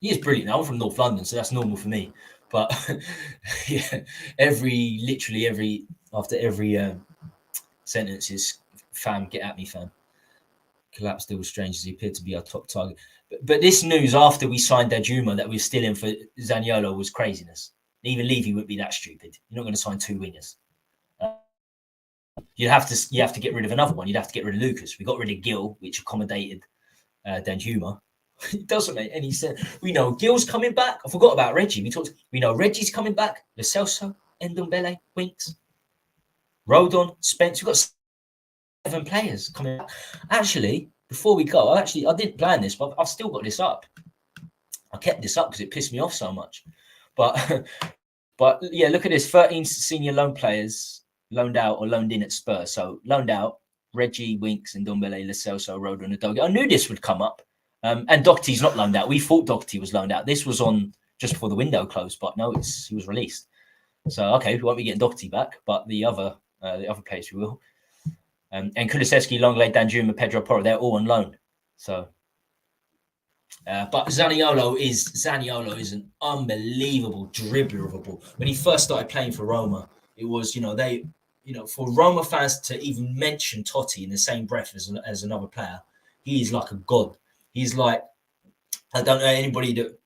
He is brilliant. I'm from North London, so that's normal for me. But yeah, literally every sentence is fam, get at me, fam. Collapsed deal was strange as he appeared to be our top target. But this news after we signed Danjuma that we're still in for Zaniolo was craziness. Even Levy wouldn't be that stupid. You're not going to sign 2 wingers. You have to get rid of another one. You'd have to get rid of Lucas. We got rid of Gil, which accommodated Danjuma. It doesn't make any sense. We know Gil's coming back. I forgot about Reggie. We know Reggie's coming back. Lo Celso, Ndombele, Winks, Rodon, Spence. We've got 7 players coming back. Actually, before we go, I didn't plan this, but I've still got this up. I kept this up because it pissed me off so much. But yeah, look at this. 13 senior loan players loaned out or loaned in at Spurs. So loaned out, Reggie, Winks, Ndombele, Lo Celso, Rodon, and Udogie. I knew this would come up. And Doherty's not loaned out. We thought Doherty was loaned out. This was on just before the window closed, but no, he was released. So okay, we won't be getting Doherty back, but the other players we will. And Kulusevski, Longley, Danjuma, Pedro Porro, they're all on loan. So, but Zaniolo is an unbelievable dribbler of a ball. When he first started playing for Roma, it was for Roma fans to even mention Totti in the same breath as another player, he is like a god. He's like, I don't know anybody that,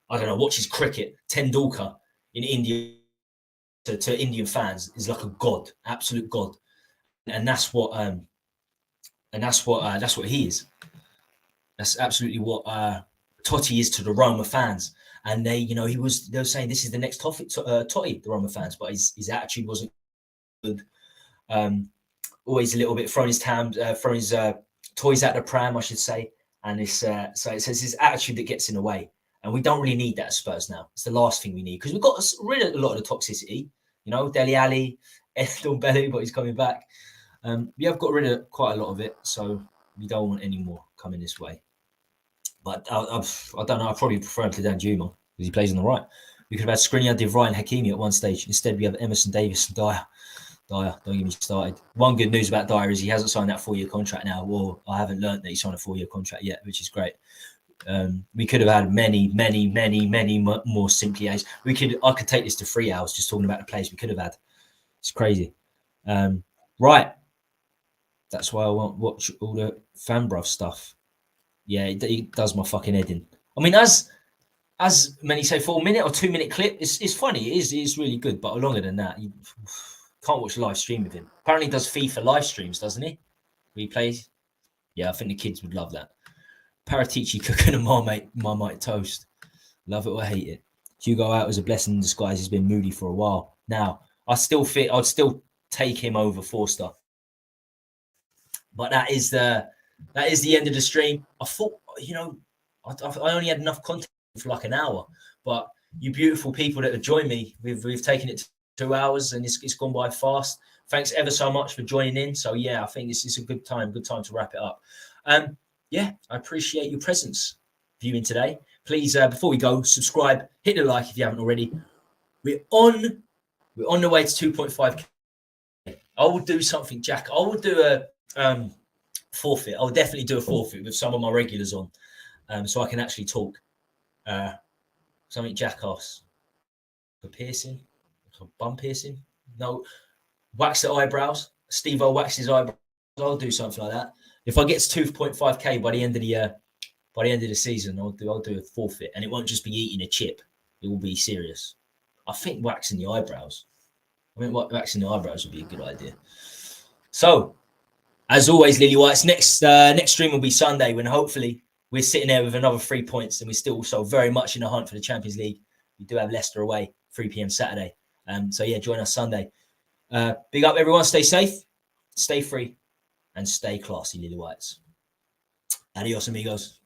I don't know, watches cricket. Tendulkar in India to Indian fans is like a god, absolute god, and that's what he is. That's absolutely what Totti is to the Roma fans. And they were saying this is the next Totti, the Roma fans, but his attitude wasn't good. Always a little bit throwing his toys at the pram, I should say. And it's so it says his attitude that gets in the way. And we don't really need that at Spurs now. It's the last thing we need because we've got rid of a lot of the toxicity. Dele Alli, Ndombele, but he's coming back. We have got rid of quite a lot of it, so we don't want any more coming this way. But I don't know. I probably prefer him to Danjuma because he plays on the right. We could have had Skriniar, De Vrij, and Hakimi at one stage. Instead, we have Emerson, Davis, and Dyer. Don't get me started. One good news about Dyer is he hasn't signed that 4-year contract now. Well, I haven't learned that he signed a 4-year contract yet, which is great. We could have had many more simply A's. I could take this to 3 hours just talking about the players we could have had. It's crazy. Right. That's why I won't watch all the fan bruv stuff. Yeah, it does my fucking head in. I mean, as many say 4-minute or 2-minute clip, it's funny. It's really good, but longer than that, you can't watch a live stream of him. Apparently he does FIFA live streams, doesn't he? Replays. Yeah, I think the kids would love that. Paratici cooking a Marmite toast. Love it or hate it. Hugo out was a blessing in disguise. He's been moody for a while. Now, I'd still take him over Forster. But that is the end of the stream. I thought, I only had enough content for like an hour. But you beautiful people that have joined me, we've taken it to 2 hours and it's gone by fast. Thanks ever so much for joining in. So yeah, I think this is a good time to wrap it up. Yeah, I appreciate your presence viewing today. Please, before we go, subscribe, hit the like if you haven't already. We're on the way to 2.5K. I will do something, Jack. I will do forfeit. I'll definitely do a forfeit with some of my regulars on, so I can actually talk. Something jackass. A piercing, a bum piercing. No, wax the eyebrows. Steve-O waxes his eyebrows. I'll do something like that. If I get to 2.5k by the end of the season, I'll do a forfeit, and it won't just be eating a chip. It will be serious. I think waxing the eyebrows. Waxing the eyebrows would be a good idea. So, as always, Lily Whites, next stream will be Sunday, when hopefully we're sitting there with another 3 points, and we're still also very much in the hunt for the Champions League. We do have Leicester away, 3 p.m. Saturday. So yeah, join us Sunday. Big up everyone. Stay safe, stay free, and stay classy, Lily Whites. Adios, amigos.